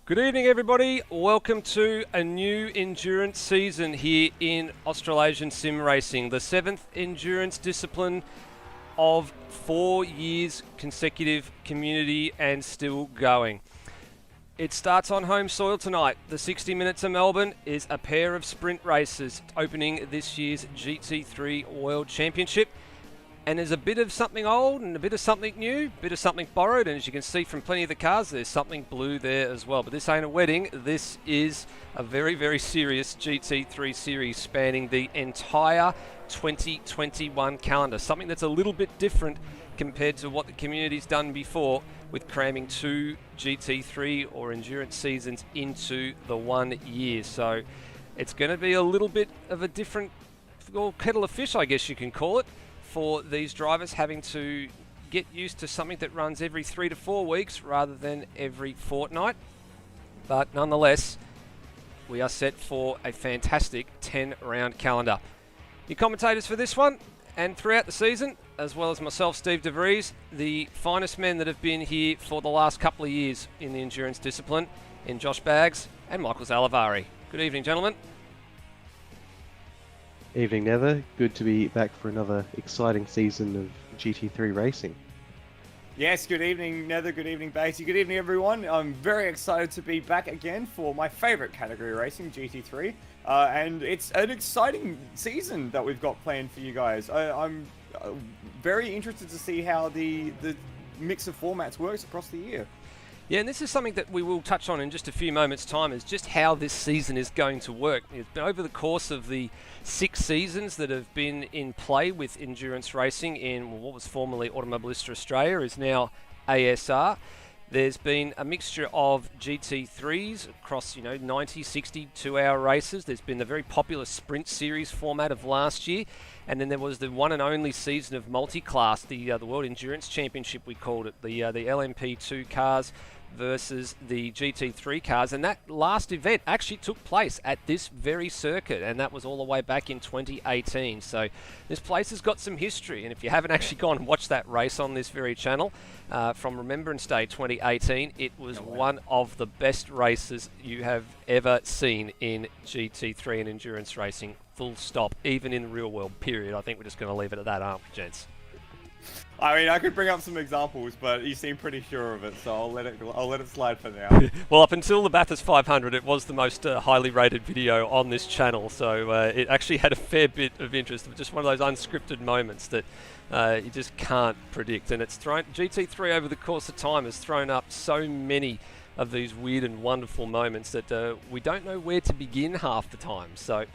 Good evening, everybody. Welcome to a new endurance season here in Australasian Sim Racing, the seventh endurance discipline of 4 years consecutive community and still going. It starts on home soil tonight. The 60 Minutes of Melbourne is a pair of sprint races opening this year's GT3 World Championship. And there's a bit of something old and a bit of something new, a bit of something borrowed, and as you can see from plenty of the cars, there's something blue there as well. But this ain't a wedding, this is a very, very serious GT3 series spanning the entire 2021 calendar. Something that's a little bit different compared to what the community's done before with cramming 2 GT3 or endurance seasons into the 1 year. So it's going to be a little bit of a different kettle of fish, I guess you can call it, for these drivers having to get used to something that runs every 3 to 4 weeks rather than every fortnight. But nonetheless, we are set for a fantastic 10-round calendar. Your commentators for this one and throughout the season, as well as myself, Steve DeVries, the finest men that have been here for the last couple of years in the endurance discipline, in Josh Baggs and Michael Zalavari. Good evening, gentlemen. Evening, Nether. Good to be back for another exciting season of GT3 racing. Yes, good evening, Nether. Good evening, Batey. Good evening, everyone. I'm very excited to be back again for my favorite category racing, GT3. And it's an exciting season that we've got planned for you guys. I'm very interested to see how the mix of formats works across the year. Yeah, and this is something that we will touch on in just a few moments' time, is just how this season is going to work. It's been over the course of the 6 seasons that have been in play with endurance racing in what was formerly Automobilista Australia, is now ASR. There's been a mixture of GT3s across, 90, 60, 2-hour races. There's been the very popular sprint series format of last year. And then there was the one and only season of multi-class, the World Endurance Championship, we called it, the LMP2 cars versus the GT3 cars. And that last event actually took place at this very circuit, and that was all the way back in 2018. So this place has got some history, and if you haven't actually gone and watched that race on this very channel from Remembrance Day 2018, it was one of the best races you have ever seen in GT3 and endurance racing. Full stop, even in the real world, period. I think we're just going to leave it at that, aren't we, gents? I mean, I could bring up some examples, but you seem pretty sure of it, so I'll let it slide for now. Well, up until the Bathurst 500, it was the most highly rated video on this channel, so it actually had a fair bit of interest. Just one of those unscripted moments that you just can't predict, and it's thrown GT3 over the course of time has thrown up so many of these weird and wonderful moments that we don't know where to begin half the time. So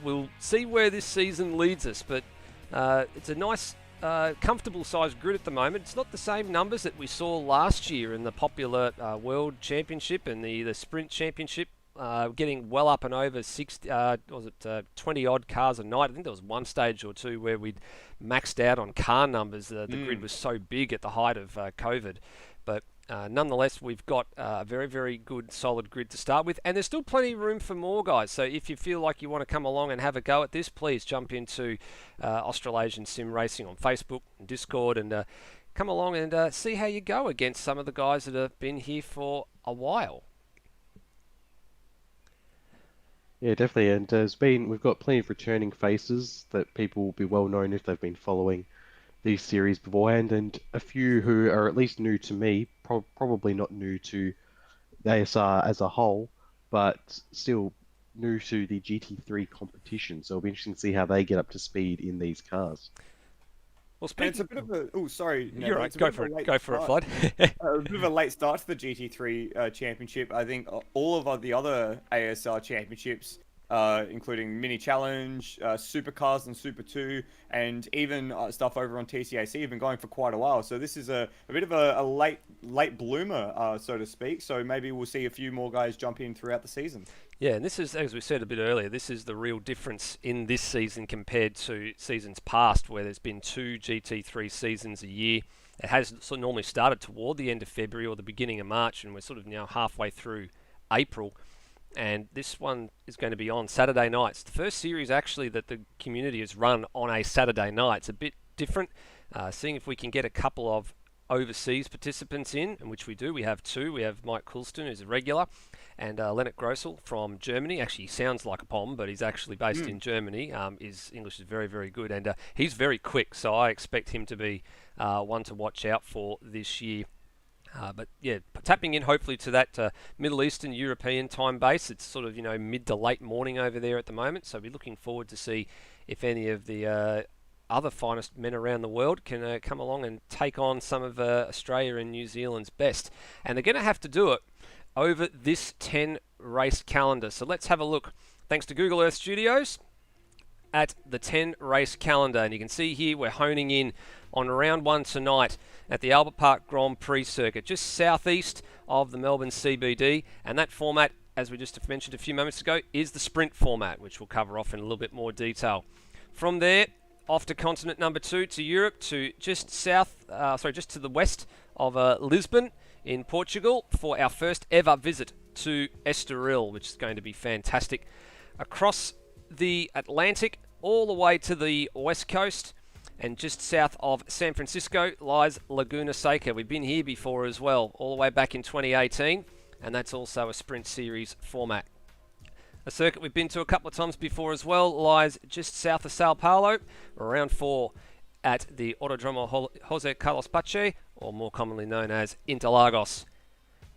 we'll see where this season leads us, but it's a nice, comfortable sized grid at the moment. It's not the same numbers that we saw last year in the popular World Championship and the Sprint Championship, getting well up and over 20 odd cars a night. I think there was one stage or two where we'd maxed out on car numbers. The grid was so big at the height of COVID. But nonetheless, we've got a very, very good, solid grid to start with. And there's still plenty of room for more, guys. So if you feel like you want to come along and have a go at this, please jump into Australasian Sim Racing on Facebook and Discord and come along and see how you go against some of the guys that have been here for a while. Yeah, definitely. And we've got plenty of returning faces that people will be well known if they've been following these series beforehand, and a few who are at least new to me, probably not new to the ASR as a whole, but still new to the GT3 competition. So it'll be interesting to see how they get up to speed in these cars. Well, It's a bit of a... Oh, sorry. No, you're right. Go for it, Flood. A bit of a late start to the GT3 championship. I think all of the other ASR championships, including Mini Challenge, Supercars and Super 2, and even stuff over on TCAC, have been going for quite a while. So this is a bit of a late bloomer, so to speak. So maybe we'll see a few more guys jump in throughout the season. Yeah, and this is, as we said a bit earlier, this is the real difference in this season compared to seasons past, where there's been 2 GT3 seasons a year. It has sort of normally started toward the end of February or the beginning of March, and we're sort of now halfway through April. And this one is going to be on Saturday nights. The first series actually that the community has run on a Saturday night. It's a bit different, seeing if we can get a couple of overseas participants in which we do. We have two. We have Mike Coulston, who's a regular, and Lennart Grossel from Germany. Actually, he sounds like a Pom, but he's actually based in Germany. His English is very, very good, and he's very quick, so I expect him to be one to watch out for this year. But yeah, tapping in hopefully to that Middle Eastern European time base. It's sort of, mid to late morning over there at the moment, so we're looking forward to see if any of the other finest men around the world can come along and take on some of Australia and New Zealand's best. And they're going to have to do it over this 10 race calendar. So let's have a look, thanks to Google Earth Studios, at the 10 race calendar. And you can see here we're honing in on round one tonight at the Albert Park Grand Prix circuit, just southeast of the Melbourne CBD. And that format, as we just mentioned a few moments ago, is the sprint format, which we'll cover off in a little bit more detail. From there, off to continent number 2, to Europe, to just to the west of Lisbon in Portugal for our first ever visit to Estoril, which is going to be fantastic. Across the Atlantic, all the way to the west coast, and just south of San Francisco lies Laguna Seca. We've been here before as well, all the way back in 2018, and that's also a sprint series format. A circuit we've been to a couple of times before as well lies just south of Sao Paulo, round 4 at the Autodromo Jose Carlos Pache, or more commonly known as Interlagos.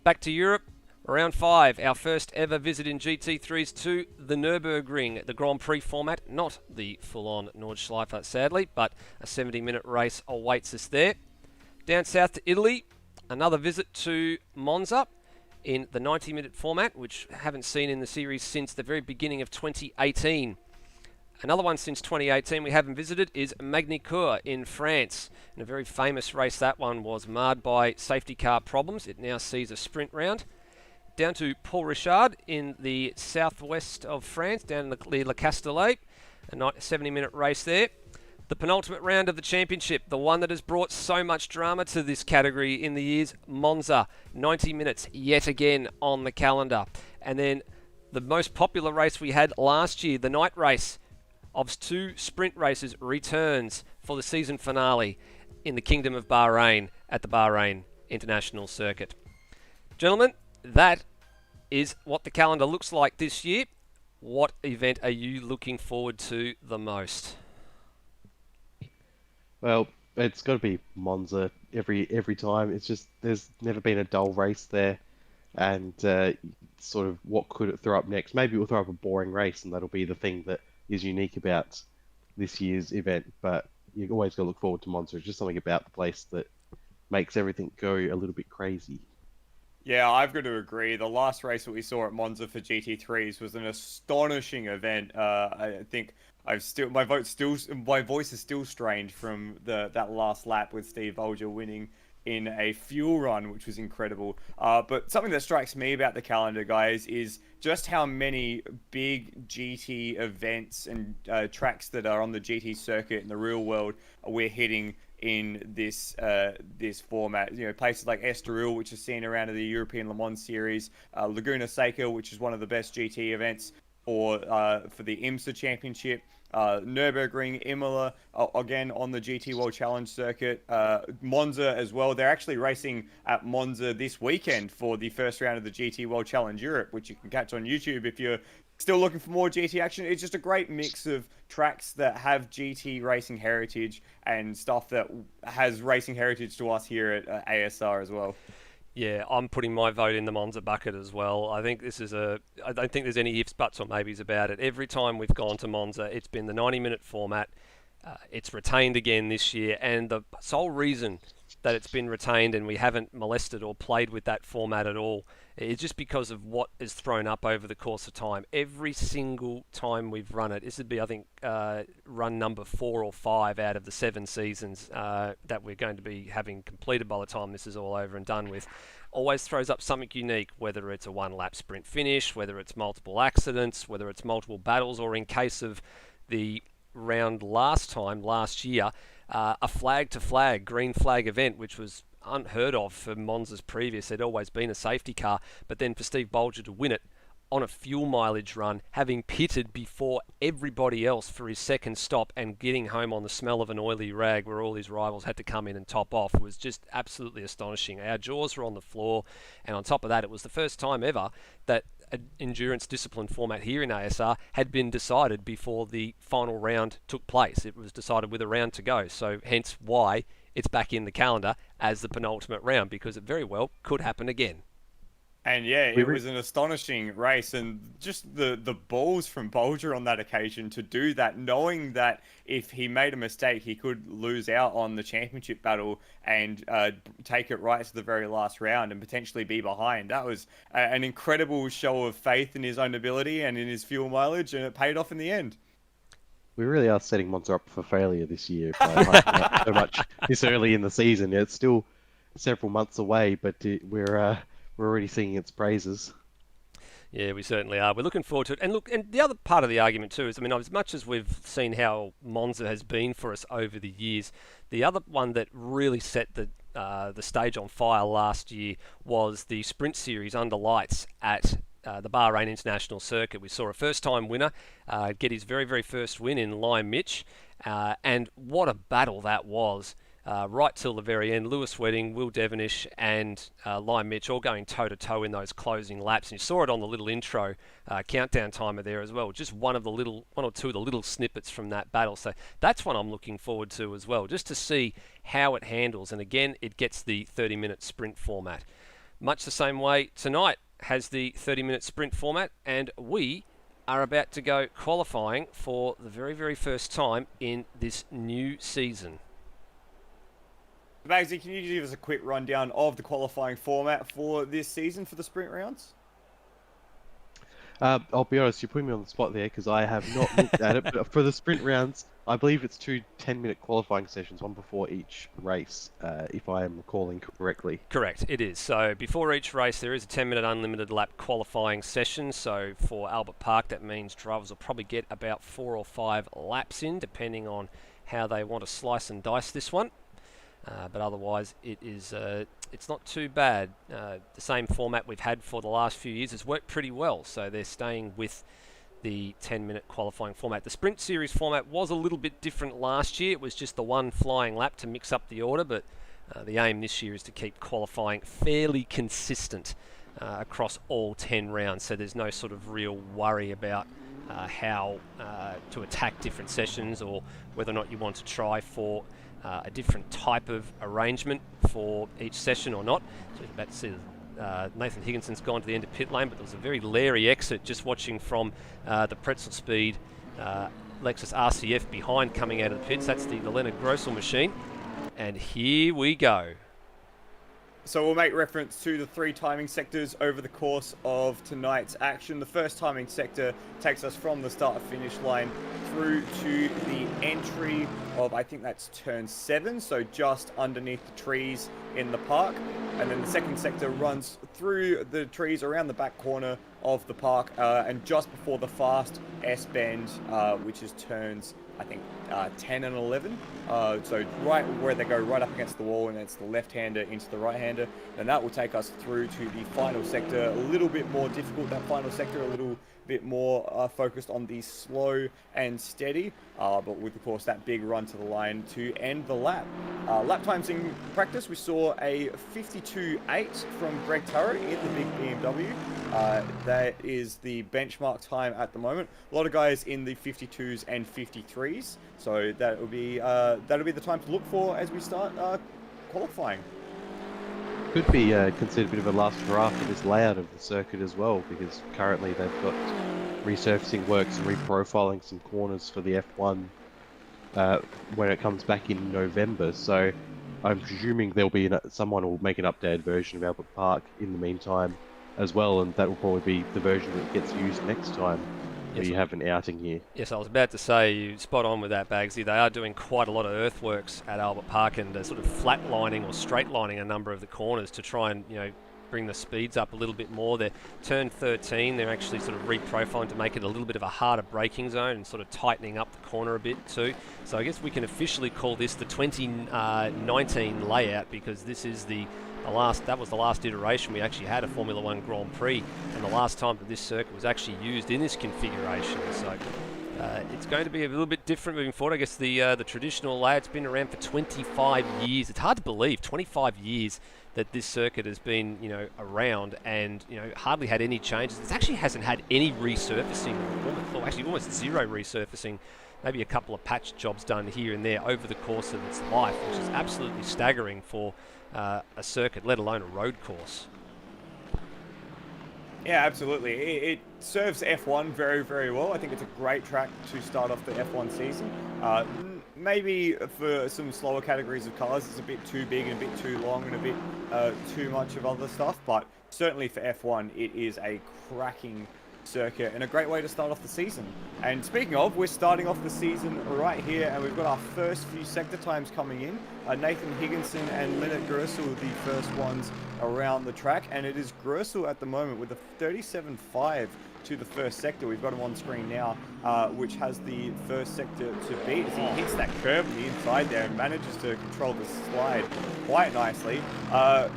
Back to Europe, round 5, our first ever visit in GT3s to the Nürburgring, the Grand Prix format, not the full-on Nordschleife sadly, but a 70-minute race awaits us there. Down south to Italy, another visit to Monza in the 90-minute format, which I haven't seen in the series since the very beginning of 2018. Another one since 2018 we haven't visited is Magny-Cours in France. And a very famous race, that one was marred by safety car problems. It now sees a sprint round. Down to Paul Richard in the southwest of France, down in the Le Castellet, a 70-minute race there. The penultimate round of the championship, the one that has brought so much drama to this category in the years, Monza, 90 minutes yet again on the calendar. And then the most popular race we had last year, the night race of 2 sprint races, returns for the season finale in the Kingdom of Bahrain at the Bahrain International Circuit. Gentlemen, that is what the calendar looks like this year. What event are you looking forward to the most? Well, it's got to be Monza every time. It's just there's never been a dull race there, and sort of what could it throw up next? Maybe it will throw up a boring race, and that'll be the thing that is unique about this year's event. But you always got to look forward to Monza. It's just something about the place that makes everything go a little bit crazy. Yeah, I've got to agree. The last race that we saw at Monza for GT3s was an astonishing event. I think my voice is still strained from that last lap with Steve Bolger winning in a fuel run, which was incredible. But something that strikes me about the calendar, guys, is just how many big GT events and tracks that are on the GT circuit in the real world we're hitting in this format. Places like Estoril, which is seen around in the European Le Mans series, Laguna Seca, which is one of the best GT events, or for the IMSA Championship, Nürburgring, Imola, again on the GT World Challenge circuit, Monza as well. They're actually racing at Monza this weekend for the first round of the GT World Challenge Europe, which you can catch on YouTube if you're still looking for more GT action. It's just a great mix of tracks that have GT racing heritage and stuff that has racing heritage to us here at ASR as well. Yeah, I'm putting my vote in the Monza bucket as well. I think I don't think there's any ifs, buts or maybes about it. Every time we've gone to Monza, it's been the 90-minute format. It's retained again this year, and the sole reason that it's been retained and we haven't molested or played with that format at all is just because of what is thrown up over the course of time. Every single time we've run it, this would be, I think, run number 4 or 5 out of the 7 seasons that we're going to be having completed by the time this is all over and done with. Always throws up something unique, whether it's a one-lap sprint finish, whether it's multiple accidents, whether it's multiple battles, or in case of the round last year, a flag-to-flag, green flag event, which was unheard of for Monza's previous. There'd always been a safety car, but then for Steve Bolger to win it on a fuel mileage run, having pitted before everybody else for his second stop and getting home on the smell of an oily rag where all his rivals had to come in and top off was just absolutely astonishing. Our jaws were on the floor, and on top of that, it was the first time ever that an endurance discipline format here in ASR had been decided before the final round took place. It was decided with a round to go, so hence why it's back in the calendar as the penultimate round, because it very well could happen again. And yeah, it was an astonishing race, and just the balls from Bolger on that occasion to do that, knowing that if he made a mistake, he could lose out on the championship battle and take it right to the very last round and potentially be behind. That was an incredible show of faith in his own ability and in his fuel mileage, and it paid off in the end. We really are setting Monza up for failure this year by hyping up so much this early in the season. It's still several months away, but we're already singing its praises. Yeah, we certainly are. We're looking forward to it. And look, and the other part of the argument too is, I mean, as much as we've seen how Monza has been for us over the years, the other one that really set the stage on fire last year was the Sprint Series under lights at the Bahrain International Circuit. We saw a first-time winner get his very, very first win in Lime Mitch, and what a battle that was. Right till the very end, Lewis Wedding, Will Devonish and Lime Mitch all going toe-to-toe in those closing laps. And you saw it on the little intro countdown timer there as well. Just one or two of the little snippets from that battle. So that's one I'm looking forward to as well, just to see how it handles. And again, it gets the 30-minute sprint format. Much the same way tonight has the 30-minute sprint format, and we are about to go qualifying for the very, very first time in this new season. Bagsy, can you give us a quick rundown of the qualifying format for this season for the sprint rounds? I'll be honest, you're putting me on the spot there because I have not looked at it. But for the sprint rounds, I believe it's 2 10-minute qualifying sessions, one before each race, if I am recalling correctly. Correct, it is. So before each race, there is a 10-minute unlimited lap qualifying session. So for Albert Park, that means drivers will probably get about 4 or 5 laps in, depending on how they want to slice and dice this one. But otherwise, it's not too bad. The same format we've had for the last few years has worked pretty well, so they're staying with the 10-minute qualifying format. The Sprint Series format was a little bit different last year. It was just the one flying lap to mix up the order, but the aim this year is to keep qualifying fairly consistent across all 10 rounds, so there's no sort of real worry about how to attack different sessions or whether or not you want to try for a different type of arrangement for each session or not. So we're about to see Nathan Higginson's gone to the end of pit lane, but there was a very leery exit just watching from the Pretzel Speed Lexus RCF behind coming out of the pits. That's the Leonard Grossel machine. And here we go. So we'll make reference to the 3 timing sectors over the course of tonight's action. The first timing sector takes us from the start-finish line through to the entry of, I think that's turn 7, so just underneath the trees in the park. And then the second sector runs through the trees around the back corner of the park and just before the fast S-bend, which is turns, I think, 10 and 11. So right where they go right up against the wall, and it's the left-hander into the right-hander. And that will take us through to the final sector. A little bit more difficult, that final sector, a little bit more focused on the slow and steady, but with, of course, that big run to the line to end the lap. Lap times in practice, we saw a 52.8 from Greg Turrett in the big BMW. That is the benchmark time at the moment. A lot of guys in the 52s and 53s, so that'll be the time to look for as we start qualifying. Could be considered a bit of a last hurrah for this layout of the circuit as well, because currently they've got resurfacing works and reprofiling some corners for the F1 when it comes back in November. So I'm presuming there'll be someone will make an updated version of Albert Park in the meantime as well, and that will probably be the version that gets used next time. Yes, you have an outing here. Yes, I was about to say, you spot on with that, Bagsy. They are doing quite a lot of earthworks at Albert Park and sort of flatlining or straightlining a number of the corners to try and, bring the speeds up a little bit more. They're turn 13, they're actually sort of reprofiling to make it a little bit of a harder braking zone and sort of tightening up the corner a bit too. So I guess we can officially call this the 2019 layout, because this is that was the last iteration we actually had a Formula One Grand Prix, and the last time that this circuit was actually used in this configuration. So it's going to be a little bit different moving forward. I guess the traditional layout's been around for 25 years. It's hard to believe, 25 years that this circuit has been, around, and hardly had any changes. It actually hasn't had any resurfacing, or actually almost zero resurfacing. Maybe a couple of patch jobs done here and there over the course of its life, which is absolutely staggering for a circuit, let alone a road course. Yeah, absolutely. It serves F1 very, very well. I think it's a great track to start off the F1 season. Maybe for some slower categories of cars, it's a bit too big and a bit too long and a bit too much of other stuff. But certainly for F1, it is a cracking circuit and a great way to start off the season. And speaking of, we're starting off the season right here, and we've got our first few sector times coming in. Nathan Higginson and Leonard Gersel, the first ones around the track, and it is Gersel at the moment with a 37.5 to the first sector. We've got him on screen now, which has the first sector to beat as he hits that curve on the inside there and manages to control the slide quite nicely.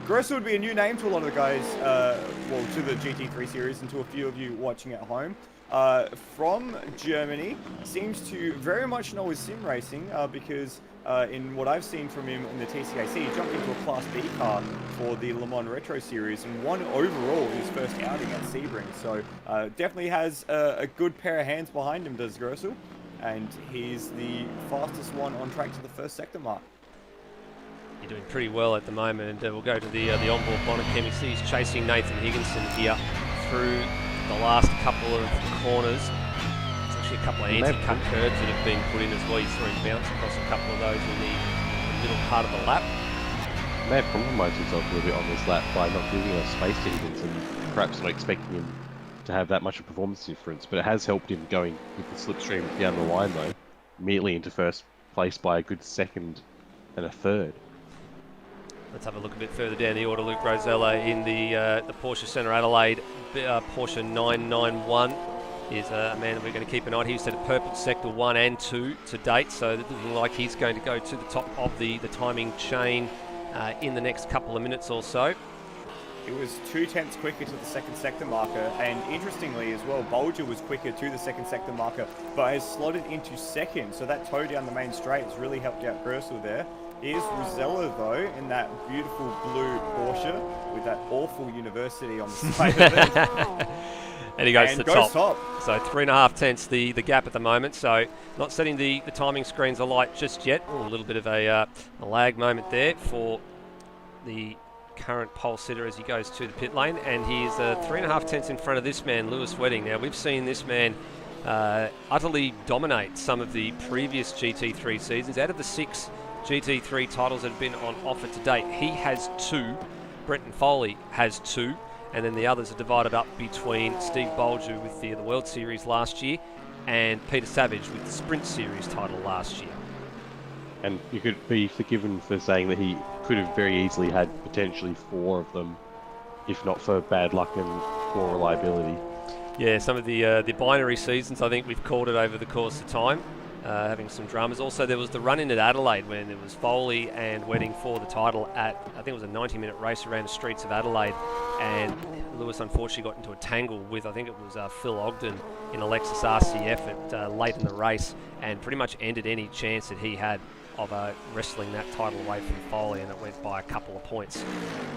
Gersel would be a new name to a lot of the guys, well, to the GT3 series and to a few of you watching at home. From Germany, seems to very much know his sim racing, because in what I've seen from him in the TCAC, he jumped into a Class B car for the Le Mans Retro Series and won overall his first outing at Sebring. So definitely has a good pair of hands behind him, does Gersel, and he's the fastest one on track to the first sector mark. You're doing pretty well at the moment, and we'll go to the onboard bonnet cam. You see he's chasing Nathan Higginson here through the last couple of corners. There's actually a couple of anti-cut curbs that have been put in as well. You saw him bounce across a couple of those in the middle part of the lap. May have compromised himself a little bit on this lap by not giving enough space to Higginson, perhaps not expecting him to have that much of a performance difference, but it has helped him going with the slipstream down the line though, immediately into first place by a good second and a third. Let's have a look a bit further down the order. Luke Rosella in the Porsche Centre Adelaide Porsche 991 is a man that we're going to keep an eye on. He's at purple sector 1 and 2 to date, so it looking like he's going to go to the top of the timing chain in the next couple of minutes or so. It was 0.2 quicker to the second sector marker, and interestingly as well, Bolger was quicker to the second sector marker, but has slotted into second, so that tow down the main straight has really helped out Gersel there. Here's Rosella though, in that beautiful blue Porsche with that awful university on the side of it. And he goes to the top. So 3.5 tenths the gap at the moment. So not setting the timing screens alight just yet. Ooh, a little bit of a lag moment there for the current pole sitter as he goes to the pit lane. And he's 3.5 tenths in front of this man, Lewis Wedding. Now we've seen this man utterly dominate some of the previous GT3 seasons. Out of the 6 GT3 titles that have been on offer to date, he has 2. Brenton Foley has 2. And then the others are divided up between Steve Bolger with the World Series last year and Peter Savage with the Sprint Series title last year. And you could be forgiven for saying that he could have very easily had potentially 4 of them, if not for bad luck and poor reliability. Yeah, some of the binary seasons, I think we've called it over the course of time. Having some dramas. Also, there was the run-in at Adelaide when there was Foley and Wedding for the title at, I think it was a 90-minute race around the streets of Adelaide, and Lewis unfortunately got into a tangle with, I think it was Phil Ogden in a Lexus RCF at late in the race, and pretty much ended any chance that he had of wrestling that title away from Foley, and it went by a couple of points.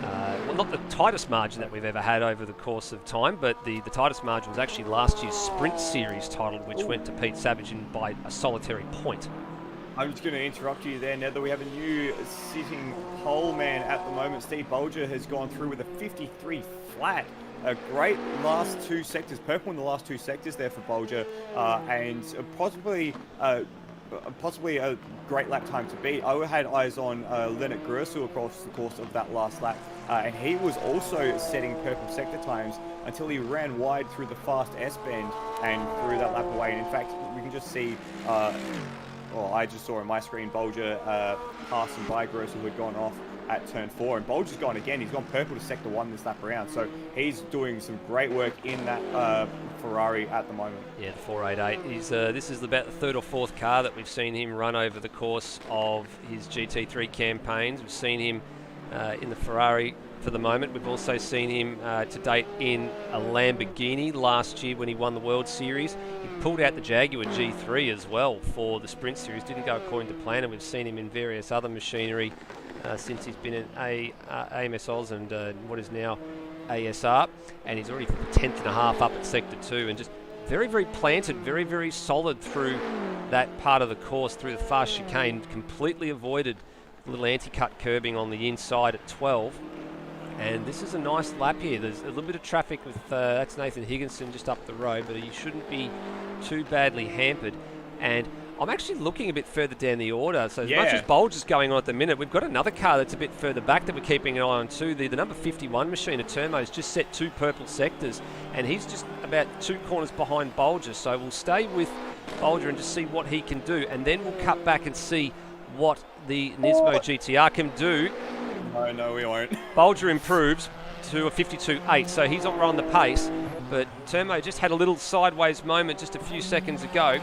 Well, not the tightest margin that we've ever had over the course of time, but the tightest margin was actually last year's Sprint Series title, which went to Pete Savage in by a solitary point. I'm just going to interrupt you there, Nether. We have a new sitting pole man at the moment. Steve Bolger has gone through with a 53 flat. A great last 2 sectors, purple in the last 2 sectors there for Bolger, and possibly a great lap time to beat. I had eyes on Leonard Gersel across the course of that last lap, and he was also setting purple sector times until he ran wide through the fast S-bend and threw that lap away. And in fact, we can just see, I just saw on my screen Bolger passing by Gersel, who had gone off at turn 4. And Bolger's gone again. He's gone purple to sector 1 this lap around. So he's doing some great work in that Ferrari at the moment. Yeah, the 488. This is about the third or fourth car that we've seen him run over the course of his GT3 campaigns. We've seen him in the Ferrari for the moment. We've also seen him to date in a Lamborghini last year when he won the World Series. He pulled out the Jaguar G3 as well for the Sprint Series. Didn't go according to plan, and we've seen him in various other machinery since he's been in AMS Oz and what is now ASR, and he's already 10th and a half up at Sector 2, and just very, very planted, very, very solid through that part of the course, through the fast chicane, completely avoided a little anti-cut curbing on the inside at 12. And this is a nice lap here. There's a little bit of traffic with, that's Nathan Higginson just up the road, but he shouldn't be too badly hampered. And I'm actually looking a bit further down the order. So as much as Bolger's going on at the minute, we've got another car that's a bit further back that we're keeping an eye on too. The number 51 machine at Termo's just set 2 purple sectors, and he's just about 2 corners behind Bolger. So we'll stay with Bolger and just see what he can do, and then we'll cut back and see what the Nismo GTR can do. No, we won't. Bolger improves to a 52.8, so he's not on the pace, but Termo just had a little sideways moment just a few seconds ago,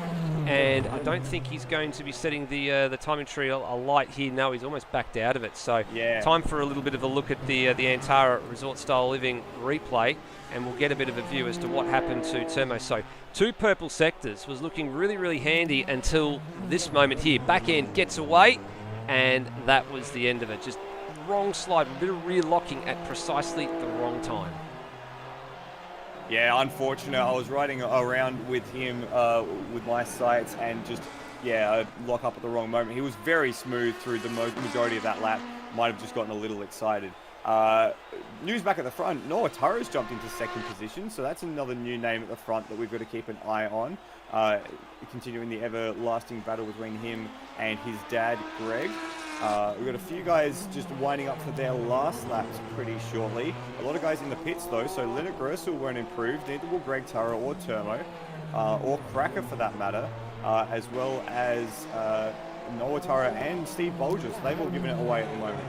and I don't think he's going to be setting the timing tree alight here. No, he's almost backed out of it. So time for a little bit of a look at the Antara Resort Style Living replay, and we'll get a bit of a view as to what happened to Termo. So 2 purple sectors was looking really, really handy until this moment here. Back end gets away, and that was the end of it. Just wrong slide, a bit of rear locking at precisely the wrong time. Yeah, unfortunate. I was riding around with him with my sights and just, lock up at the wrong moment. He was very smooth through the majority of that lap. Might have just gotten a little excited. News back at the front, Noah Turris jumped into 2nd position, so that's another new name at the front that we've got to keep an eye on. Continuing the everlasting battle between him and his dad, Greg. We've got a few guys just winding up for their last laps pretty shortly. A lot of guys in the pits though, so Leonard Gersel won't improve, neither will Greg Turra or Termo, or Cracker for that matter, as well as Noah Turra and Steve Bolger, so they've all given it away at the moment.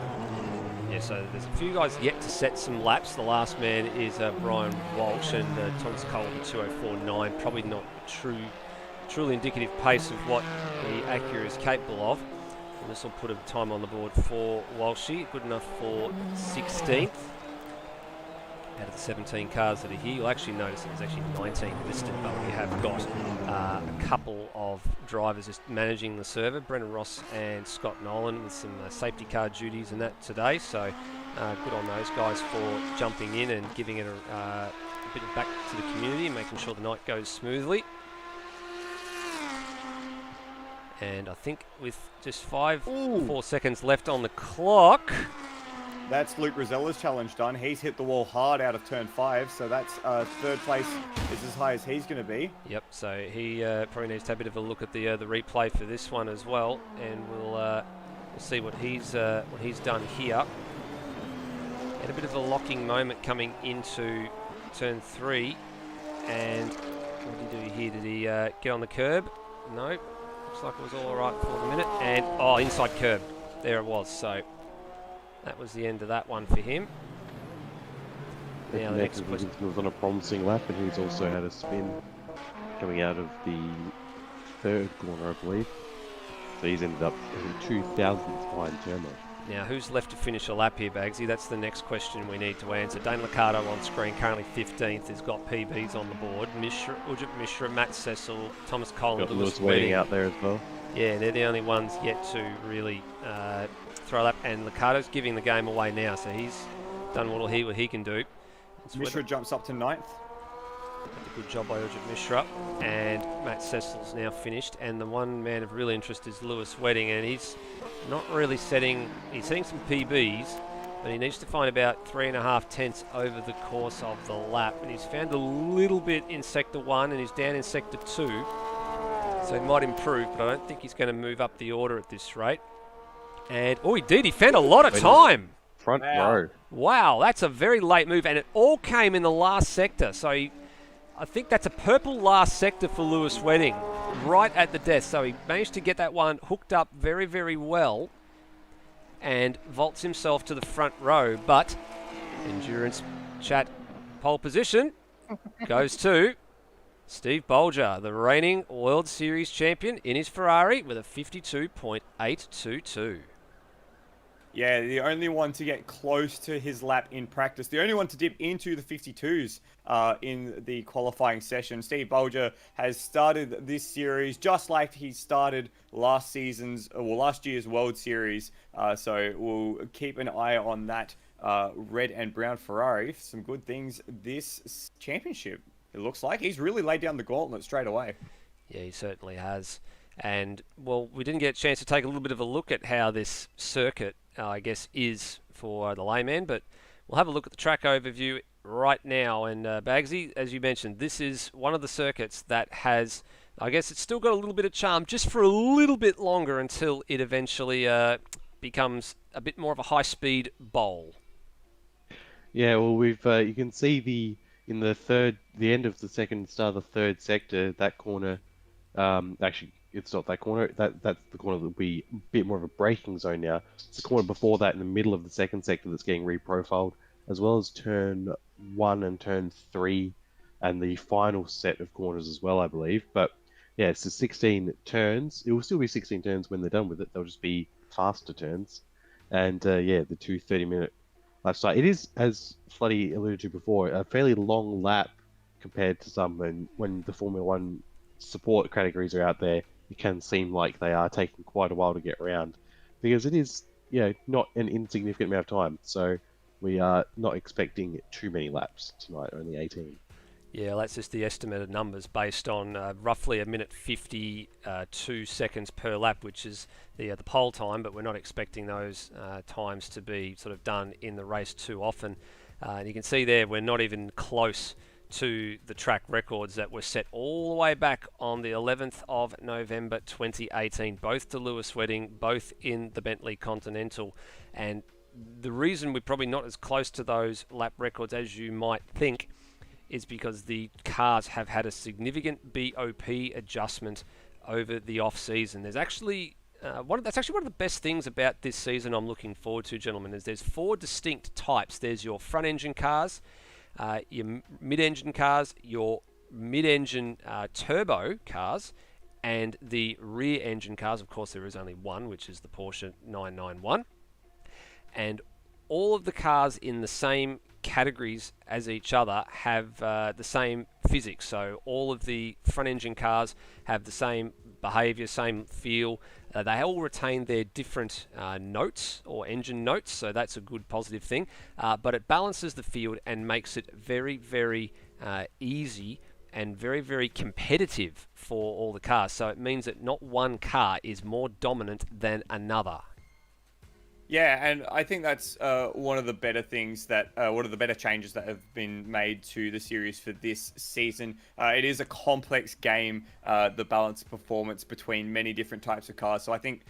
Yeah, so there's a few guys yet to set some laps. The last man is Brian Walsh, and Thomas Cole at 2:04.9, probably not truly indicative pace of what the Acura is capable of. And this will put a time on the board for Walshy, good enough for 16th. Out of the 17 cars that are here, you'll actually notice there's actually 19 listed, but we have got a couple of drivers just managing the server, Brennan Ross and Scott Nolan, with some safety car duties and that today. So good on those guys for jumping in and giving it a bit back to the community and making sure the night goes smoothly. And I think with just 4 seconds left on the clock. That's Luke Rosella's challenge done. He's hit the wall hard out of turn 5, so that's 3rd place is as high as he's going to be. Yep, so he probably needs to have a bit of a look at the replay for this one as well, and we'll see what he's done here. Had a bit of a locking moment coming into turn 3, and what did he do here? Did he get on the curb? No. Looks like it was all right for the minute, and inside curb, there it was. So that was the end of that one for him. Now the next question was on a promising lap, and he's also had a spin coming out of the 3rd corner, I believe. So he's ended up in 2,000th behind Termo. Now, who's left to finish a lap here, Bagsy? That's the next question we need to answer. Dane Liccardo on screen, currently 15th, has got PBs on the board. Ujit Mishra, Matt Cecil, Thomas Collins, got Lewis Wedding out there as well. Yeah, they're the only ones yet to really throw a lap. And Liccardo's giving the game away now, so he's done what he can do. Mishra jumps up to 9th. Good job by Ujit Mishra, and Matt Cecil's now finished, and the one man of real interest is Lewis Wedding, and he's not really setting some PBs, but he needs to find about 3.5 tenths over the course of the lap, and he's found a little bit in sector 1 and he's down in sector 2, so he might improve, but I don't think he's going to move up the order at this rate. And he did, he found a lot of time. Front row. Wow, that's a very late move, and it all came in the last sector, so I think that's a purple last sector for Lewis Wedding, right at the death. So he managed to get that one hooked up very, very well. and vaults himself to the front row. But Endurance Chat pole position goes to Steve Bolger, the reigning World Series champion in his Ferrari with a 52.822. Yeah, the only one to get close to his lap in practice. The only one to dip into the 52s in the qualifying session. Steve Bolger has started this series just like he started last year's World Series. So we'll keep an eye on that red and brown Ferrari for some good things this championship. It looks like he's really laid down the gauntlet straight away. Yeah, he certainly has. And, well, we didn't get a chance to take a little bit of a look at how this circuit, I guess, is for the layman, but we'll have a look at the track overview right now. And, Bagsy, as you mentioned, this is one of the circuits that has, I guess it's still got a little bit of charm just for a little bit longer until it eventually becomes a bit more of a high-speed bowl. Yeah, well, we've you can see the end of the second start of the third sector, that corner. Actually, it's not that corner. That's the corner that will be a bit more of a braking zone now. It's the corner before that in the middle of the second sector that's getting reprofiled, as well as turn 1 and turn 3, and the final set of corners as well, I believe. But yeah, it's the 16 turns. It will still be 16 turns when they're done with it. They'll just be faster turns, and yeah, the two 30-minute lap start. It is, as Floody alluded to before, a fairly long lap compared to some. And when the Formula One support categories are out there, it can seem like they are taking quite a while to get around, because it is, not an insignificant amount of time. So we are not expecting too many laps tonight, only 18. Yeah, that's just the estimated numbers based on roughly a minute 52 seconds per lap, which is the pole time, but we're not expecting those times to be sort of done in the race too often. And you can see there we're not even close to the track records that were set all the way back on the 11th of November 2018, both to Lewis Wedding, both in the Bentley Continental. And the reason we're probably not as close to those lap records as you might think is because the cars have had a significant BOP adjustment over the off-season. There's actually that's actually one of the best things about this season I'm looking forward to, gentlemen, is there's 4 distinct types. There's your front-engine cars, your mid-engine cars, your mid-engine turbo cars, and the rear-engine cars. Of course, there is only one, which is the Porsche 991. And all of the cars in the same categories as each other have the same physics. So all of the front-engine cars have the same behavior, same feel. They all retain their different notes or engine notes, so that's a good positive thing. But it balances the field and makes it very, very easy and very, very competitive for all the cars. So it means that not one car is more dominant than another. Yeah, and I think that's one of the better things one of the better changes that have been made to the series for this season. It is a complex game, the balanced performance between many different types of cars. So I think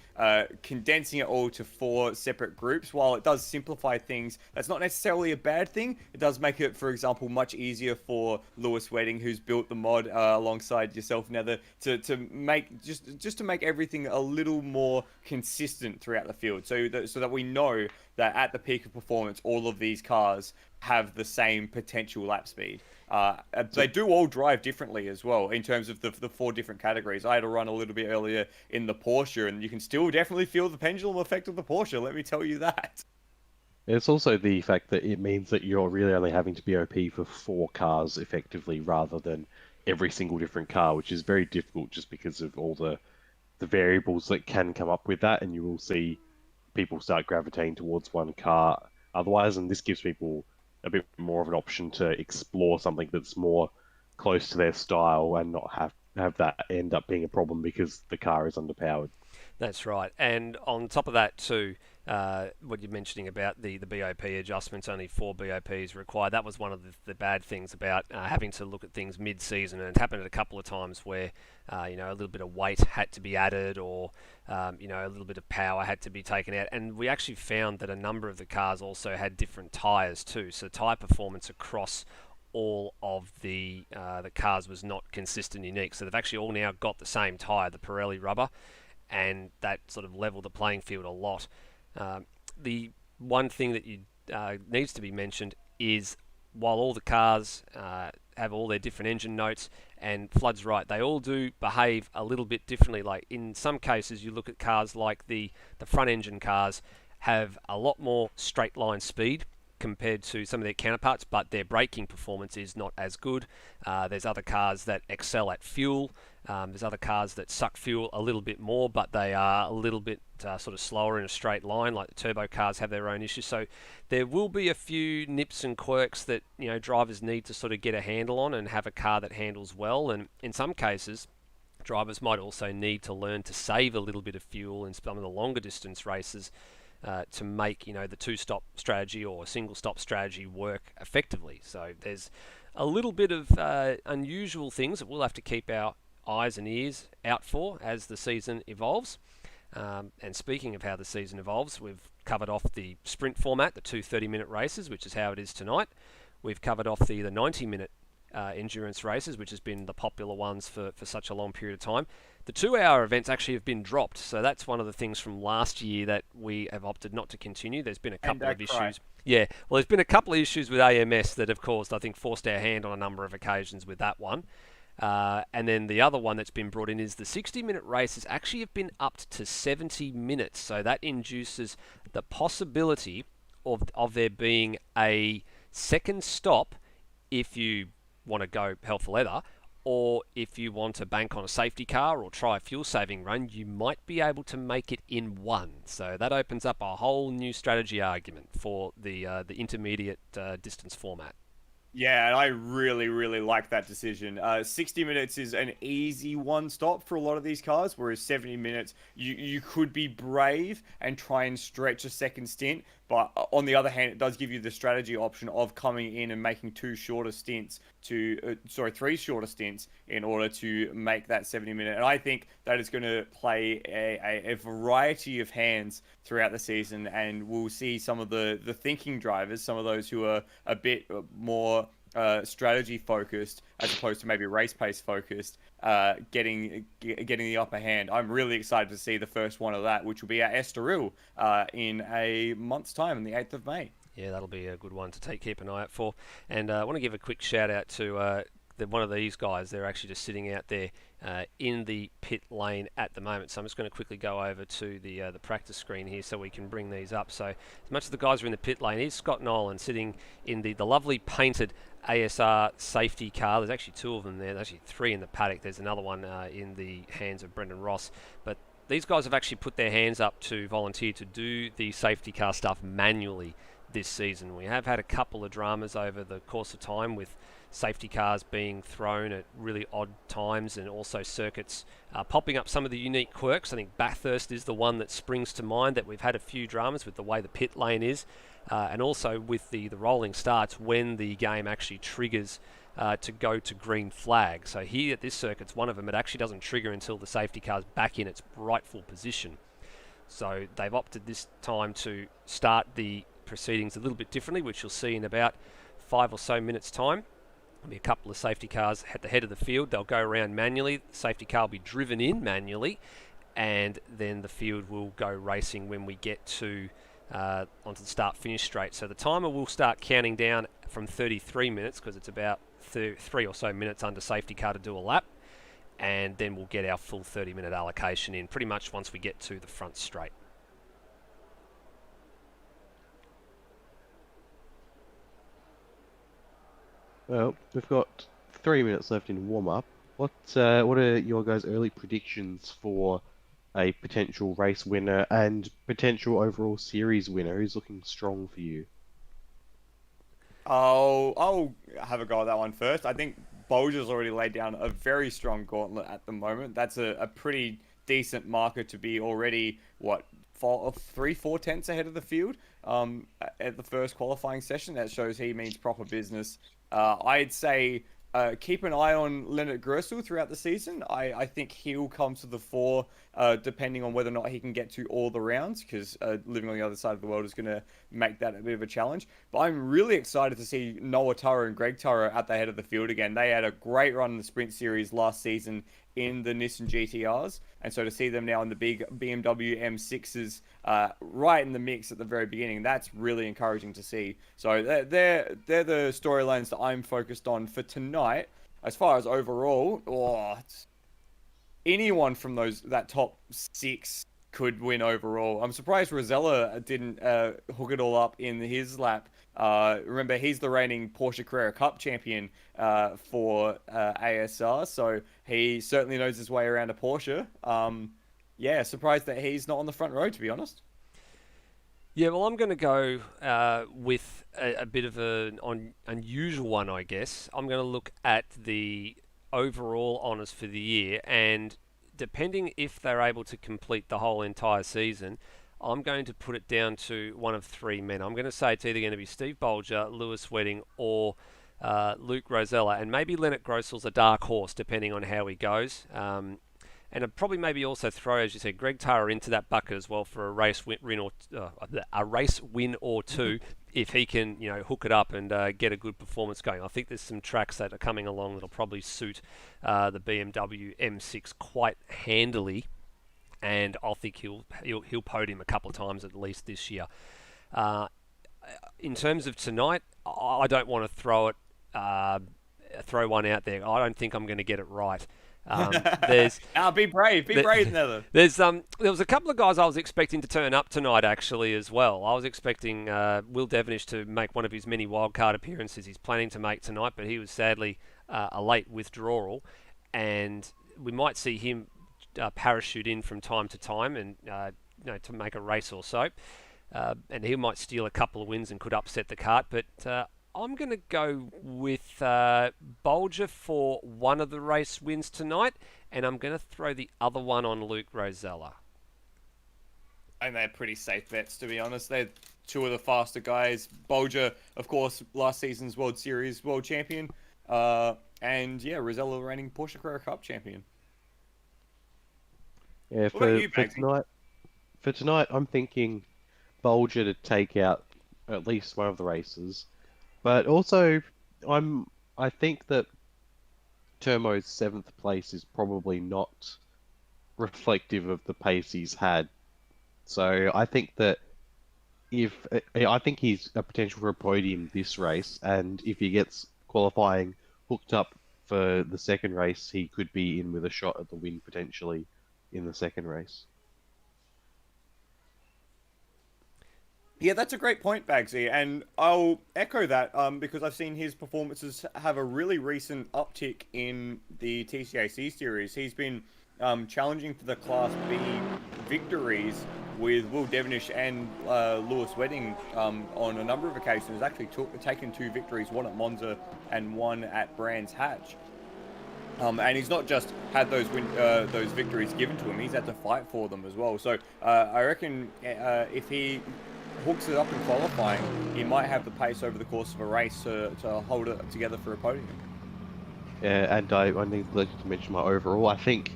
condensing it all to 4 separate groups, while it does simplify things, that's not necessarily a bad thing. It does make it, for example, much easier for Lewis Wedding, who's built the mod alongside yourself, Nether, to make just to make everything a little more consistent throughout the field. So that we know that at the peak of performance, all of these cars have the same potential lap speed. They do all drive differently as well in terms of the 4 different categories. I had a run a little bit earlier in the Porsche, and you can still definitely feel the pendulum effect of the Porsche, let me tell you that. It's also the fact that it means that you're really only having to BOP for 4 cars effectively, rather than every single different car, which is very difficult just because of all the variables that can come up with that, and you will see people start gravitating towards one car otherwise, and this gives people a bit more of an option to explore something that's more close to their style and not have that end up being a problem because the car is underpowered. That's right. And on top of that too, what you're mentioning about the BOP adjustments, only 4 BOPs required. That was one of the bad things about having to look at things mid-season, and it happened a couple of times where a little bit of weight had to be added, or a little bit of power had to be taken out. And we actually found that a number of the cars also had different tyres too, so tyre performance across all of the cars was not consistent, unique. So they've actually all now got the same tyre, the Pirelli rubber, and that sort of leveled the playing field a lot. the one thing that you needs to be mentioned is while all the cars have all their different engine notes, and Flood's right, they all do behave a little bit differently. Like in some cases, you look at cars like the front engine cars have a lot more straight line speed compared to some of their counterparts, but their braking performance is not as good. There's other cars that excel at fuel. There's other cars that suck fuel a little bit more, but they are a little bit sort of slower in a straight line. Like the turbo cars have their own issues. So there will be a few nips and quirks that drivers need to sort of get a handle on and have a car that handles well. And in some cases, drivers might also need to learn to save a little bit of fuel in some of the longer distance races to make the two-stop strategy or a single-stop strategy work effectively. So there's a little bit of unusual things that we'll have to keep our eyes and ears out for as the season evolves. And speaking of how the season evolves, we've covered off the sprint format, the two 30-minute races, which is how it is tonight. We've covered off the 90-minute endurance races, which has been the popular ones for such a long period of time. The 2-hour events actually have been dropped, so that's one of the things from last year that we have opted not to continue. There's been a couple of issues. Yeah, well, there's been a couple of issues with AMS that have caused, I think, forced our hand on a number of occasions with that one. And then the other one that's been brought in is the 60-minute races actually have been upped to 70 minutes, so that induces the possibility of there being a second stop if you want to go hell for leather, or if you want to bank on a safety car or try a fuel saving run, you might be able to make it in one. So that opens up a whole new strategy argument for the intermediate distance format. Yeah, and I really, really like that decision. 60 minutes is an easy one stop for a lot of these cars, whereas 70 minutes, you could be brave and try and stretch a second stint. But on the other hand, it does give you the strategy option of coming in and making three shorter stints in order to make that 70-minute. And I think that is going to play a variety of hands throughout the season, and we'll see some of the thinking drivers, some of those who are a bit more strategy focused as opposed to maybe race pace focused, getting the upper hand. I'm really excited to see the first one of that, which will be at Estoril in a month's time, on the 8th of May. Yeah, that'll be a good one to keep an eye out for. And I want to give a quick shout out to one of these guys. They're actually just sitting out there in the pit lane at the moment. So I'm just going to quickly go over to the practice screen here so we can bring these up. So as much as the guys are in the pit lane, here's Scott Nolan sitting in the lovely painted ASR safety car. There's actually two of them there. There's actually three in the paddock. There's another one in the hands of Brendan Ross. But these guys have actually put their hands up to volunteer to do the safety car stuff manually this season. We have had a couple of dramas over the course of time with safety cars being thrown at really odd times, and also circuits popping up some of the unique quirks. I think Bathurst is the one that springs to mind, that we've had a few dramas with the way the pit lane is, and also with the rolling starts when the game actually triggers to go to green flag. So here at this circuit's one of them. It actually doesn't trigger until the safety car's back in its rightful position. So they've opted this time to start the proceedings a little bit differently, which you'll see in about 5 or so minutes time. There'll be a couple of safety cars at the head of the field. They'll go around manually. The safety car will be driven in manually, and then the field will go racing when we get to onto the start-finish straight. So the timer will start counting down from 33 minutes, because it's about 3 or so minutes under safety car to do a lap, and then we'll get our full 30-minute allocation in pretty much once we get to the front straight. Well, we've got 3 minutes left in warm-up. What are your guys' early predictions for a potential race winner and potential overall series winner? Who's looking strong for you? I'll have a go at that one first. I think Bolger's already laid down a very strong gauntlet at the moment. That's a pretty decent marker to be already, 3-4 tenths ahead of the field at the first qualifying session. That shows he means proper business. I'd say keep an eye on Leonard Gersel throughout the season. I think he'll come to the fore depending on whether or not he can get to all the rounds, because living on the other side of the world is going to make that a bit of a challenge. But I'm really excited to see Noah Turrow and Greg Turrow at the head of the field again. They had a great run in the sprint series last season in the Nissan GTRs, and so to see them now in the big BMW M6s, right in the mix at the very beginning, that's really encouraging to see. So they're the storylines that I'm focused on for tonight. As far as overall, anyone from that top 6 could win overall. I'm surprised Rosella didn't hook it all up in his lap. Remember, he's the reigning Porsche Carrera Cup champion for ASR, so he certainly knows his way around a Porsche. Yeah, surprised that he's not on the front row, to be honest. Yeah, well, I'm going to go with a bit of an unusual one, I guess. I'm going to look at the overall honours for the year, and depending if they're able to complete the whole entire season, I'm going to put it down to one of 3 men. I'm going to say it's either going to be Steve Bolger, Lewis Wedding, or Luke Rosella, and maybe Leonard Grossel's a dark horse, depending on how he goes. And I'd probably maybe also throw, as you said, Greg Tara into that bucket as well for a race win or two, if he can, hook it up and get a good performance going. I think there's some tracks that are coming along that'll probably suit the BMW M6 quite handily, and I think he'll podium a couple of times at least this year. In terms of tonight, I don't want to throw one out there. I don't think I'm going to get it right. Be brave, Nether. There was a couple of guys I was expecting to turn up tonight actually as well. I was expecting Will Devenish to make one of his many wildcard appearances he's planning to make tonight, but he was sadly a late withdrawal, and we might see him parachute in from time to time and to make a race or so, and he might steal a couple of wins and could upset the cart, but I'm going to go with Bolger for one of the race wins tonight, and I'm going to throw the other one on Luke Rosella. I think they're pretty safe bets, to be honest. They're 2 of the faster guys. Bolger, of course, last season's World Series world champion, and Rosella reigning Porsche Carrera Cup champion. Yeah, for tonight, I'm thinking Bolger to take out at least one of the races. But also, I think that Termo's 7th place is probably not reflective of the pace he's had. So I think that I think he's a potential for a podium this race, and if he gets qualifying hooked up for the second race, he could be in with a shot at the win potentially in the second race. Yeah, that's a great point, Bagsy, and I'll echo that because I've seen his performances have a really recent uptick in the TCAC series. He's been challenging for the Class B victories with Will Devenish and Lewis Wedding on a number of occasions. He's actually taken 2 victories, one at Monza and one at Brands Hatch. And he's not just had those victories given to him, he's had to fight for them as well. So I reckon if he hooks it up in qualifying, he might have the pace over the course of a race to hold it together for a podium. Yeah, and I neglected to mention my overall. I think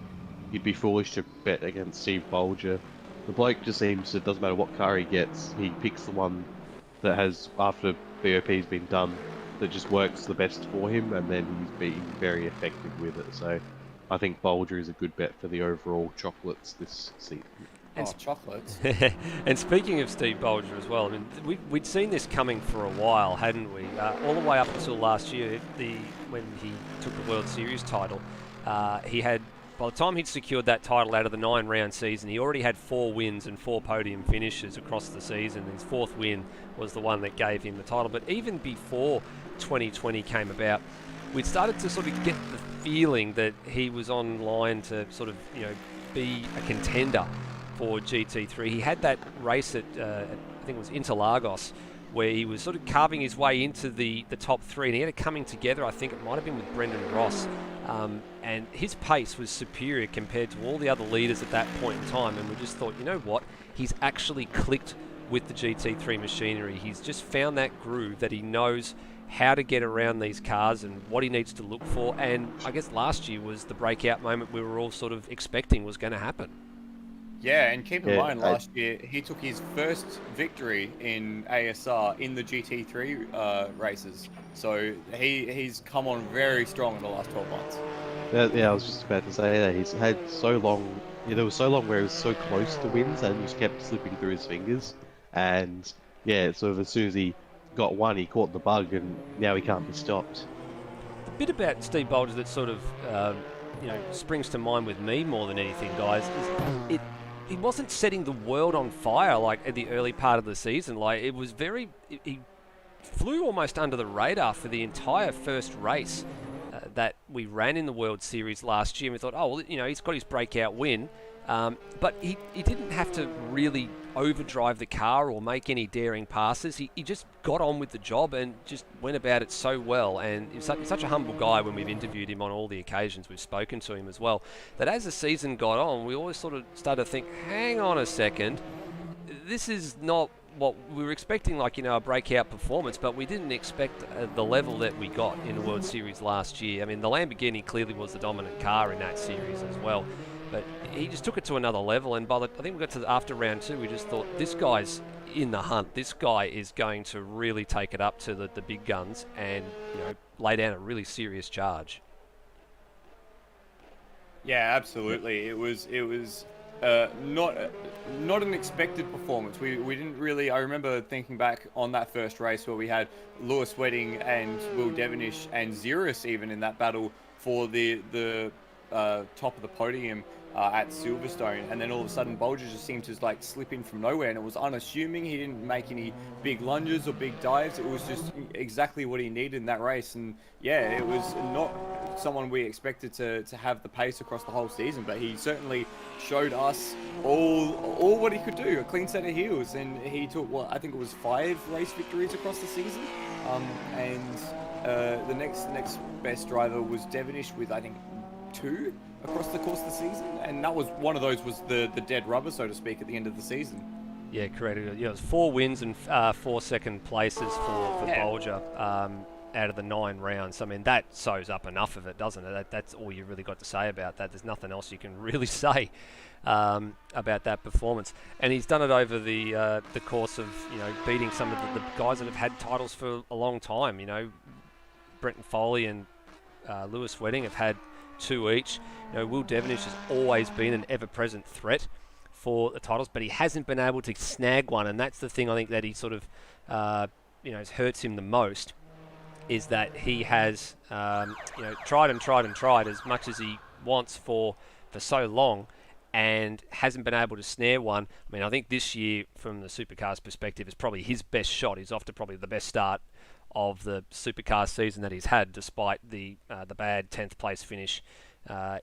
you'd be foolish to bet against Steve Bolger. The bloke just seems, it doesn't matter what car he gets, he picks the one that has, after BOP's been done, that just works the best for him, and then he's being very effective with it. So I think Bolger is a good bet for the overall chocolates this season. Chocolates. And speaking of Steve Bolger as well, I mean, we'd seen this coming for a while, hadn't we? All the way up until last year, when he took the World Series title, he had, by the time he'd secured that title out of the 9-round season, he already had 4 wins and 4 podium finishes across the season. His 4th win was the one that gave him the title. But even before 2020 came about, we'd started to sort of get the feeling that he was on line to sort of, be a contender for GT3. He had that race at, I think it was Interlagos, where he was sort of carving his way into the top 3, and he had it coming together. I think it might have been with Brendan Ross, and his pace was superior compared to all the other leaders at that point in time, and we just thought, you know what, he's actually clicked with the GT3 machinery. He's just found that groove that he knows how to get around these cars and what he needs to look for, and I guess last year was the breakout moment we were all sort of expecting was going to happen. Yeah, and keep in mind, last year he took his first victory in ASR in the GT3 races. So he's come on very strong in the last 12 months. Yeah, I was just about to say that he's had so long. Yeah, there was so long where he was so close to wins and just kept slipping through his fingers. And yeah, sort of as soon as he got one, he caught the bug, and now he can't be stopped. The bit about Steve Bolger that sort of springs to mind with me more than anything, guys, is it. He wasn't setting the world on fire like at the early part of the season. Like it was very. He flew almost under the radar for the entire first race that we ran in the World Series last year. And we thought, oh, well, he's got his breakout win. But he didn't have to really overdrive the car or make any daring passes. He just got on with the job and just went about it so well. And he's such a humble guy when we've interviewed him on all the occasions we've spoken to him as well, that as the season got on, we always sort of started to think, hang on a second, this is not what we were expecting, like, a breakout performance, but we didn't expect the level that we got in the World Series last year. I mean, the Lamborghini clearly was the dominant car in that series as well, but he just took it to another level. And I think we got to after round 2, we just thought, this guy's in the hunt. This guy is going to really take it up to the big guns and lay down a really serious charge. Yeah, absolutely. It was not an expected performance. We didn't really. I remember thinking back on that first race where we had Lewis Wedding and Will Devonish and Xeris even in that battle for the top of the podium at Silverstone, and then all of a sudden Bolger just seemed to like slip in from nowhere, and it was unassuming. He didn't make any big lunges or big dives. It was just exactly what he needed in that race, and yeah, it was not someone we expected to have the pace across the whole season, but he certainly showed us all what he could do, a clean set of heels, and he took I think it was 5 race victories across the season, and the next best driver was Devonish with I think 2 across the course of the season, and that was one of those was the dead rubber, so to speak, at the end of the season. Yeah, correct. It was 4 wins and 4 second places for Bolger out of the 9 rounds. I mean, that sews up enough of it, doesn't it? That's all you really got to say about that. There's nothing else you can really say about that performance. And he's done it over the course of beating some of the guys that have had titles for a long time. Brenton Foley and Lewis Wedding have had 2 each. Will Devonish has always been an ever-present threat for the titles, but he hasn't been able to snag one, and that's the thing I think that he sort of hurts him the most, is that he has tried as much as he wants for so long and hasn't been able to snare one. I mean, I think this year from the Supercars perspective is probably his best shot. He's off to probably the best start of the Supercar season that he's had, despite the bad 10th place finish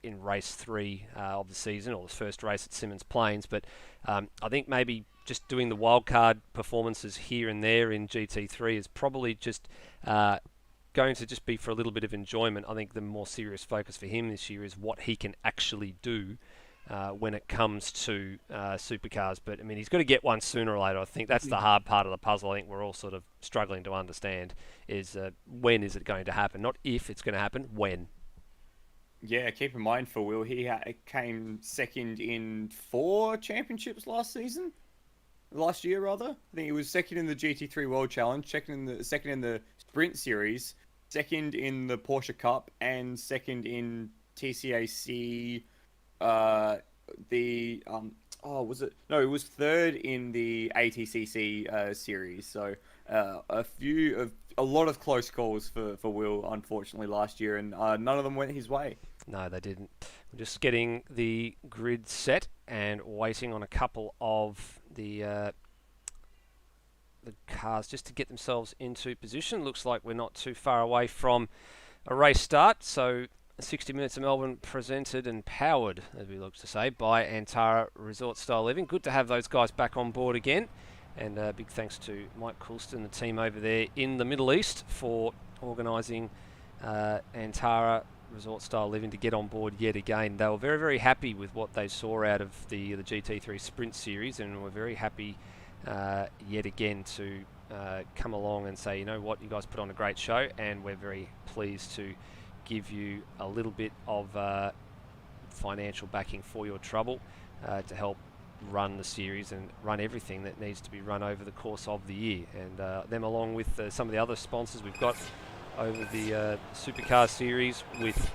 in race 3 of the season, or the first race at Symmons Plains. But I think maybe just doing the wildcard performances here and there in GT3 is probably just going to just be for a little bit of enjoyment. I think the more serious focus for him this year is what he can actually do when it comes to supercars. But I mean, he's got to get one sooner or later. I think that's the hard part of the puzzle. I think we're all sort of struggling to understand is when is it going to happen? Not if it's going to happen, when. Yeah, keep in mind for Will, he came second in 4 championships last year rather. I think he was second in the GT3 World Challenge, second in the Sprint Series, second in the Porsche Cup, and second in TCAC. It was third in the ATCC series. So a lot of close calls for Will, unfortunately, last year, and none of them went his way. No, they didn't. We're just getting the grid set and waiting on a couple of the cars just to get themselves into position. Looks like we're not too far away from a race start. So 60 Minutes of Melbourne presented and powered, as we look to say, by Antara Resort Style Living. Good to have those guys back on board again. And big thanks to Mike Coulston, the team over there in the Middle East, for organising Antara Resort Style Living to get on board yet again. They were very, very happy with what they saw out of the GT3 Sprint Series, and were very happy yet again to come along and say, you know what, you guys put on a great show, and we're very pleased to give you a little bit of financial backing for your trouble to help run the series and run everything that needs to be run over the course of the year. And them, along with some of the other sponsors we've got over the Supercar series, with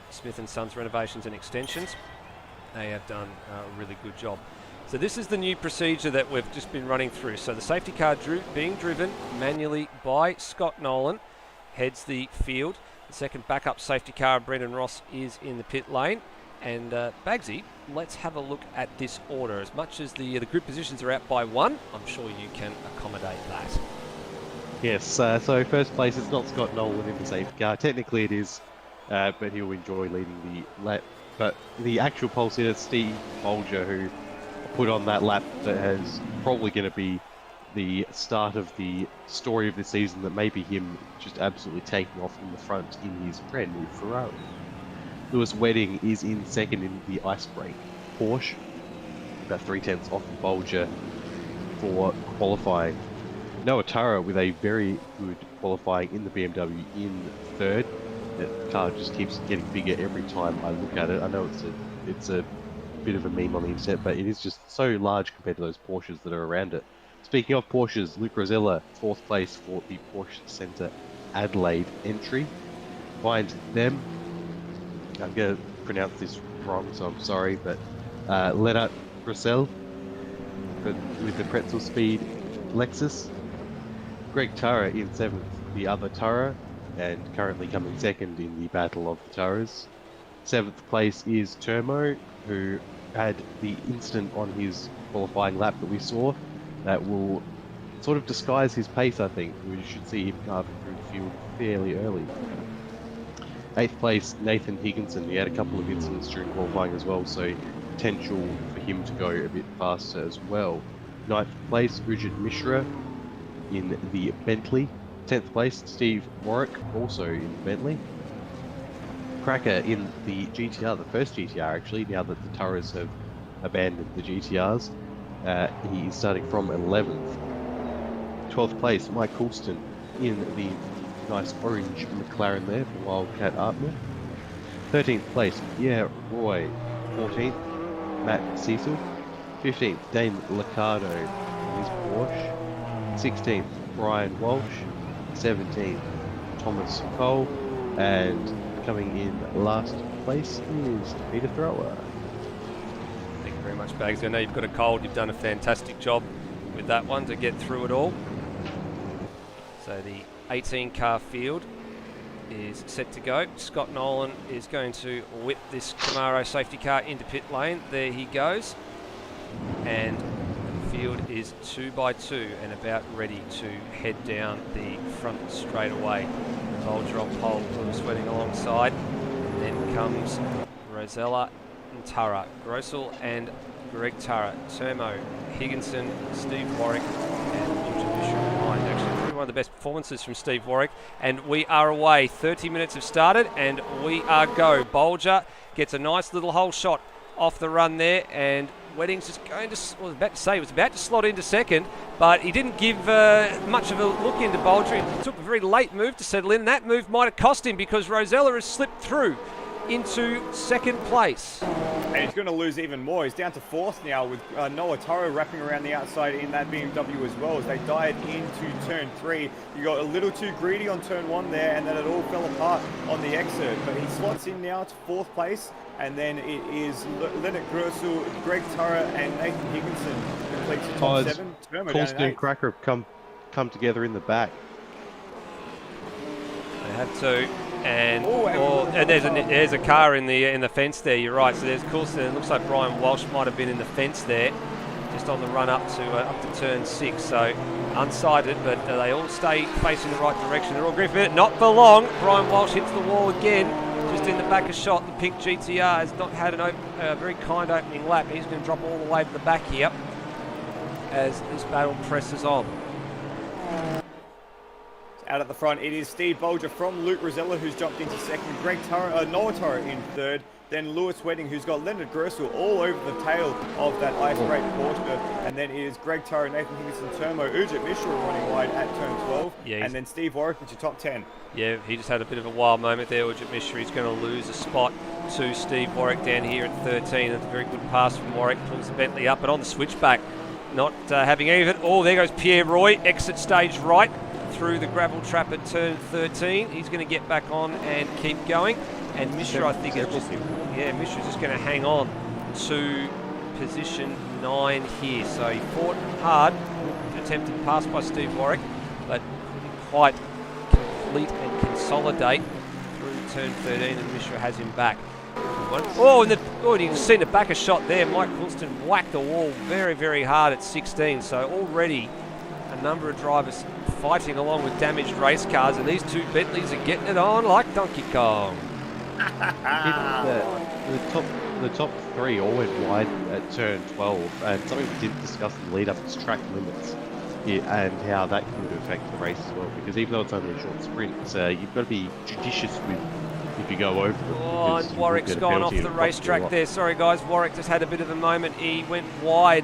Smith & Sons Renovations and Extensions. They have done a really good job. So this is the new procedure that we've just been running through. So the safety car being driven manually by Scott Nolan heads the field. The second backup safety car, Brendan Ross, is in the pit lane. And Bagsy, let's have a look at this order. As much as the grid positions are out by one, I'm sure you can accommodate that. Yes, so first place, it's not Scott Nolan in the safety car. Technically it is, but he'll enjoy leading the lap. But the actual pole sitter, Steve Bolger, who put on that lap that has probably going to be the start of the story of the season, that may be him just absolutely taking off in the front in his brand new Ferrari. Lewis Wedding is in second in the ice break Porsche, about 3/10 off Bolger for qualifying. Noah Tara with a very good qualifying in the BMW in third. The car just keeps getting bigger every time I look at it. I know it's a bit of a meme on the internet, but it is just so large compared to those Porsches that are around it. Speaking of Porsches, Luke Rosella, 4th place for the Porsche Centre Adelaide entry. Behind them, I'm going to pronounce this wrong, so I'm sorry, but Lennart Russell with the Pretzel Speed Lexus. Greg Tara in 7th, the other Tara, and currently coming second in the Battle of the Taras. 7th place is Termo, who had the incident on his qualifying lap that we saw that will sort of disguise his pace, I think. We should see him carving through the field fairly early. 8th place, Nathan Higginson. He had a couple of incidents during qualifying as well, so potential for him to go a bit faster as well. 9th place, Ujit Mishra in the Bentley. 10th place, Steve Warwick, also in the Bentley. Cracker in the GTR, the first GTR actually, now that the Taras have abandoned the GTRs. He is starting from 11th. 12th place, Mike Coulston in the nice orange McLaren there for Wildcat Artmore. 13th place, Pierre Roy. 14th, Matt Cecil. 15th, Dane Liccardo in his Porsche. 16th, Brian Walsh. 17th, Thomas Cole. And coming in last place is Peter Thrower. Thank you very much, Bags. I know you've got a cold. You've done a fantastic job with that one to get through it all. So the 18-car field is set to go. Scott Nolan is going to whip this Camaro safety car into pit lane. There he goes. And the field is 2 by 2 and about ready to head down the front straightaway. Bolger on pole, Lewis Wedding alongside. And then comes Rosella and Tara, Grossel and Greg Tara, Termo, Higginson, Steve Warwick, and Ultra Bishop behind. Actually, probably one of the best performances from Steve Warwick. And we are away. 30 minutes have started, and we are go. Bolger gets a nice little hole shot off the run there, and Wedding's just going to, well, he was about to slot into second, but he didn't give much of a look into Bolger. He took a very late move to settle in. That move might have cost him because Rosella has slipped through into second place. And he's going to lose even more. He's down to 4th now with Noah Taro wrapping around the outside in that BMW as well as they dive into turn 3. You got a little too greedy on turn 1 there, and then it all fell apart on the exit. But he slots in now to 4th place, and then it is Leonard Grosel, Greg Tara, and Nathan Higginson completes the top 7. Coulston and Cracker have come together in the back. They have to. And, and there's a car in the fence there. You're right. So there's Coulston. It looks like Brian Walsh might have been in the fence there, just on the run up to turn 6. So unsighted, but they all stay facing the right direction. They're all green for it. Not for long. Brian Walsh hits the wall again, just in the back of shot. The pink GTR has not had a very kind opening lap. He's going to drop all the way to the back here as this battle presses on. Out at the front, it is Steve Bolger from Luke Rosella, who's jumped into second. Noah Tara in third. Then Lewis Wedding, who's got Leonard Grosel all over the tail of that ice break Porsche. And then it is Greg Tara, Nathan Higginson, Termo, Ujit Mishra running wide at turn 12. Yeah, and then Steve Warwick with your top 10. Yeah, he just had a bit of a wild moment there. Ujit Mishra, he's going to lose a spot to Steve Warwick down here at 13. That's a very good pass from Warwick. Pulls the Bentley up, but on the switchback, not having any of it. Oh, there goes Pierre Roy, exit stage right. through the gravel trap at turn 13. He's going to get back on and keep going. And Mishra, I think, is just, Mishra's just going to hang on to position 9 here. So he fought hard, attempted pass by Steve Warwick, but couldn't quite complete and consolidate through turn 13, and Mishra has him back. And you've seen a backer shot there. Mike Coulston whacked the wall very, very hard at 16. So already a number of drivers fighting along with damaged race cars, and these two Bentleys are getting it on like Donkey Kong. The top 3 all went wide at turn 12, and something we didn't discuss in the lead up is track limits and how that could affect the race as well. Because even though it's only a short sprint, you've got to be judicious with if you go over them. Oh, and Warwick's gone off the racetrack there. Sorry, guys. Warwick just had a bit of a moment. He went wide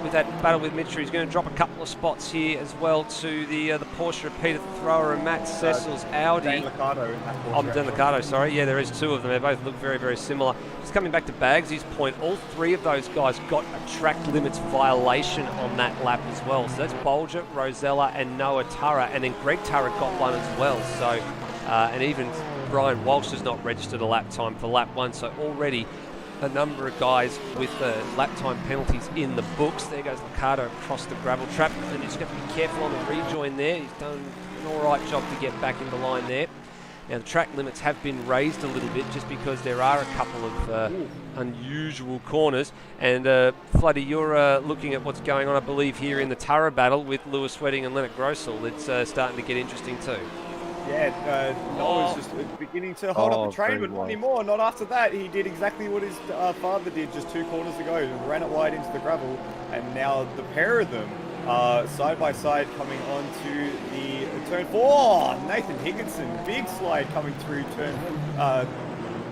with that battle with Mitra. He's going to drop a couple of spots here as well to the Porsche of Peter Thrower and Matt Cecil's Audi. Dan Liccardo in that Porsche. Dan Liccardo, sorry. Yeah, there is 2 of them. They both look very, very similar. Just coming back to Bagsy's point, all 3 of those guys got a track limits violation on that lap as well. So that's Bolger, Rosella, and Noah Turra, and then Greg Turra got one as well. So, and even Brian Walsh has not registered a lap time for lap 1. So already a number of guys with lap time penalties in the books. There goes Liccardo across the gravel trap, and he's got to be careful on the rejoin there. He's done an all right job to get back in the line there. Now the track limits have been raised a little bit just because there are a couple of unusual corners. And Floody, you're looking at what's going on, I believe, here in the Turra battle with Lewis Sweating and Leonard Grossel. It's starting to get interesting too. Yeah, Noah's just beginning to hold up the train, but not anymore. Not after that. He did exactly what his father did just 2 corners ago. Ran it wide into the gravel, and now the pair of them side by side coming onto the turn 4. Nathan Higginson, big slide coming through turn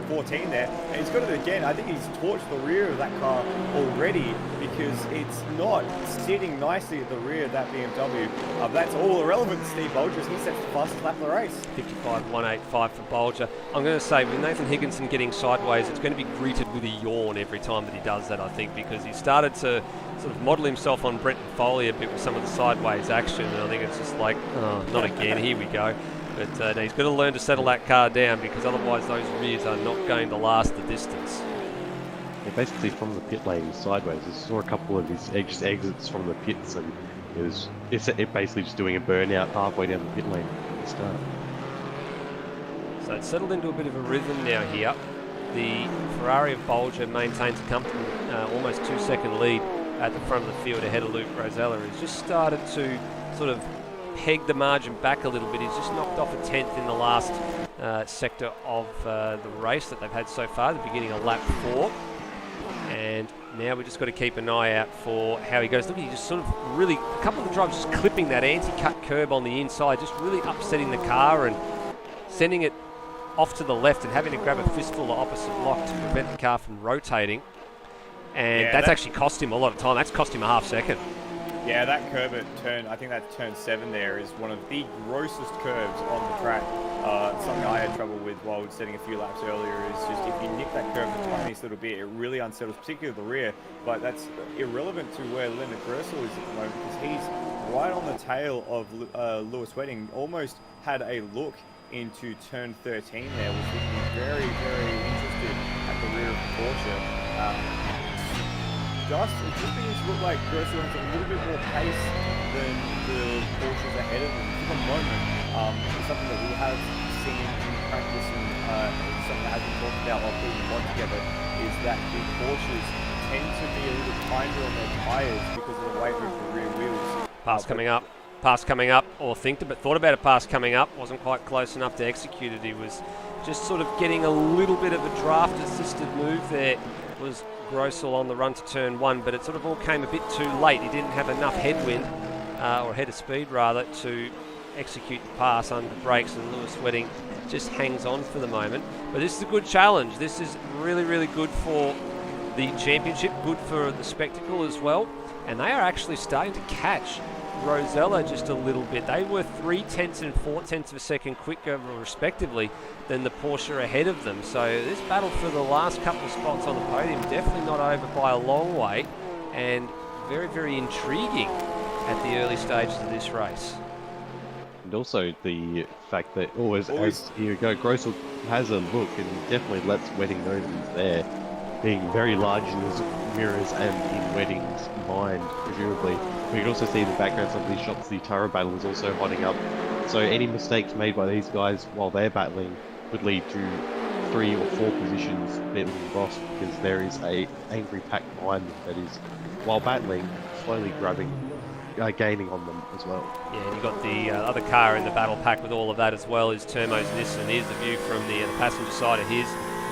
14 there, and he's got it again. I think he's torched the rear of that car already because it's not sitting nicely at the rear of that BMW. That's all irrelevant to Steve Bolger. He sets the fastest lap of the race. 55.185 for Bolger. I'm going to say with Nathan Higginson getting sideways, it's going to be greeted with a yawn every time that he does that, I think, because he started to sort of model himself on Brenton Foley a bit with some of the sideways action, and I think it's just like, oh, not again, here we go. But he's got to learn to settle that car down because otherwise those rears are not going to last the distance. Yeah, basically from the pit lane sideways. I saw a couple of his exits from the pits, and it's basically just doing a burnout halfway down the pit lane at the start. So it's settled into a bit of a rhythm now here. The Ferrari of Bolger maintains a comfortable almost 2-second lead at the front of the field ahead of Luke Rosella. He's just started to sort of peg the margin back a little bit. He's just knocked off a 10th in the last sector of the race that they've had so far, the beginning of lap 4. And now we've just got to keep an eye out for how he goes. Look, he just sort of really, a couple of the drivers just clipping that anti-cut curb on the inside, just really upsetting the car and sending it off to the left and having to grab a fistful of opposite lock to prevent the car from rotating. And yeah, that's actually cost him a lot of time. That's cost him a half second. Yeah, that curb at I think that's turn 7 there, is one of the grossest curves on the track. Something I had trouble with while setting a few laps earlier is just if you nick that curve the tiniest little bit, it really unsettles, particularly the rear. But that's irrelevant to where Leonard Grossel is at the moment because he's right on the tail of Lewis Wedding. Almost had a look into turn 13 there, was looking very, very interested at the rear of the Porsche. Just begins to look like Grossel has a little bit more pace than the Porsches ahead of him for the moment. It's something that we have seen in practice and something that has been talked about while putting them on together is that the Porsches tend to be a little kinder on their tyres because of the weight of the rear wheels. Pass coming up, or thought about a pass coming up, wasn't quite close enough to execute it. He was just sort of getting a little bit of a draft assisted move there. Was Grossel on the run to turn 1, but it sort of all came a bit too late. He didn't have enough headwind, or head of speed rather, to execute the pass under brakes, and Lewis Wedding just hangs on for the moment. But this is a good challenge. This is really, really good for the championship, good for the spectacle as well. And they are actually starting to catch Rosella just a little bit. They were 0.3 and 0.4 of a second quicker, respectively, than the Porsche ahead of them. So this battle for the last couple of spots on the podium definitely not over by a long way, and very, very intriguing at the early stages of this race. And also the fact that always Always. as you go, Grossel has a look and definitely lets Wedding know that he's there, being very large in his mirrors and in Wedding's mind, presumably. We can also see in the background some of these shots, the Tara battle is also hotting up. So any mistakes made by these guys while they're battling could lead to 3 or 4 positions being lost, because there is a angry pack behind them that is, while battling, slowly gaining on them as well. Yeah, and you've got the other car in the battle pack with all of that as well is Turmo's Nissan. Here's the view from the passenger side of his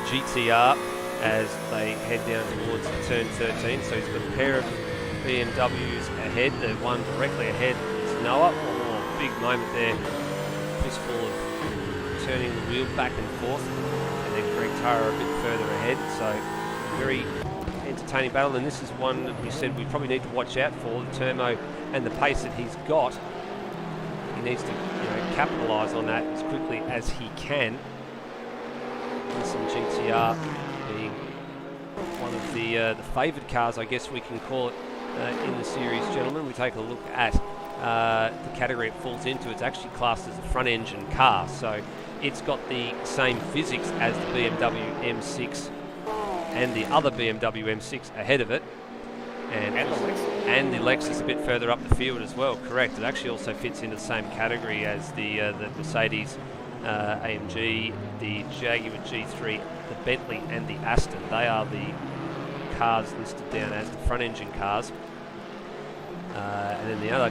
GTR as they head down towards turn 13. So he's got a pair of BMWs ahead. The one directly ahead is Noah. Oh, big moment there. Fistful of turning the wheel back and forth. And then Greg Tara a bit further ahead. So very entertaining battle, and this is one that we said we probably need to watch out for. The Turmo and the pace that he's got, he needs to capitalise on that as quickly as he can. Nissan GTR being one of the favoured cars, I guess we can call it, in the series, gentlemen. We take a look at the category it falls into. It's actually classed as a front engine car, so it's got the same physics as the BMW M6 and the other BMW M6 ahead of it, and the Lexus a bit further up the field as well. Correct. It actually also fits into the same category as the Mercedes AMG, the Jaguar GT3, the Bentley, and the Aston. They are the cars listed down as the front engine cars. And then the other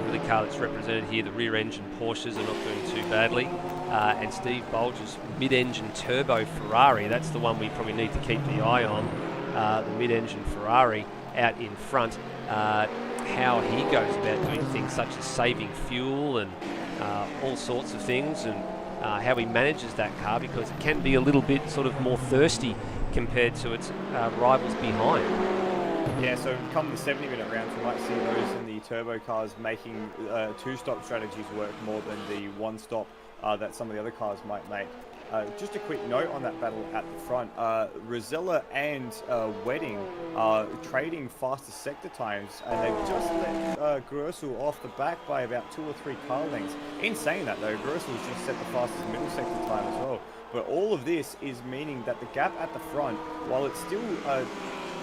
really car that's represented here, the rear engine Porsches, are not doing too badly. And Steve Bolger's mid-engine turbo Ferrari, that's the one we probably need to keep the eye on. The mid-engine Ferrari out in front. How he goes about doing things such as saving fuel and all sorts of things, and how he manages that car, because it can be a little bit sort of more thirsty compared to its rivals behind. Yeah, so come the 70-minute rounds, we might see those in the turbo cars making 2-stop strategies work more than the 1-stop that some of the other cars might make. Just a quick note on that battle at the front. Rosella and Wedding are trading faster sector times, and they've just let Grossel off the back by about 2 or 3 car lengths. In saying that though, Grossel's just set the fastest middle sector time as well. But all of this is meaning that the gap at the front, while it's still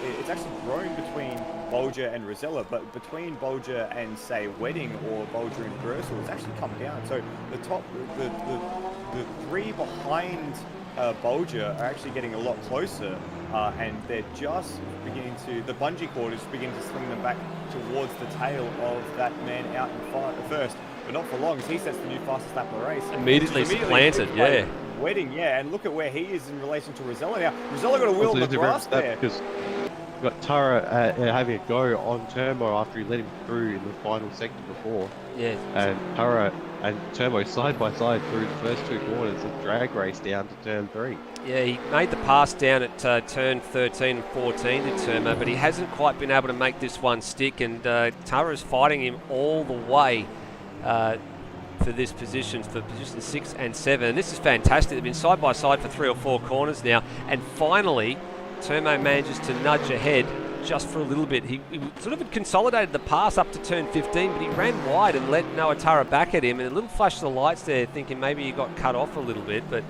it's actually grown between Bolger and Rosella, but between Bolger and, say, Wedding or Bolger and Grossel, it's actually come down. So the top, the 3 behind Bolger are actually getting a lot closer, and they're just beginning to, the bungee cord is beginning to swing them back towards the tail of that man out in first. But not for long, as he sets the new fastest lap of the race. Immediately supplanted, yeah. Wedding, yeah, and look at where he is in relation to Rosella now. Rosella got a wheel on the grass there. Because we've got Tara having a go on Turbo after he let him through in the final sector before. Yeah. And Tara and Turbo side by side through the first 2 corners, a drag race down to turn 3. Yeah, he made the pass down at turn 13 and 14 to Turbo, but he hasn't quite been able to make this one stick, and Tara's fighting him all the way for this position, for position 6 and 7. And this is fantastic. They've been side by side for 3 or 4 corners now, and finally Turbo manages to nudge ahead just for a little bit. He sort of had consolidated the pass up to turn 15, but he ran wide and let Noah Tara back at him, and a little flash of the lights there, thinking maybe he got cut off a little bit, but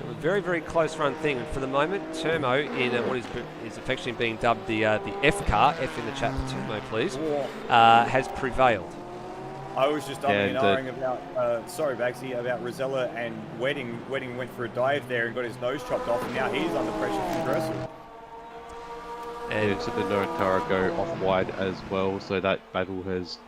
it was a very, very close run thing. And for the moment, Turbo, in what is affectionately being dubbed the F car, F in the chat for Turbo please, has prevailed. I was just umming about, sorry Bagsy, about Rosella and Wedding. Wedding went for a dive there and got his nose chopped off, and now he's under pressure from Grossel. And so the Noah Tara go off wide as well, so that battle has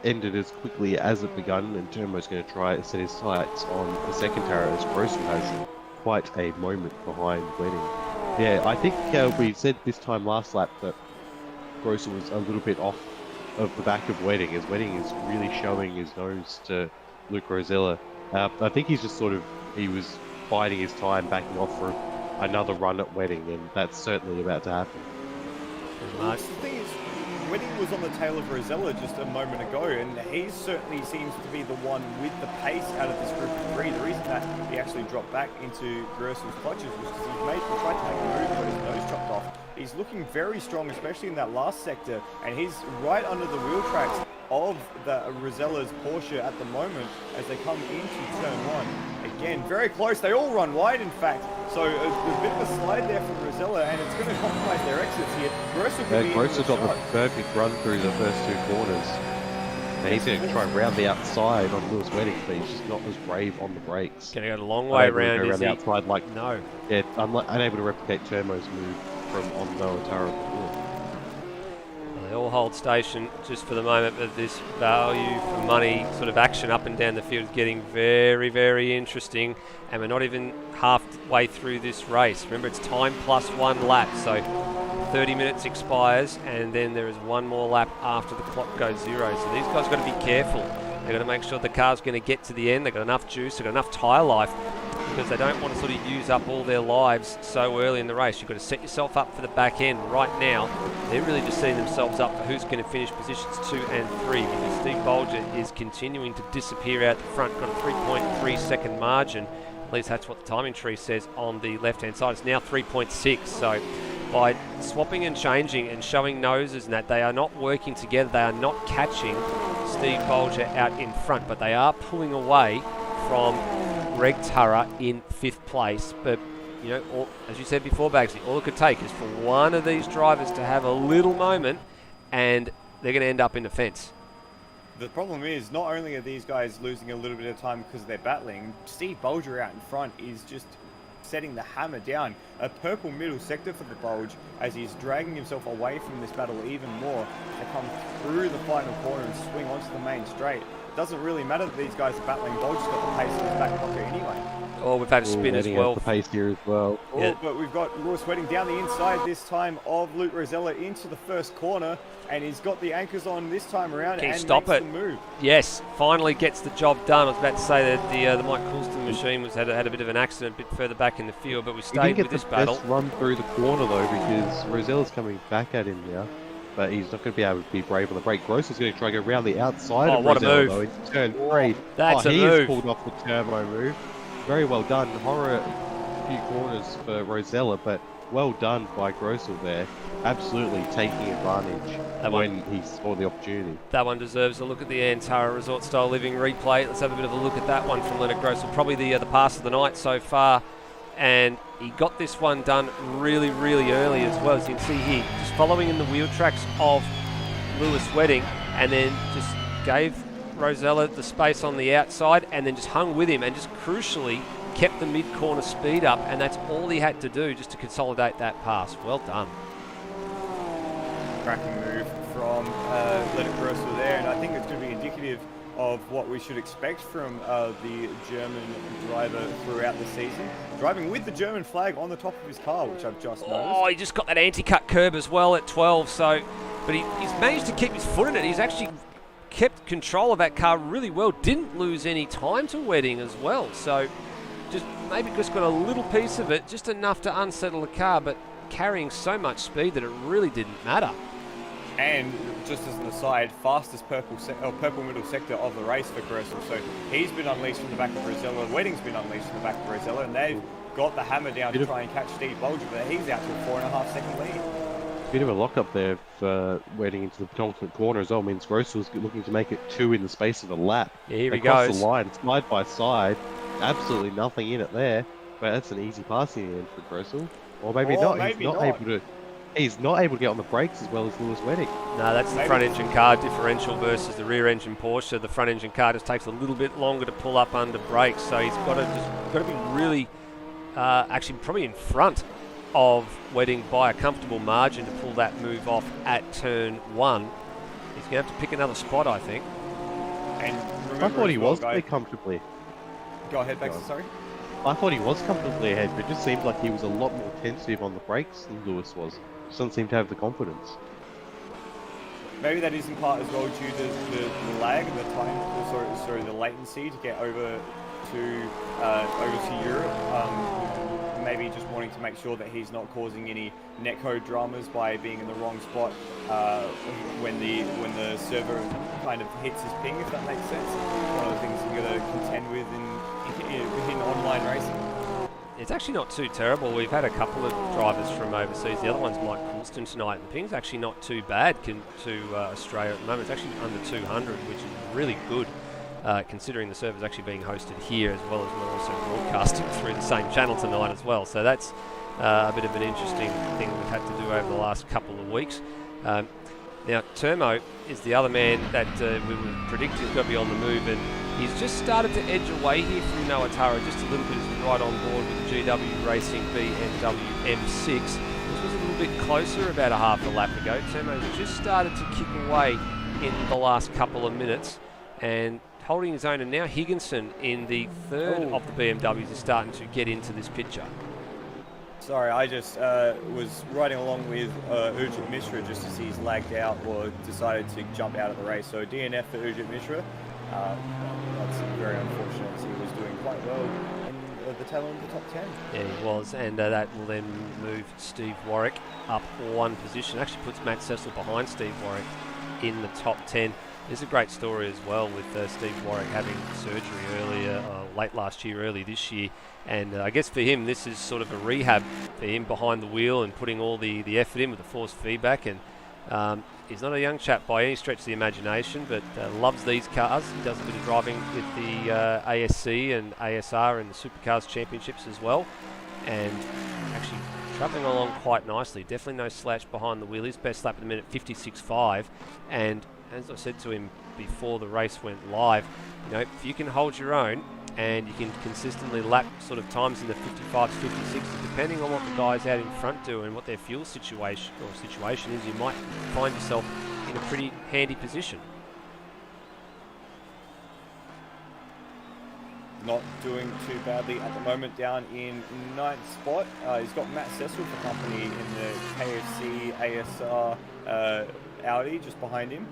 ended as quickly as it begun, and Turbo's going to try to set his sights on the second Tara, as Grossel has quite a moment behind Wedding. Yeah, I think we said this time last lap that Grossel was a little bit off of the back of Wedding, as Wedding is really showing his nose to Luke Rosella. I think he's just he was biding his time, backing off for another run at Wedding, and that's certainly about to happen. The thing is, Wedding was on the tail of Rosella just a moment ago, and he certainly seems to be the one with the pace out of this group of three. The reason that he actually dropped back into Grursel's clutches was because he tried to make a move, got his nose chopped off. He's looking very strong, especially in that last sector, and he's right under the wheel tracks of the Rosella's Porsche at the moment as they come into turn one. Again, very close. They all run wide, in fact. So a bit of a slide there from Rosella, and it's going to compromise their exits here. Grossel's got the perfect run through the first two corners. And he's going to try and round the outside on Lewis Wedding, but he's just not as brave on the brakes. Going to go a long way around, around the outside, like, no. Yeah, unable to replicate Turmo's move from on Noah Tara before. They all hold station just for the moment, but this value for money sort of action up and down the field is getting very, very interesting, and we're not even halfway through this race. Remember, it's time plus 1 lap, so 30 minutes expires, and then there is one more lap after the clock goes zero. So these guys got to be careful. They've got to make sure the car's going to get to the end. They've got enough juice, they've got enough tyre life, because they don't want to sort of use up all their lives so early in the race. You've got to set yourself up for the back end right now. They're really just setting themselves up for who's going to finish positions 2 and 3, because Steve Bolger is continuing to disappear out the front. Got a 3.3 second margin. At least that's what the timing tree says on the left-hand side. It's now 3.6. So by swapping and changing and showing noses and that, they are not working together. They are not catching Steve Bolger out in front, but they are pulling away from Greg Turra in 5th place. But, you know, as you said before, Bagsley, all it could take is for one of these drivers to have a little moment, and they're going to end up in the fence. The problem is, not only are these guys losing a little bit of time because they're battling, Steve Bolger out in front is just setting the hammer down. A purple middle sector for the Bulge as he's dragging himself away from this battle even more to come through the final corner and swing onto the main straight. It doesn't really matter that these guys are battling. Bulge's got the pace in his back pocket anyway. Oh, we've had a spin as well. The pace here as well. Yeah. But we've got Lewis Wedding down the inside this time of Luke Rosella into the first corner, and he's got the anchors on this time around and stop makes it. the move. Yes, finally gets the job done. I was about to say that the Mike Coulston machine had a bit of an accident a bit further back in the field, but we stayed with this battle. He didn't get the best run through the corner though, because Rosella's coming back at him now, but he's not going to be able to be brave on the brake. Gross is going to try to go around the outside of what Rosella a move. though into turn 3. That's a he move. Has pulled off the turbo move. Very well done. Horror few corners for Rosella, but well done by Grossel there. Absolutely taking advantage when he saw the opportunity. That one deserves a look at the Antara Resort Style Living replay. Let's have a bit of a look at that one from Leonard Grossel. Probably the pass of the night so far. And he got this one done really, really early as well. As you can see here, just following in the wheel tracks of Lewis Wedding, and then just gave Rosella the space on the outside and then just hung with him and just crucially kept the mid-corner speed up, and that's all he had to do just to consolidate that pass. Well done. Cracking move from Leonard Grossel there, and I think it's going to be indicative of what we should expect from the German driver throughout the season. Driving with the German flag on the top of his car, which I've just noticed. Oh, he just got that anti-cut curb as well at 12, so, but he's managed to keep his foot in it. He's actually kept control of that car really well, didn't lose any time to Wedding as well, so just maybe just got a little piece of it, just enough to unsettle the car, but carrying so much speed that it really didn't matter. And just as an aside, fastest purple middle sector of the race for Grossel. So he's been unleashed from the back of Rosella. Wedding's been unleashed from the back of Rosella, and they've got the hammer down to try and catch Steve Bolger, but he's out to a 4.5 second lead. Bit of a lock-up there for Wedding into the penultimate corner as well. Means Grossel's looking to make it 2 in the space of a lap. Yeah, here he goes. goes. The line, side by side. Absolutely nothing in it there. But that's an easy passing in for Grossel. Or maybe not. He's not able to get on the brakes as well as Lewis Wedding. No, that's the front engine car differential versus the rear engine Porsche. The front engine car just takes a little bit longer to pull up under brakes, so he's got to be really, actually probably in front of Wedding by a comfortable margin to pull that move off at turn 1. He's going to have to pick another spot, I think. And I thought he was pretty comfortably. Go ahead, Baxter, sorry. I thought he was comfortably ahead, but it just seemed like he was a lot more tentative on the brakes than Lewis was. Just doesn't seem to have the confidence. Maybe that is in part as well due to the lag and the time, sorry, the latency to get over to Europe. maybe just wanting to make sure that he's not causing any netcode dramas by being in the wrong spot when the server kind of hits his ping, if that makes sense. One of the things you got to contend with in online racing. It's actually not too terrible. We've had a couple of drivers from overseas. The other one's Mike Coulston tonight. And the ping's actually not too bad to Australia at the moment. It's actually under 200, which is really good, considering the server's actually being hosted here, as well as we're also broadcasting through the same channel tonight as well. So that's a bit of an interesting thing we've had to do over the last couple of weeks. Now, Termo is the other man that we would predict is going to be on the move, and he's just started to edge away here from Noah Tara just a little bit as we ride on board with the GW Racing BMW M6. This was a little bit closer about a half a lap ago. Termo's just started to kick away in the last couple of minutes and holding his own, and now Higginson in the third of the BMWs is starting to get into this picture. Sorry, I just was riding along with Ujit Mishra just as he's lagged out or decided to jump out of the race. So DNF for Ujit Mishra. That's very unfortunate as he was doing quite well in the tail end of the top 10. Yeah, he was, and that will then move Steve Warwick up one position. Actually puts Matt Cecil behind Steve Warwick in the top 10. There's a great story as well with Steve Warwick having surgery earlier, late last year, early this year. And I guess for him, this is sort of a rehab for him behind the wheel and putting all the effort in with the force feedback. And he's not a young chap by any stretch of the imagination, but loves these cars. He does a bit of driving with the ASC and ASR and the Supercars Championships as well. And actually travelling along quite nicely. Definitely no slouch behind the wheel. His best lap at the minute, 56.5. And as I said to him before the race went live, you know, if you can hold your own and you can consistently lap sort of times in the 55s, 56s, depending on what the guys out in front do and what their fuel situation is, you might find yourself in a pretty handy position. Not doing too badly at the moment, down in 9th spot. He's got Matt Cecil for company in the KFC ASR Audi just behind him.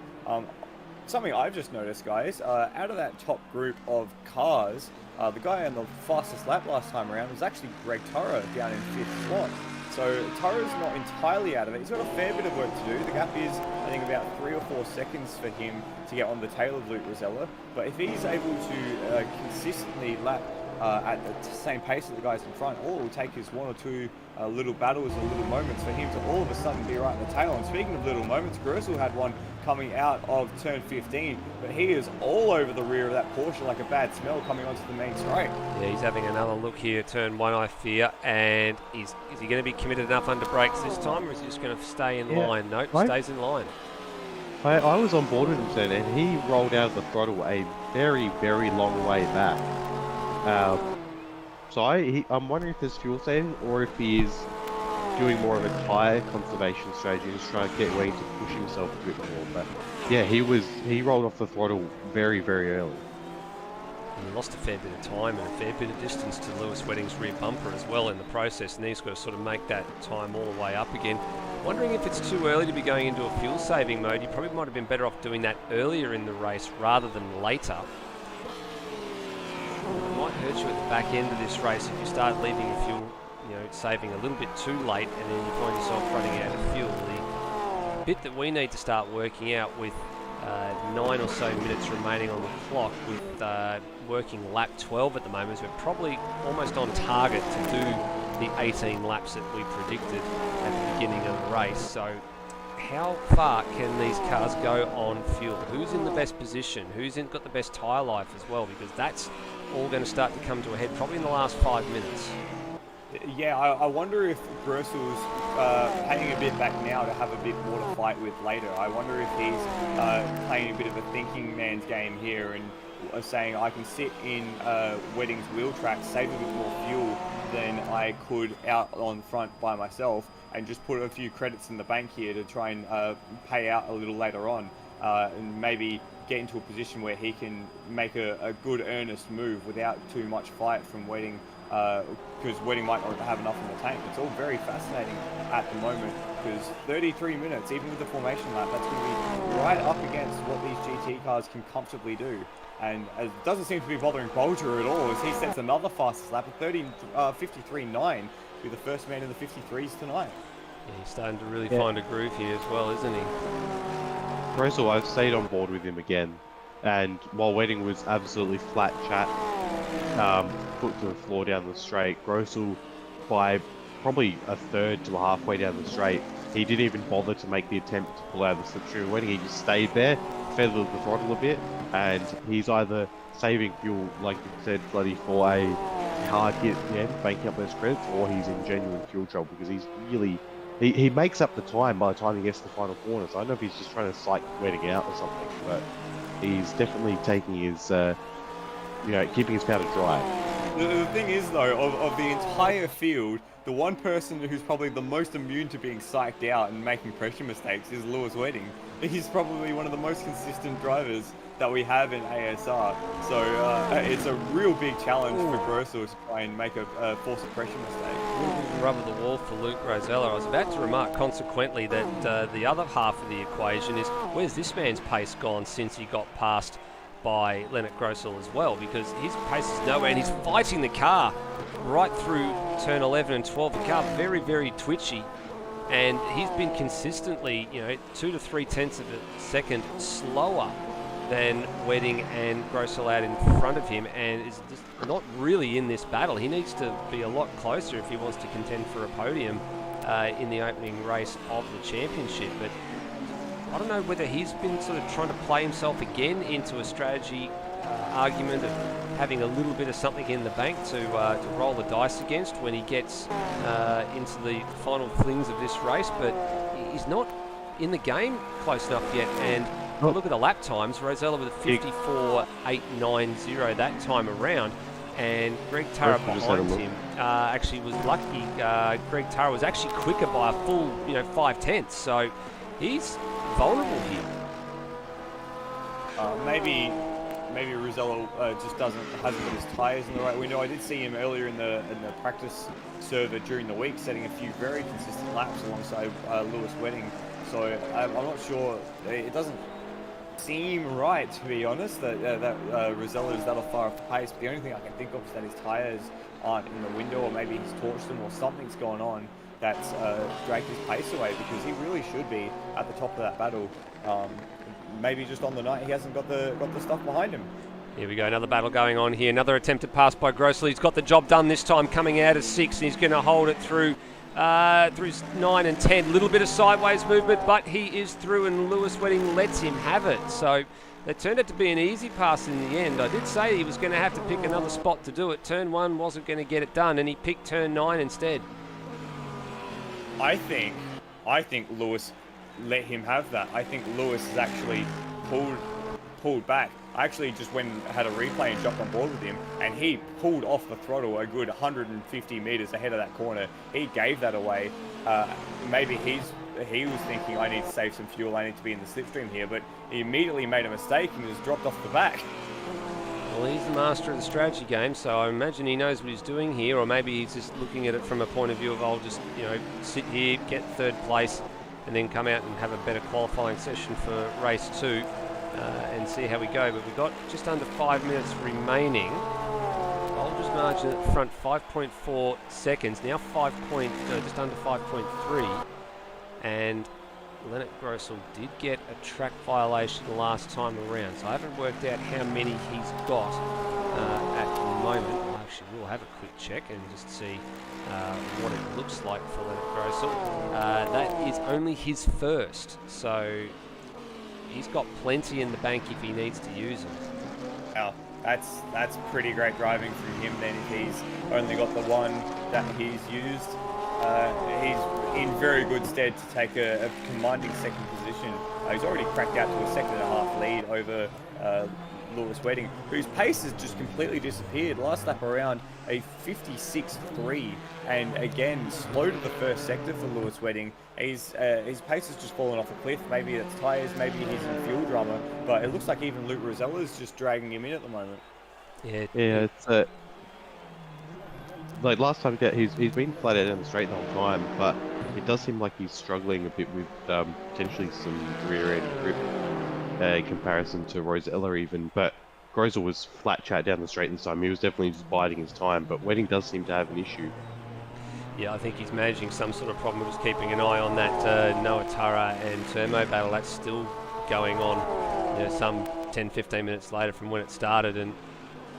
Something I've just noticed, guys, out of that top group of cars, the guy on the fastest lap last time around was actually Greg Turra down in 5th spot. So Turra's not entirely out of it. He's got a fair bit of work to do. The gap is, I think, about 3 or 4 seconds for him to get on the tail of Luke Rosella. But if he's able to consistently lap at the same pace as the guys in front, all it will take is 1 or 2 little battles or little moments for him to all of a sudden be right in the tail. And speaking of little moments, Grosel had one coming out of turn 15, but he is all over the rear of that Porsche like a bad smell coming onto the main straight. Yeah, he's having another look here, turn 1, I fear, and is he going to be committed enough under brakes this time, or is he just going to stay in line? Nope, stays in line. I was on board with him then, and he rolled out of the throttle a very, very long way back. So I'm wondering if there's fuel saving, or if he is doing more of a tyre conservation strategy, just trying to get way to push himself a bit more. But yeah, he rolled off the throttle very, very early. And he lost a fair bit of time and a fair bit of distance to Lewis Wedding's rear bumper as well in the process, and he's got to sort of make that time all the way up again. Wondering if it's too early to be going into a fuel saving mode. You probably might have been better off doing that earlier in the race rather than later. It might hurt you at the back end of this race if you start leaving your fuel, saving a little bit too late, and then you find yourself running out of fuel. The bit that we need to start working out with 9 or so minutes remaining on the clock, with working lap 12 at the moment, is we're probably almost on target to do the 18 laps that we predicted at the beginning of the race. So how far can these cars go on fuel? Who's in the best position? Who's got the best tyre life as well? Because that's all going to start to come to a head probably in the last 5 minutes. Yeah, I wonder if Grossel's paying a bit back now to have a bit more to fight with later. I wonder if he's playing a bit of a thinking man's game here and saying, I can sit in Wedding's wheel track, save a bit more fuel than I could out on front by myself, and just put a few credits in the bank here to try and pay out a little later on, and maybe get into a position where he can make a good earnest move without too much fight from Wedding, because Wedding might not have enough in the tank. It's all very fascinating at the moment, because 33 minutes, even with the formation lap, that's going to be right up against what these GT cars can comfortably do. And it doesn't seem to be bothering Bolger at all, as he sets another fastest lap at 53.9. to be the first man in the 53s tonight. Yeah, he's starting to really find a groove here as well, isn't he? Grosel, I've stayed on board with him again, and while Wedding was absolutely flat chat, foot to the floor down the straight, Grosel, by probably a third to halfway down the straight, he didn't even bother to make the attempt to pull out of the slipstream. Wedding, he just stayed there, feathered the throttle a bit, and he's either saving fuel, like you said, bloody for a hard hit at the end, banking up those credits, or he's in genuine fuel trouble because he's really... He makes up the time by the time he gets to the final corner, so I don't know if he's just trying to psych Wedding out or something, but he's definitely taking his, keeping his powder dry. The thing is, though, of the entire field, the one person who's probably the most immune to being psyched out and making pressure mistakes is Lewis Wedding. He's probably one of the most consistent drivers that we have in ASR. So it's a real big challenge for Grosel to try and make a force a pressure mistake. A little bit of rub of the wall for Luke Rosella. I was about to remark consequently that the other half of the equation is where's this man's pace gone since he got passed by Leonard Grosel as well, because his pace is nowhere and he's fighting the car right through turn 11 and 12. The car very, very twitchy, and he's been consistently, 2 to 3 tenths of a second slower than Wedding and Grosel out in front of him, and is just not really in this battle. He needs to be a lot closer if he wants to contend for a podium in the opening race of the championship. But I don't know whether he's been sort of trying to play himself again into a strategy argument of having a little bit of something in the bank to roll the dice against when he gets into the final flings of this race, but he's not in the game close enough yet. And look at the lap times. Rosella with a 54.890 that time around, and Greg Tara behind him actually was lucky. Greg Tara was actually quicker by a full 5 tenths, so he's vulnerable here. Maybe Rosella just hasn't got his tyres in the right window. I did see him earlier in the practice server during the week setting a few very consistent laps alongside Lewis Wedding. So I'm not sure. It doesn't seem right, to be honest, that Rosella is that far off the pace. But the only thing I can think of is that his tyres aren't in the window, or maybe he's torched them, or something's going on that's dragged his pace away, because he really should be at the top of that battle. Maybe just on the night he hasn't got the stuff behind him. Here we go, another battle going on here. Another attempted pass by Grosel. He's got the job done this time, coming out of 6, and he's going to hold it through 9 and 10. A little bit of sideways movement, but he is through, and Lewis Wedding lets him have it. So it turned out to be an easy pass in the end. I did say he was going to have to pick another spot to do it. Turn 1 wasn't going to get it done, and he picked turn 9 instead. I think Lewis let him have that. I think Lewis has actually pulled back. I actually just went and had a replay and jumped on board with him, and he pulled off the throttle a good 150 meters ahead of that corner. He gave that away. Maybe he was thinking, I need to save some fuel, I need to be in the slipstream here, but he immediately made a mistake and just dropped off the back. Well, he's the master of the strategy game, so I imagine he knows what he's doing here, or maybe he's just looking at it from a point of view of, I'll just, sit here, get 3rd place, and then come out and have a better qualifying session for race 2 and see how we go. But we've got just under 5 minutes remaining. Holders margin at the front, 5.4 seconds, now just under 5.3, and Leonard Grosel did get a track violation last time around, so I haven't worked out how many he's got at the moment. I actually will have a quick check and just see what it looks like for Leonard Grosel. That is only his first, so he's got plenty in the bank if he needs to use them. Wow, that's pretty great driving from him then, if he's only got the one that he's used. He's in very good stead to take a commanding 2nd position. He's already cracked out to a 2.5 lead over Lewis Wedding, whose pace has just completely disappeared. Last lap around, a 56.3, and again slow to the first sector for Lewis Wedding. His pace has just fallen off a cliff. Maybe it's tyres, maybe he's in fuel drama, but it looks like even Luke Rosella is just dragging him in at the moment. Yeah, it's like last time he's been flat out down the straight the whole time, but it does seem like he's struggling a bit with potentially some rear end grip in comparison to Rosella even. But Grosel was flat chat down the straight this time. He was definitely just biding his time, but Wedding does seem to have an issue. Yeah, I think he's managing some sort of problem. Just keeping an eye on that Noah Tara and Turmo battle. That's still going on, some 10-15 minutes later from when it started. And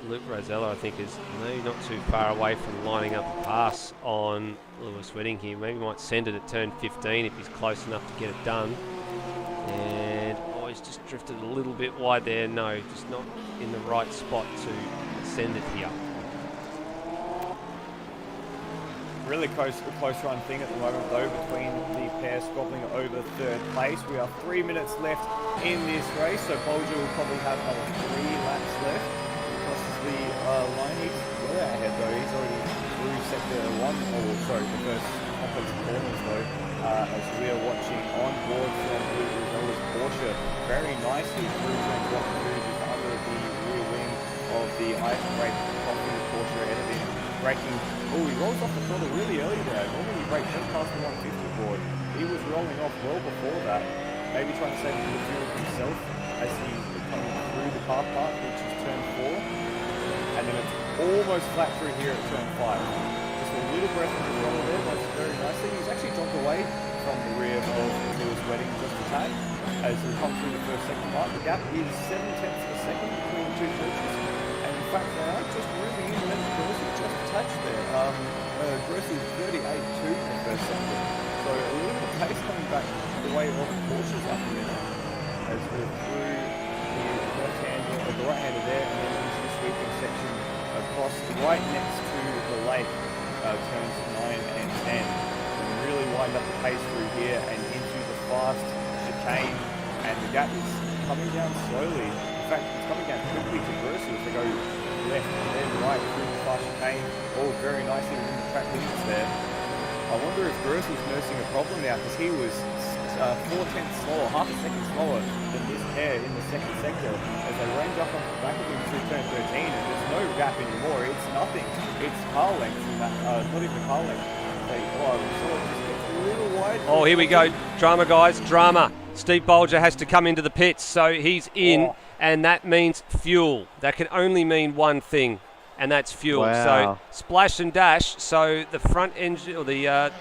Luke Rosella, I think, is maybe not too far away from lining up a pass on Lewis Wedding here. Maybe might send it at turn 15 if he's close enough to get it done. And he's just drifted a little bit wide there. No, just not in the right spot to send it here. Really close run thing at the moment though between the pair squabbling over third place. We are 3 minutes left in this race, so Bolger will probably have another 3 laps left. Crosses the line. He's well ahead though. He's already through sector 1, the first complex corners though, as we are watching on board from Luke Rosella's Porsche. Very nicely through turn 1 and 2, just under the rear wing of the ice brake Coffee Porsche ahead of him. Braking. Oh, he rolls off the throttle really early there. Normally he brakes just past the 150 board. He was rolling off well before that. Maybe trying to save a bit of fuel himself as he's coming through the car park, which is turn 4. And then it's almost flat through here at turn 5. Just a little breath of the throttle there, but very nicely. He's actually dropped away from the rear of Lewis Wedding just a tad as we come through the first second part. The gap is 7/10 of a second between the two Porsches. And in fact, they are just moving in left Grossi just a touch there. Grossi is 38.2 in the first sector. So a little bit of pace coming back the way of the Porsches up here. As we're through the right-hander there and then into the sweeping section across right next to the lake, turns 9 and 10. And really wind up the pace through here and into the fast chicane. And the gap is coming down slowly. In fact, it's coming down quickly to Grossi as they go left and then right through the fast chicane. All very nicely within the track limits there. I wonder if Grossi's nursing a problem now because he was 4/10 slower, half a second slower than this pair in the second sector as they range up on the back of him through turn 13 and there's no gap anymore. It's nothing. It's car length in that, not even car length. Just gets a little wide. Oh, here we go. Drama, guys. Drama. Steve Bolger has to come into the pits, so he's in, and that means fuel. That can only mean one thing, and that's fuel. Wow. So splash and dash. So the front engine or the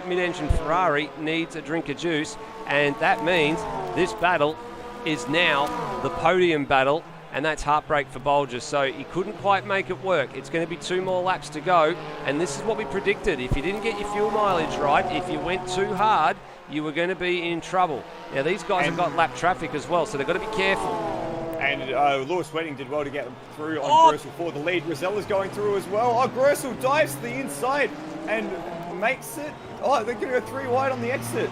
mid-engine Ferrari needs a drink of juice, and that means this battle is now the podium battle, and that's heartbreak for Bolger. So he couldn't quite make it work. It's going to be 2 more laps to go, and this is what we predicted. If you didn't get your fuel mileage right, if you went too hard, you were going to be in trouble. Now these guys have got lap traffic as well, so they've got to be careful. And Lewis Wedding did well to get through on Grosel for the lead. Rosella's going through as well. Oh, Grosel dives to the inside and makes it. Oh, they're going to go 3 wide on the exit.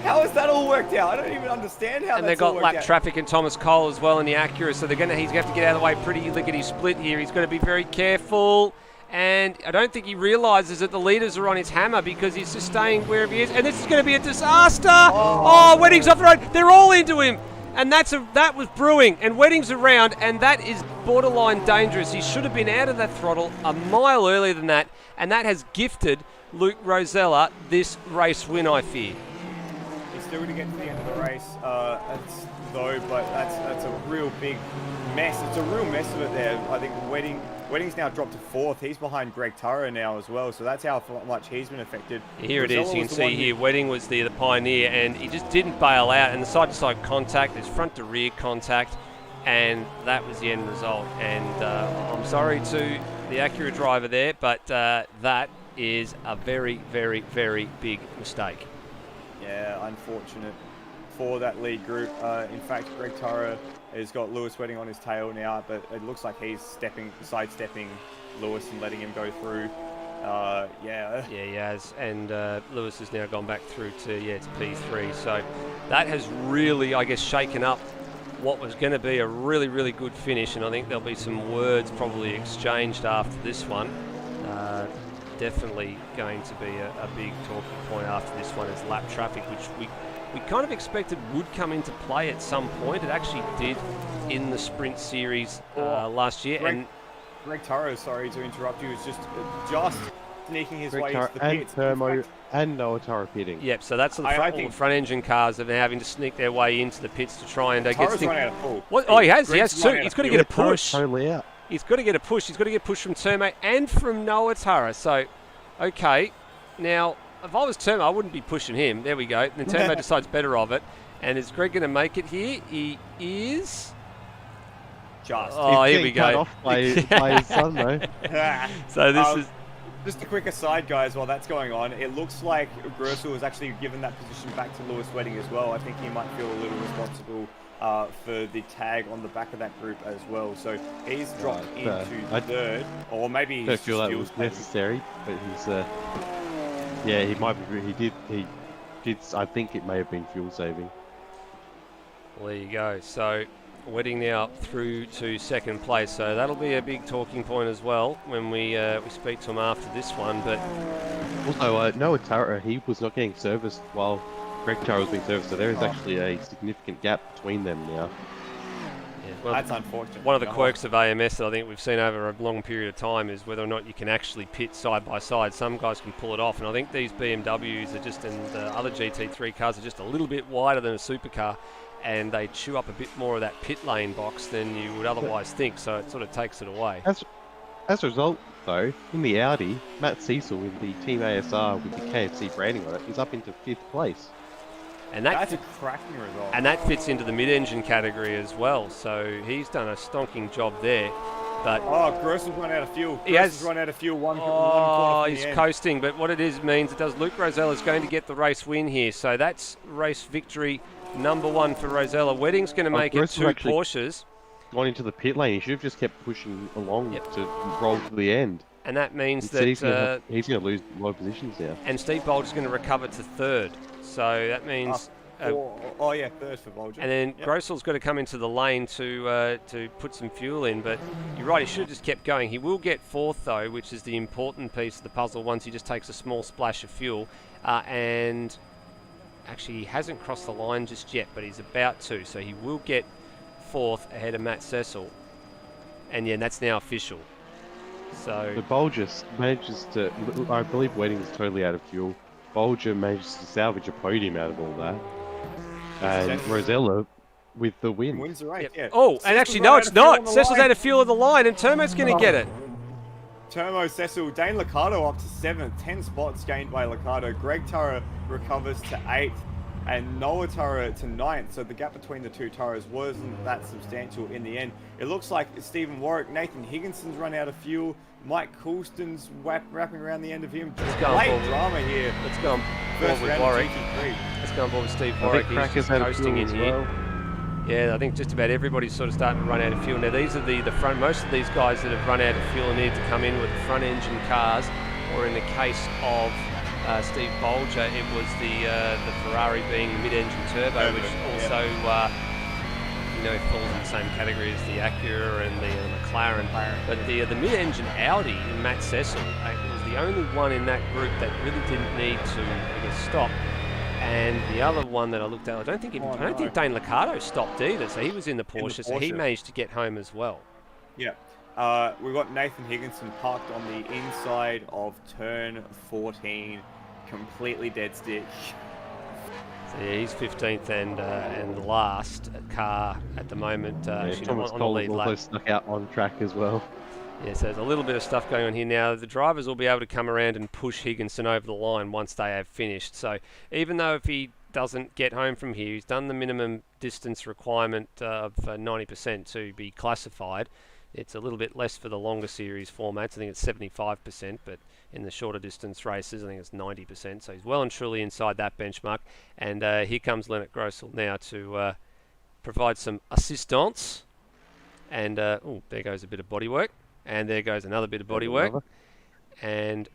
How has that all worked out? I don't even understand how. And they've got lap traffic and Thomas Cole as well in the Acura, so he's going to have to get out of the way pretty lickety split here. He's got to be very careful. And I don't think he realises that the leaders are on his hammer because he's just staying wherever he is. And this is going to be a disaster. Oh, Wedding's off the road. They're all into him. And that was brewing. And Wedding's around, and that is borderline dangerous. He should have been out of that throttle a mile earlier than that. And that has gifted Luke Rosella this race win, I fear. He's still going to get to the end of the race, but that's a real big mess. It's a real mess of it there. I think Wedding's now dropped to 4th. He's behind Greg Turra now as well, so that's how much he's been affected. Here it is. You can see here, Wedding was the pioneer, and he just didn't bail out. And the side-to-side contact, there's front-to-rear contact, and that was the end result. And I'm sorry to the Acura driver there, but that is a very, very, very big mistake. Yeah, unfortunate for that lead group. In fact, Greg Turra has got Lewis Wedding on his tail now, but it looks like he's sidestepping Lewis and letting him go through. Yeah, he has. And Lewis has now gone back through to P3. So that has really, I guess, shaken up what was going to be a really, really good finish. And I think there'll be some words probably exchanged after this one. Definitely going to be a big talking point after this one is lap traffic, which we kind of expected would come into play at some point. It actually did in the sprint series last year. Greg Turra, sorry to interrupt you, is just sneaking his way into the pits. And Noah Tara pitting. Yep, so that's all the front engine cars are now having to sneak their way into the pits to try and get Turra's run out of full. What? Oh, he has too. He's got to get a push. Totally out. He's got to get a push. He's got to get a push from Terme and from Noah Tara. So Okay, now, if I was Turmo, I wouldn't be pushing him. There we go. And then Turmo decides better of it. And is Greg going to make it here? He is. Just. Oh, He's here we getting cut go. off by his son, though. So this is. Just a quick aside, guys, while that's going on, it looks like Grosel has actually given that position back to Lewis Wedding as well. I think he might feel a little responsible for the tag on the back of that group as well. So he's dropped into third, or maybe I don't he's feel that was necessary, but he's, yeah, he might be, he did, I think it may have been fuel saving. Well, there you go. So Wedding now through to second place, so that'll be a big talking point as well when we speak to him after this one. But also, Noah Tara, he was not getting serviced while Greg Tara was being serviced, so there is actually a significant gap between them now. yeah, well, That's unfortunate. one of the quirks of AMS that I think we've seen over a long period of time is whether or not you can actually pit side by side. Some guys can pull it off, and I think these BMWs are just, and the other GT3 cars are just a little bit wider than a supercar, and they chew up a bit more of that pit lane box than you would otherwise think, so it sort of takes it away. As a result, though, in the Audi, Matt Cecil with the Team ASR with the KFC branding on it is up into 5th place. And That's a cracking result. And that fits into the mid-engine category as well, so he's done a stonking job there. But Grossel's run out of fuel. He has run out of fuel one corner from he's the end. coasting, but what it is means it does Luke Rosella is going to get the race win here, so that's race victory number 1 for Rosella. Wedding's going to make it 2 Porsches. Gone into the pit lane, he should have just kept pushing along to roll to the end. And that means Instead, that he's going to lose a lot of positions now. and Steve Bolger's going to recover to 3rd, so that means third for Bolger. and then Grossel's got to come into the lane to put some fuel in, but you're right, he should have just kept going. He will get 4th though, which is the important piece of the puzzle once he just takes a small splash of fuel, and actually he hasn't crossed the line just yet, but he's about to, so he will get 4th ahead of Matt Cecil, and yeah, that's now official. So But Bolger manages to, I believe Wedding's totally out of fuel. Bolger manages to salvage a podium out of all that. And Rosella with the win. Wins the race, yeah. Oh, and actually, no, it's not. Cecil's out of fuel of the line, and Turmo's going to get it. Turmo, Cecil, Dane Liccardo up to 7th, 10 spots gained by Liccardo. Greg Tara recovers to 8th, and Noah Tara to 9th. So the gap between the two Taras wasn't that substantial in the end. It looks like Stephen Warwick, Nathan Higginson's run out of fuel. Mike Coulston's wrapping around the end of him. Late drama here. Let's go on First board with round Warwick. of GT3. Let's go on board with Steve I Warwick. think He's Cracker's just out of coasting fuel in as here. well. Yeah, I think just about everybody's sort of starting to run out of fuel. Now, these are the front, most of these guys that have run out of fuel and need to come in with the front engine cars, or in the case of Steve Bolger, it was the Ferrari being mid-engine turbo, which also, falls in the same category as the Acura and the McLaren. But the mid-engine Audi in Matt Cecil was the only one in that group that really didn't need to, stop. And the other one that I looked at, I don't think Dane Liccardo stopped either, so he was in the Porsche, so he managed to get home as well. Yeah. We've got Nathan Higginson parked on the inside of turn 14, completely dead stick. So yeah, he's 15th and the last car at the moment. Thomas on the Cole lead also lap. snuck out on track as well. Yeah, so there's a little bit of stuff going on here now. The drivers will be able to come around and push Higginson over the line once they have finished. So even though if he doesn't get home from here, he's done the minimum distance requirement of 90% to be classified. It's a little bit less for the longer series formats. I think it's 75%, but in the shorter distance races, I think it's 90%. So he's well and truly inside that benchmark. And here comes Leonard Grossel now to provide some assistance. And there goes a bit of bodywork. And there goes another bit of bodywork. And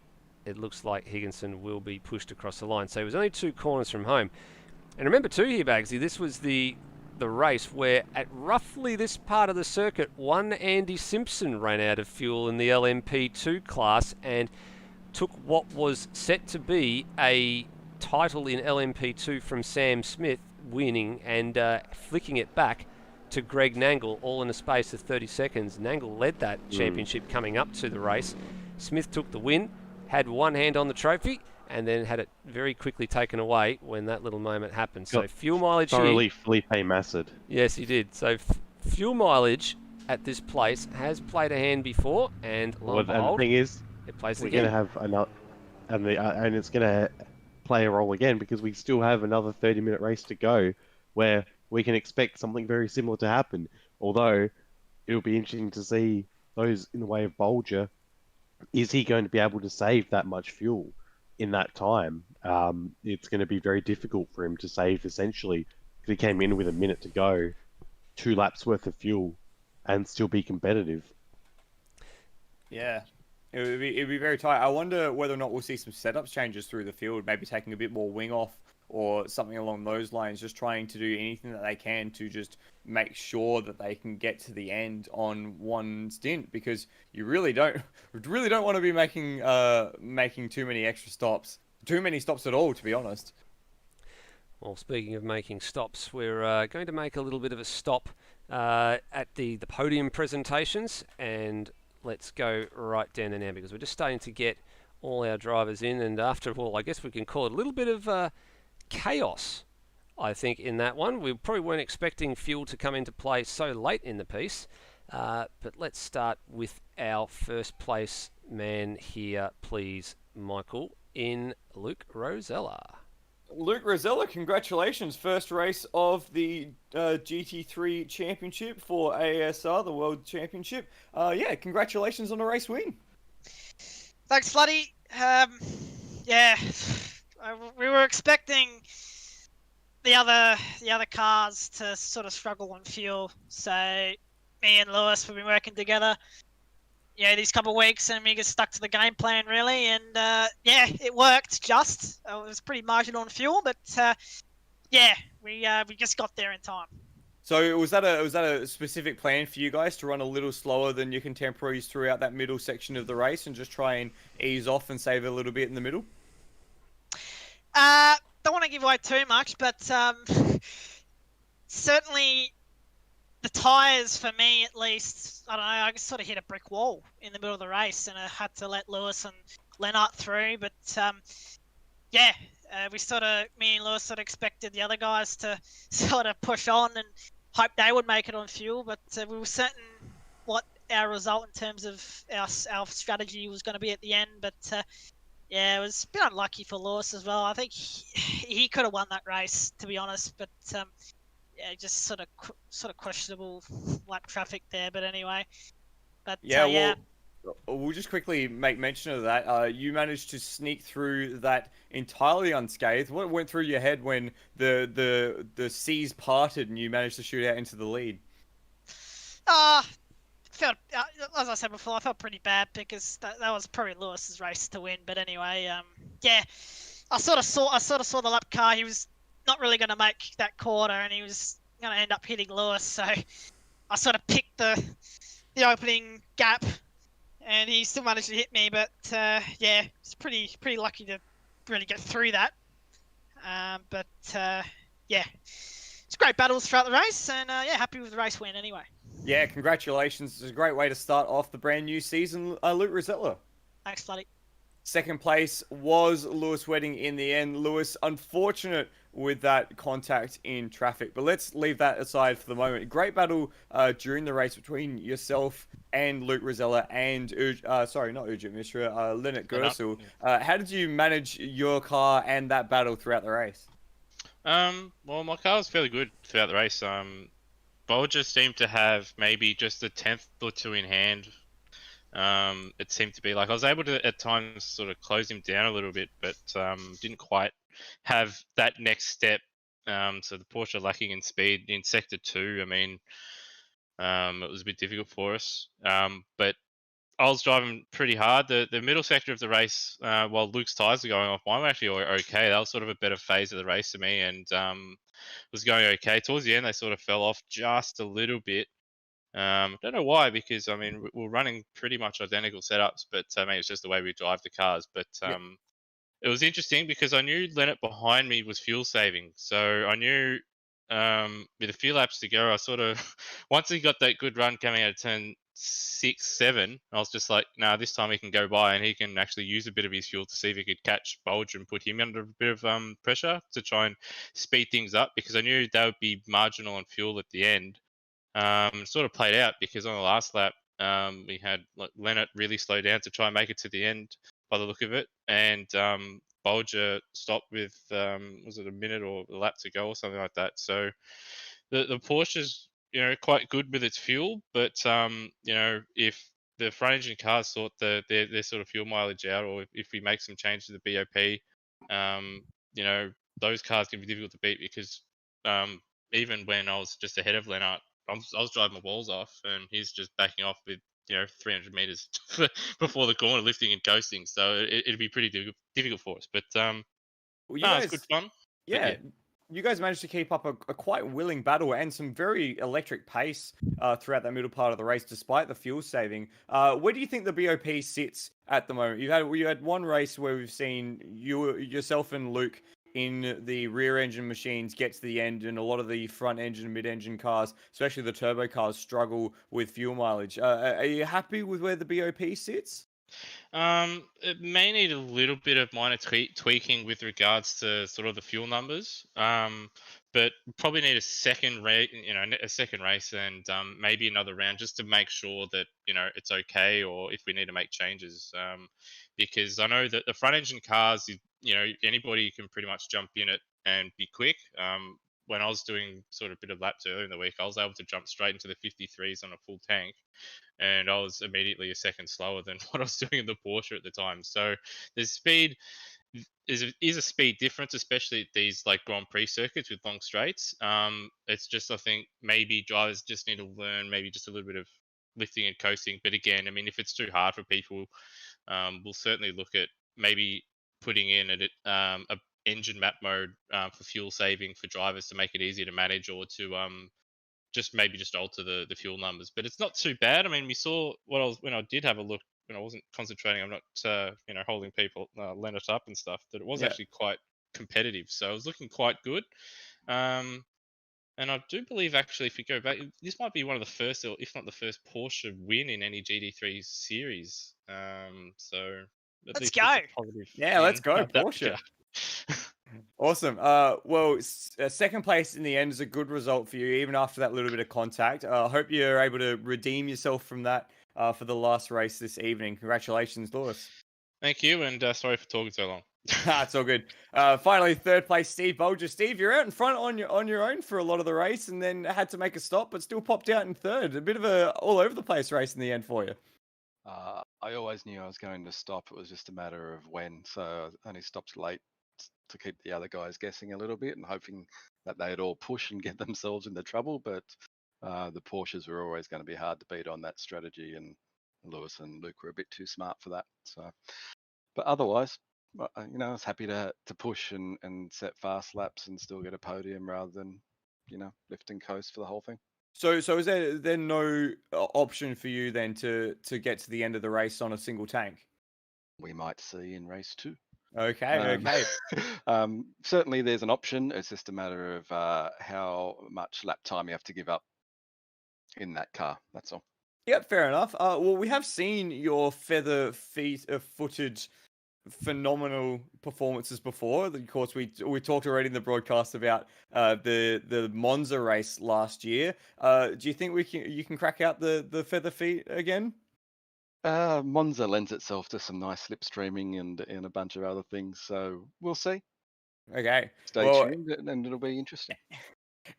it looks like Higginson will be pushed across the line. So he was only 2 corners from home. And remember too here, Bagsy, this was the race where at roughly this part of the circuit, one Andy Simpson ran out of fuel in the LMP2 class and took what was set to be a title in LMP2 from Sam Smith, winning and flicking it back to Greg Nangle, all in a space of 30 seconds. Nangle led that championship coming up to the race. Smith took the win, had one hand on the trophy, and then had it very quickly taken away when that little moment happened. So fuel mileage thoroughly here. Felipe Massad. Yes, he did. So fuel mileage at this place has played a hand before, and lo and And the behold, thing is, it plays we're again. going to have another. and it's going to play a role again because we still have another 30-minute race to go where we can expect something very similar to happen. Although it'll be interesting to see those in the way of Bolger. Is he going to be able to save that much fuel in that time? It's going to be very difficult for him to save essentially because he came in with a minute to go, 2 laps worth of fuel, and still be competitive. Yeah. It'd be very tight. I wonder whether or not we'll see some setups changes through the field, maybe taking a bit more wing off or something along those lines, just trying to do anything that they can to just make sure that they can get to the end on one stint, because you really don't want to be making too many extra stops, too many stops at all, to be honest. Well, speaking of making stops, we're going to make a little bit of a stop at the podium presentations, and let's go right down there now because we're just starting to get all our drivers in, and after all, I guess we can call it a little bit of chaos, I think, in that one. We probably weren't expecting fuel to come into play so late in the piece, but let's start with our first place man here, please, Michael, in Luke Rosella. Luke Rosella, congratulations. First race of the GT3 Championship for ASR, the World Championship. Yeah, congratulations on a race win. Thanks, Floody. Yeah, we were expecting the other cars to sort of struggle on fuel. So me and Lewis, we've been working together, these couple of weeks, and we just stuck to the game plan really. And yeah, it worked. Just it was pretty marginal on fuel, but yeah, we just got there in time. So was that a specific plan for you guys to run a little slower than your contemporaries throughout that middle section of the race and just try and ease off and save a little bit in the middle? Don't want to give away too much, but certainly the tyres, for me at least, I don't know, I just sort of hit a brick wall in the middle of the race, and I had to let Lewis and Lennart through. But yeah, me and Lewis sort of expected the other guys to sort of push on and hope they would make it on fuel. But we were certain what our result in terms of our strategy was going to be at the end. But yeah, it was a bit unlucky for Lewis as well. I think he could have won that race, to be honest. But yeah, just sort of questionable lap traffic there. But anyway, but yeah, yeah. We'll just quickly make mention of that. You managed to sneak through that entirely unscathed. What went through your head when the seas parted and you managed to shoot out into the lead? Felt as I said before, I felt pretty bad because that was probably Lewis's race to win. But anyway, yeah, I sort of saw the lap car. He was not really going to make that quarter, and he was going to end up hitting Lewis. So I sort of picked the opening gap, and he still managed to hit me. But yeah, it's pretty lucky to really get through that. But yeah, it's great battles throughout the race, and yeah, happy with the race win anyway. Yeah, congratulations. It's a great way to start off the brand new season, Luke Rosella. Thanks, buddy. Second place was Lewis Wedding in the end. Lewis, unfortunate with that contact in traffic, but let's leave that aside for the moment. Great battle during the race between yourself and Luke Rosella and, sorry, not Ujit Mishra, Lennart Gersel. How did you manage your car and that battle throughout the race? Well, my car was fairly good throughout the race. Bolger seemed to have maybe just a tenth or two in hand. It seemed to be like I was able to at times sort of close him down a little bit, but didn't quite have that next step. So the Porsche lacking in speed in sector 2. I mean, it was a bit difficult for us. But I was driving pretty hard. The middle sector of the race, while Luke's tyres were going off, mine were actually okay. That was sort of a better phase of the race to me, and was going okay. Towards the end, they sort of fell off just a little bit. Don't know why, because I mean we're running pretty much identical setups, but I mean it's just the way we drive the cars. But It was interesting because I knew Lennart behind me was fuel saving, so I knew with a few laps to go, I sort of once he got that good run coming out of turn 6, 7, I was just like, nah, this time he can go by and he can actually use a bit of his fuel to see if he could catch Bulge and put him under a bit of pressure to try and speed things up, because I knew they would be marginal on fuel at the end. Sort of played out because on the last lap, we had Lennart really slow down to try and make it to the end. by the look of it, and Bolger stopped with was it a minute or a lap to go or something like that. So the Porsche's quite good with its fuel, but if the front engine cars sort their sort of fuel mileage out, or if we make some changes to the BOP, those cars can be difficult to beat because even when I was just ahead of Lennart, I was driving my walls off, and he's just backing off with 300 meters before the corner, lifting and coasting. So it'd be pretty difficult for us. But Well, you no, guys, it's good fun. But yeah, you guys managed to keep up a quite willing battle and some very electric pace throughout that middle part of the race, despite the fuel saving. Where do you think the BOP sits at the moment? You had one race where we've seen yourself and Luke in the rear engine machines get to the end, and a lot of the front engine and mid engine cars, especially the turbo cars, struggle with fuel mileage. Are you happy with where the BOP sits? It may need a little bit of minor tweaking with regards to sort of the fuel numbers. But probably need a second race, a second race, and maybe another round just to make sure that it's okay, or if we need to make changes. Because I know that the front engine cars, anybody can pretty much jump in it and be quick. When I was doing sort of a bit of laps earlier in the week, I was able to jump straight into the 53s on a full tank, and I was immediately a second slower than what I was doing in the Porsche at the time. So the speed is a speed difference, especially at these like Grand Prix circuits with long straights. It's just, I think maybe drivers just need to learn maybe just a little bit of lifting and coasting. But again, I mean, if it's too hard for people, we'll certainly look at maybe putting in a engine map mode for fuel saving for drivers to make it easier to manage, or to just alter the fuel numbers. But it's not too bad. I mean, we saw when I did have a look, when I wasn't concentrating, I'm not holding people Leonard up and stuff, that it was actually quite competitive. So it was looking quite good. And I do believe, actually, if you go back, this might be one of the first, or if not the first, Porsche win in any GT3 series. So at Let's least go. it's a positive Yeah, let's in go, that Porsche. regard. Awesome. Well, second place in the end is a good result for you, even after that little bit of contact. I hope you're able to redeem yourself from that for the last race this evening. Congratulations, Lewis. Thank you, and sorry for talking so long. It's all good. Finally, third place, Steve Bolger. Steve, you're out in front on your own for a lot of the race, and then had to make a stop, but still popped out in third. A bit of a all over the place race in the end for you. I always knew I was going to stop. It was just a matter of when. So I only stopped late to keep the other guys guessing a little bit and hoping that they'd all push and get themselves into trouble. But the Porsches were always going to be hard to beat on that strategy, and Lewis and Luke were a bit too smart for that. So, but otherwise, I was happy to push and set fast laps and still get a podium rather than lift and coast for the whole thing. So is there no option for you then to get to the end of the race on a single tank? We might see in race 2. Okay. Certainly there's an option. It's just a matter of how much lap time you have to give up in that car. That's all. Yep, fair enough. Well, we have seen your footed phenomenal performances before. Of course, we talked already in the broadcast about the Monza race last year. Do you think you can crack out the feather feet again? Monza lends itself to some nice slipstreaming and a bunch of other things, so we'll see. Okay. Stay tuned, and it'll be interesting.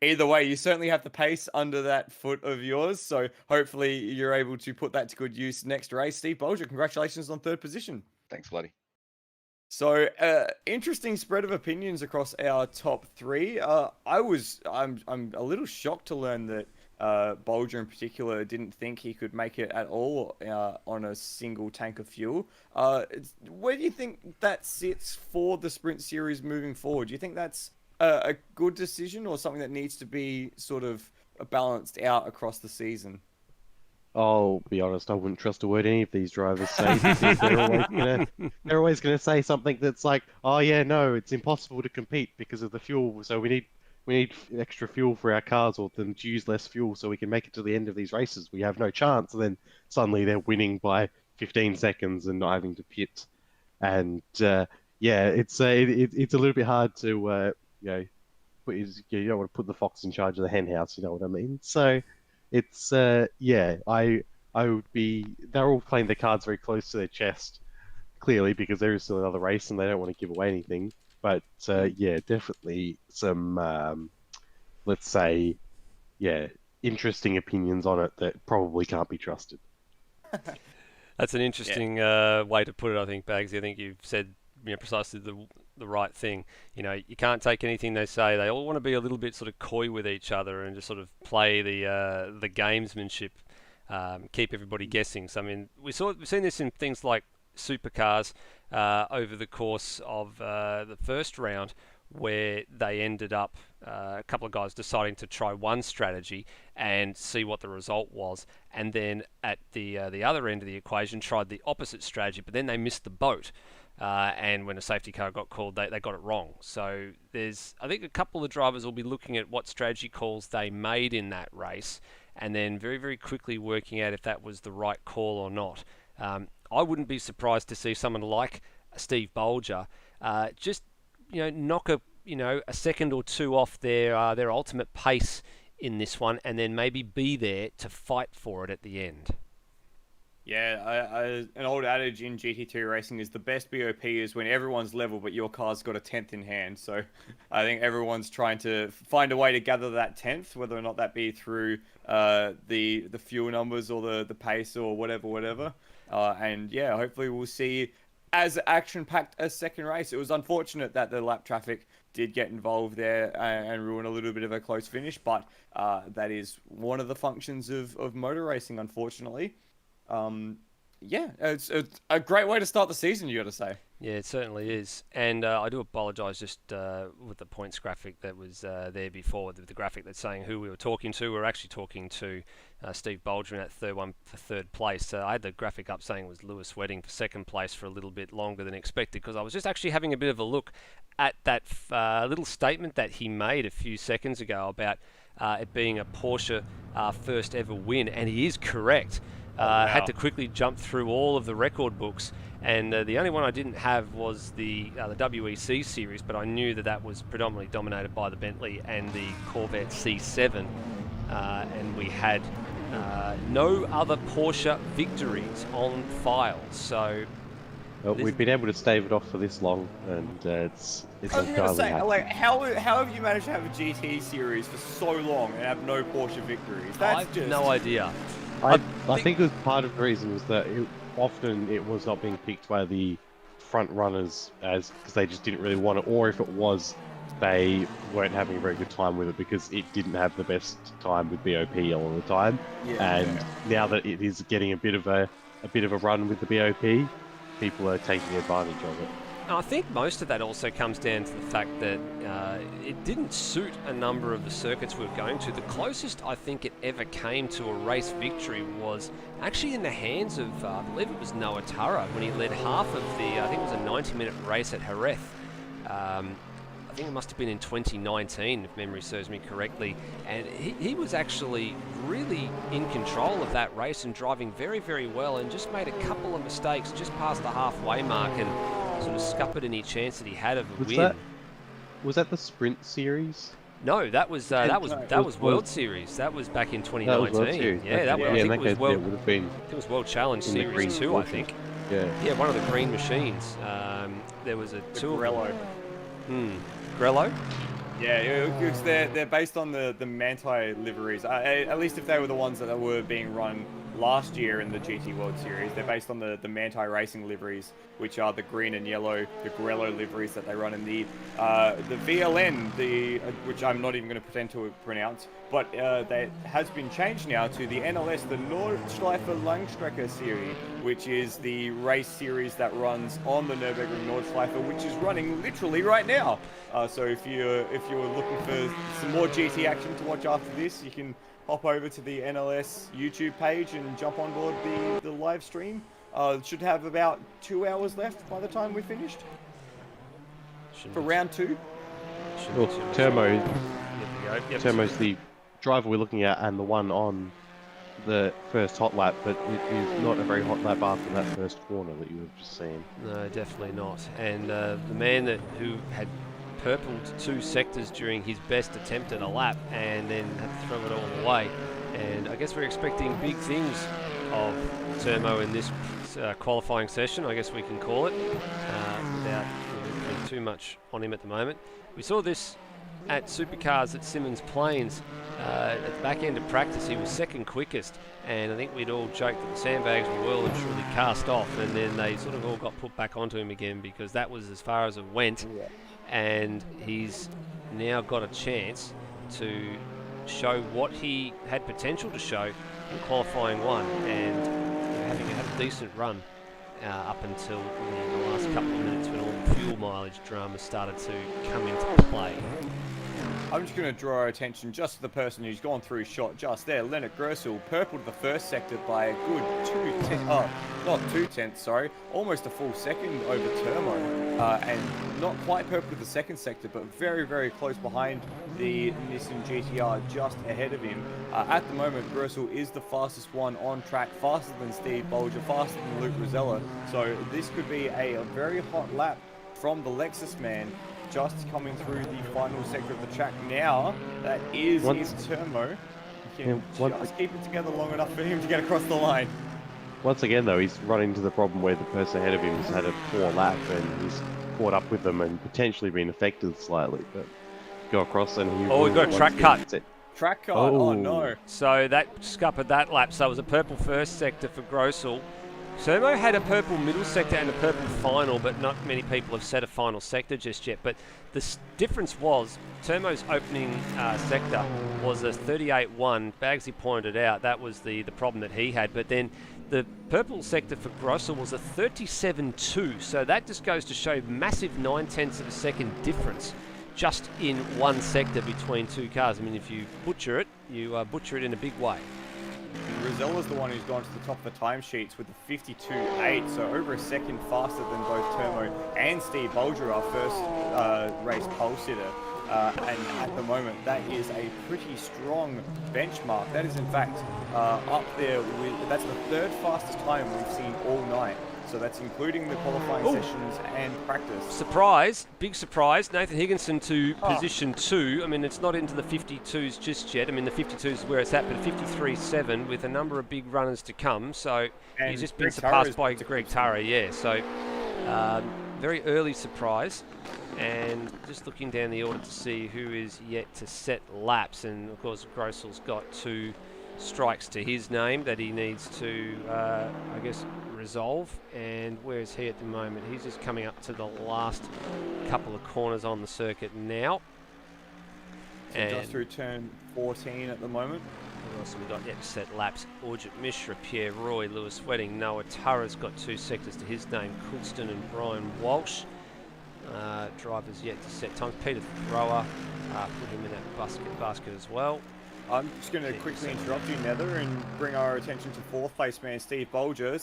Either way, you certainly have the pace under that foot of yours, so hopefully you're able to put that to good use next race. Steve Bolger, congratulations on third position. Thanks, Bloody. So, interesting spread of opinions across our top three. I'm a little shocked to learn that Bolger in particular didn't think he could make it at all on a single tank of fuel. Where do you think that sits for the sprint series moving forward? Do you think that's a good decision, or something that needs to be sort of balanced out across the season? I'll be honest, I wouldn't trust a word any of these drivers say, because they're always gonna say something that's like, oh yeah, no, it's impossible to compete because of the fuel, so we need extra fuel for our cars, or them to use less fuel so we can make it to the end of these races. We have no chance. And then suddenly they're winning by 15 seconds and not having to pit. And it's a little bit hard to you don't want to put the fox in charge of the hen house, you know what I mean? So it's they're all playing their cards very close to their chest, clearly, because there is still another race and they don't want to give away anything. But yeah, definitely some, let's say, yeah, interesting opinions on it that probably can't be trusted. That's an interesting way to put it, I think, Bagsy. I think you've said precisely the right thing. You can't take anything they say. They all want to be a little bit sort of coy with each other and just sort of play the gamesmanship, keep everybody guessing. So I mean, we've seen this in things like supercars over the course of the first round, where they ended up a couple of guys deciding to try one strategy and see what the result was, and then at the other end of the equation tried the opposite strategy, but then they missed the boat. And when a safety car got called, they got it wrong. So I think a couple of drivers will be looking at what strategy calls they made in that race, and then very, very quickly working out if that was the right call or not. I wouldn't be surprised to see someone like Steve Bolger just knock a second or two off their ultimate pace in this one, and then maybe be there to fight for it at the end. Yeah, an old adage in GT3 racing is the best BOP is when everyone's level, but your car's got a 10th in hand. So I think everyone's trying to find a way to gather that 10th, whether or not that be through the fuel numbers or the pace or whatever. And yeah, hopefully we'll see as action-packed a second race. It was unfortunate that the lap traffic did get involved there and ruin a little bit of a close finish, but that is one of the functions of motor racing, unfortunately. Yeah, it's a great way to start the season, you got to say. Yeah, it certainly is. And I do apologise just with the points graphic that was there before, the graphic that's saying who we were talking to. We're actually talking to Steve Bolger in that third one for third place. I had the graphic up saying it was Lewis Wedding for second place for a little bit longer than expected, because I was just actually having a bit of a look at that little statement that he made a few seconds ago about it being a Porsche first ever win, and he is correct. Wow. Had to quickly jump through all of the record books, and the only one I didn't have was the WEC series, but I knew that was predominantly dominated by the Bentley and the Corvette C7, and we had no other Porsche victories on file. So we've been able to stave it off for this long, and it's I was going to entirely say, happy. like, how have you managed to have a GT series for so long and have no Porsche victories? That's I've just no idea. I think it was part of the reason was that often it was not being picked by the front runners because they just didn't really want it, or if it was, they weren't having a very good time with it because it didn't have the best time with BOP all the time. Now that it is getting a bit of a run with the BOP, people are taking advantage of it. I think most of that also comes down to the fact that it didn't suit a number of the circuits we were going to. The closest I think it ever came to a race victory was actually in the hands of, I believe it was Noah Turra, when he led half of I think it was a 90-minute race at Jerez. I think it must have been in 2019, if memory serves me correctly. And he was actually really in control of that race and driving very, very well, and just made a couple of mistakes just past the halfway mark and sort of scuppered any chance that he had of a win. Was that the Sprint Series? No, that was World Series. That was back in 2019. That was World Series. Yeah, that yeah, I think in that it was case, World. it would have been It was World Challenge in the Series green 2, I Porsche. think. Yeah. Yeah, one of the green machines. There was a two. Grello. Grello. Yeah, because they're based on the Manti liveries. At least if they were the ones that were being run last year in the GT World Series, they're based on the Manti Racing liveries, which are the green and yellow, the Grello liveries that they run in the VLN, which I'm not even going to pretend to pronounce, but that has been changed now to the NLS, the Nordschleife Langstrecke series, which is the race series that runs on the Nürburgring Nordschleife, which is running literally right now. So if you're looking for some more GT action to watch after this, you can hop over to the NLS YouTube page and jump on board the live stream. Should have about 2 hours left by the time we're finished for round 2. Well, Termo's Yep. the driver we're looking at and the one on the first hot lap, but it is not a very hot lap after that first corner that you have just seen. No, definitely not. And the man who had purpled 2 sectors during his best attempt at a lap and then had to throw it all away. And I guess we're expecting big things of Termo in this his qualifying session, I guess we can call it, without putting too much on him at the moment. We saw this at Supercars at Simmons Plains. At the back end of practice, he was second quickest, and I think we'd all joked that the sandbags were well and truly cast off, and then they sort of all got put back onto him again because that was as far as it went. Yeah. And he's now got a chance to show what he had potential to show in qualifying one, and having had a decent run up until the last couple of minutes when all the fuel mileage drama started to come into play. I'm just going to draw our attention just to the person who's gone through shot just there. Leonard Gersel purpled the first sector by a good almost a full second over Termo. And not quite purpled the second sector, but very, very close behind the Nissan GTR just ahead of him. At the moment, Gersel is the fastest one on track, faster than Steve Bolger, faster than Luke Rosella. So this could be a very hot lap from the Lexus man, just coming through the final sector of the track now. That is his Termo. He can just keep it together long enough for him to get across the line. Once again, though, he's run into the problem where the person ahead of him has had a poor lap and he's caught up with them and potentially been affected slightly. But go across and he we've got a track cut. Track cut, oh no. So that scuppered that lap. So it was a purple first sector for Grossel. Termo had a purple middle sector and a purple final, but not many people have set a final sector just yet. But the difference was Termo's opening sector was a 38.1. Bagsy pointed out that was the problem that he had. But then the purple sector for Grossel was a 37.2. So that just goes to show massive 9/10 of a second difference just in one sector between two cars. I mean, if you butcher it, you butcher it in a big way. Rosella's the one who's gone to the top of the timesheets with a 52.8, so over a second faster than both Termo and Steve Bolger, our first race pole sitter. And at the moment, that is a pretty strong benchmark. That is, in fact, up there with, that's the third fastest time we've seen all night. So that's including the qualifying sessions and practice. Surprise, big surprise. Nathan Higginson to position 2. I mean, it's not into the 52s just yet. I mean, the 52s is where it's at, but 53.7 with a number of big runners to come. So and he's just been surpassed by Greg Turra, yeah. So very early surprise. And just looking down the order to see who is yet to set laps. And, of course, Grossel's got 2 strikes to his name that he needs to, I guess, resolve. And where is he at the moment? He's just coming up to the last couple of corners on the circuit now. So and just through turn 14 at the moment. What else have we got yet to set laps? Orjit Mishra, Pierre Roy, Lewis Wedding, Noah Turra's got 2 sectors to his name, Coulston and Brian Walsh. Drivers yet to set times. Peter Thrower, put him in that basket as well. I'm just going to quickly interrupt you, Nether, and bring our attention to 4th place man Steve Bolger.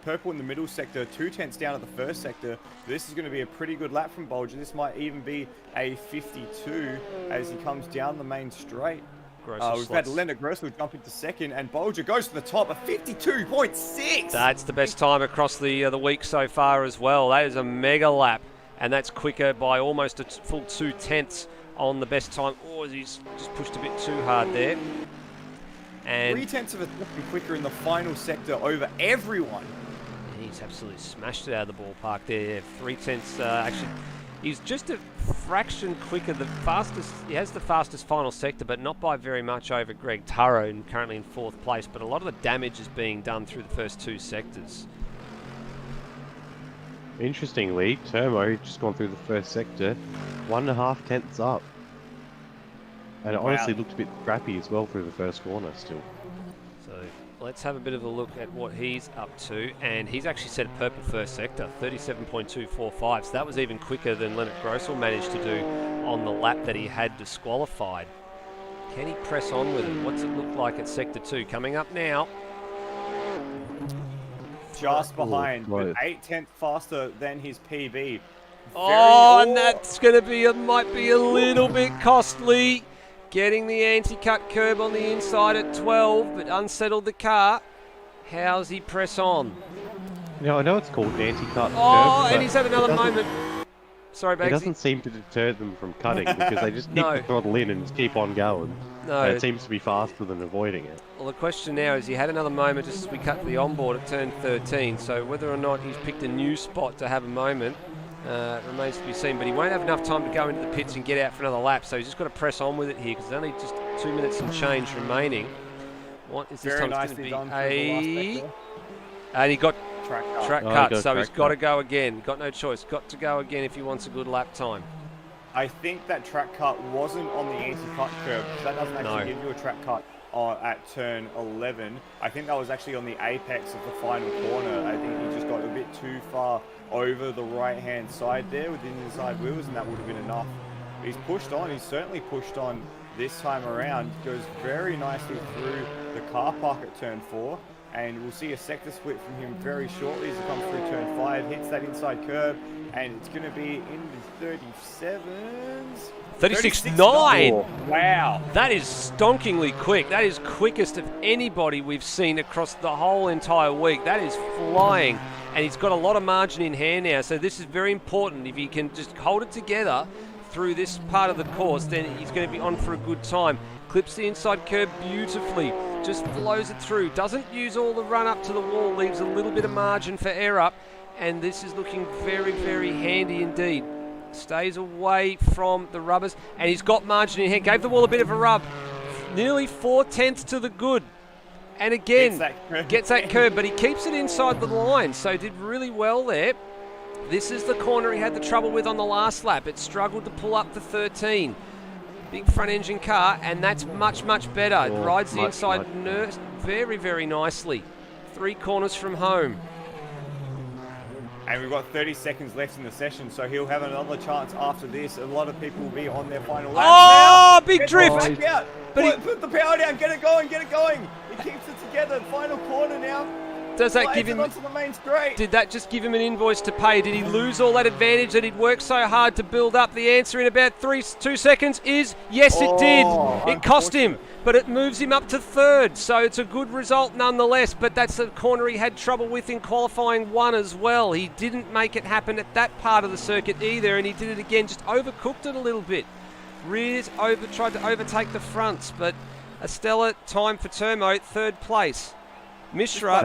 Purple in the middle sector, 2/10 down at the first sector. This is going to be a pretty good lap from Bolger. This might even be a 52 as he comes down the main straight. We've had Leonard Grossel jump into second, and Bolger goes to the top, a 52.6. That's the best time across the week so far as well. That is a mega lap, and that's quicker by almost a full 2/10 on the best time. Oh, he's just pushed a bit too hard there. And 3/10 of a second quicker in the final sector over everyone. He's absolutely smashed it out of the ballpark there. Yeah, 3/10. Actually, he's just a fraction quicker. The fastest. He has the fastest final sector, but not by very much over Greg Turra, and currently in 4th place. But a lot of the damage is being done through the first 2 sectors. Interestingly, Termo just gone through the first sector, 1.5 tenths up. And it honestly looked a bit scrappy as well through the first corner still. So let's have a bit of a look at what he's up to. And he's actually set a purple first sector, 37.245. So that was even quicker than Leonard Grossel managed to do on the lap that he had disqualified. Can he press on with it? What's it look like at sector 2? Coming up now. Just behind, but 8/10 faster than his PB. And that's going to be, might be a little bit costly. Getting the anti-cut curb on the inside at 12, but unsettled the car. How's he press on? I know it's called an anti-cut curb. And he's had another moment. Sorry, It Bagsy. doesn't seem to deter them from cutting because they just keep No. the throttle in and just keep on going. No. And it seems to be faster than avoiding it. Well, the question now is he had another moment just as we cut to the onboard at turn 13, so whether or not he's picked a new spot to have a moment remains to be seen, but he won't have enough time to go into the pits and get out for another lap, so he's just got to press on with it here because there's only just 2 minutes and change remaining. What is this Very time? It's nicely going to done be through the last a... sector. And he got Track cut. track Oh, he cut, got so track he's got to cut. go again. Got no choice. Got to go again if he wants a good lap time. I think that track cut wasn't on the anti-cut curve, because that doesn't actually No. give you a track cut at turn 11. I think that was actually on the apex of the final corner. I think he just got a bit too far over the right-hand side there with the inside wheels, and that would have been enough. He's pushed on. He's certainly pushed on this time around. Goes very nicely through the car park at turn 4. And we'll see a sector split from him very shortly as he comes through turn 5, hits that inside curb, and it's going to be in the 37s. 36.9. Wow. That is stonkingly quick. That is quickest of anybody we've seen across the whole entire week. That is flying. And he's got a lot of margin in hand now, so this is very important. If he can just hold it together through this part of the course, then he's going to be on for a good time. Clips the inside curb beautifully, just flows it through, doesn't use all the run up to the wall, leaves a little bit of margin for error, and this is looking very, very handy indeed. Stays away from the rubbers, and he's got margin in hand, gave the wall a bit of a rub, nearly 4/10 to the good, and again, gets that curb, but he keeps it inside the line, so did really well there. This is the corner he had the trouble with on the last lap. It struggled to pull up to 13. Big front engine car, and that's much, much better. It Oh, rides the much, inside much. very, very nicely. 3 corners from home. And we've got 30 seconds left in the session, so he'll have another chance after this. A lot of people will be on their final laps Oh, now. big Get drift! Back out. But Put the power down. Get it going. Get it going. He keeps it together. Final corner now. Does that Flies give it him... onto the main straight. Did that just give him an invoice to pay? Did he lose all that advantage that he'd worked so hard to build up? The answer in about 2 seconds is yes, it did. It cost him, but it moves him up to 3rd, so it's a good result nonetheless. But that's the corner he had trouble with in qualifying 1 as well. He didn't make it happen at that part of the circuit either, and he did it again, just overcooked it a little bit. Rears tried to overtake the fronts, but a stellar time for Turmo, 3rd place. Mishra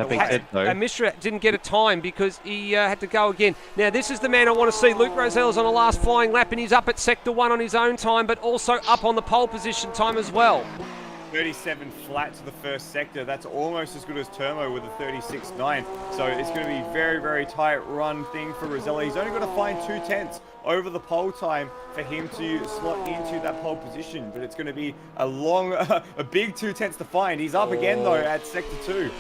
didn't get a time because he had to go again. Now, this is the man I want to see. Luke Rosella's on the last flying lap, and he's up at Sector 1 on his own time, but also up on the pole position time as well. 37 flat to the first sector. That's almost as good as Turmo with a 36.9. So it's going to be very, very tight run thing for Rosella. He's only got to find 2/10 over the pole time for him to slot into that pole position. But it's going to be a long, a big 2/10 to find. He's up again though at sector 2.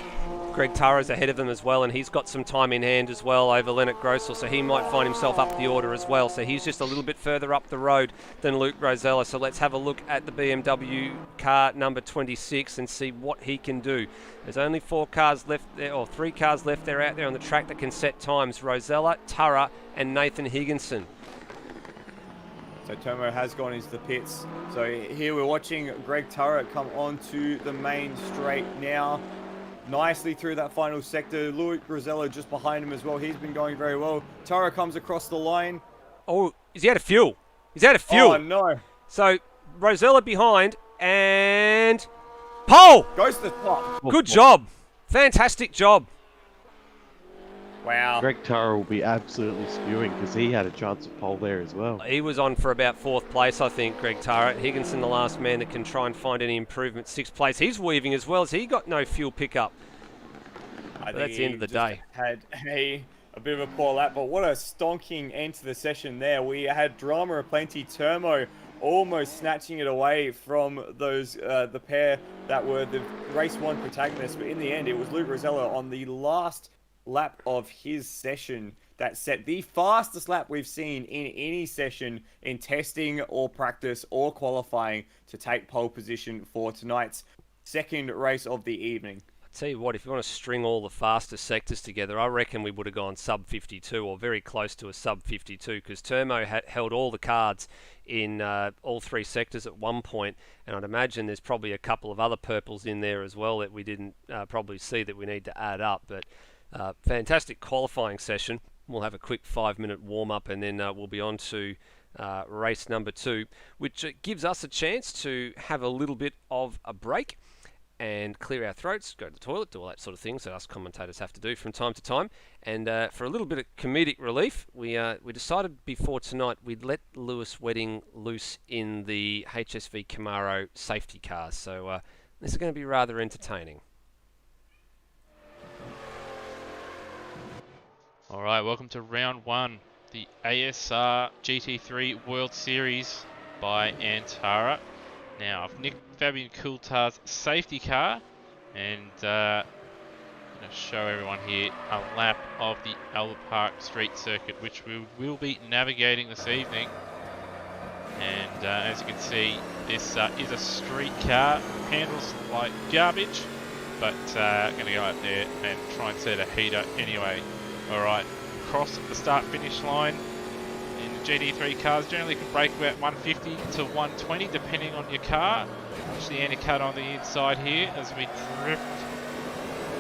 Greg Tara's ahead of him as well, and he's got some time in hand as well over Leonard Grossel, so he might find himself up the order as well. So he's just a little bit further up the road than Luke Rosella. So let's have a look at the BMW car number 26 and see what he can do. There's only 4 cars left there, or 3 cars left there out there on the track that can set times. Rosella, Tara, and Nathan Higginson. So Turmo has gone into the pits. So here we're watching Greg Tara come onto the main straight now. Nicely through that final sector. Luke Rosella just behind him as well. He's been going very well. Tara comes across the line. Oh, is he out of fuel? He's out of fuel. Oh, no. So Rosella behind, and pole! Goes to the top. Good job. Fantastic job. Wow. Greg Tara will be absolutely spewing because he had a chance of pole there as well. He was on for about 4th place, I think, Greg Tara. Higginson, the last man that can try and find any improvement, 6th place. He's weaving as well as he got no fuel pickup. But that's the end of the day. Had a bit of a poor lap, but what a stonking end to the session there. We had drama aplenty. Turmo almost snatching it away from those the pair that were the race 1 protagonists, but in the end it was Luke Rosella on the last lap of his session that set the fastest lap we've seen in any session in testing or practice or qualifying to take pole position for tonight's second race of the evening. Tell you what, if you want to string all the fastest sectors together, I reckon we would have gone sub 52 or very close to a sub 52 because Turmo held all the cards in all 3 sectors at one point, and I'd imagine there's probably a couple of other purples in there as well that we didn't probably see that we need to add up. But fantastic qualifying session. We'll have a quick 5-minute warm-up, and then we'll be on to race number 2, which gives us a chance to have a little bit of a break and clear our throats, go to the toilet, do all that sort of things that us commentators have to do from time to time. And for a little bit of comedic relief, we decided before tonight we'd let Lewis Wedding loose in the HSV Camaro safety cars. So this is going to be rather entertaining. All right, welcome to round 1, the ASR GT3 World Series by Antara. Now, I've nicked Fabian Coulthard's safety car, and I'm going to show everyone here a lap of the Albert Park Street Circuit, which we will be navigating this evening. And as you can see, this is a street car, handles like garbage, but going to go out there and try and set a heater anyway. Alright, across the start-finish line. GT3 cars generally can brake about 150 to 120 depending on your car. Watch the undercut on the inside here as we drift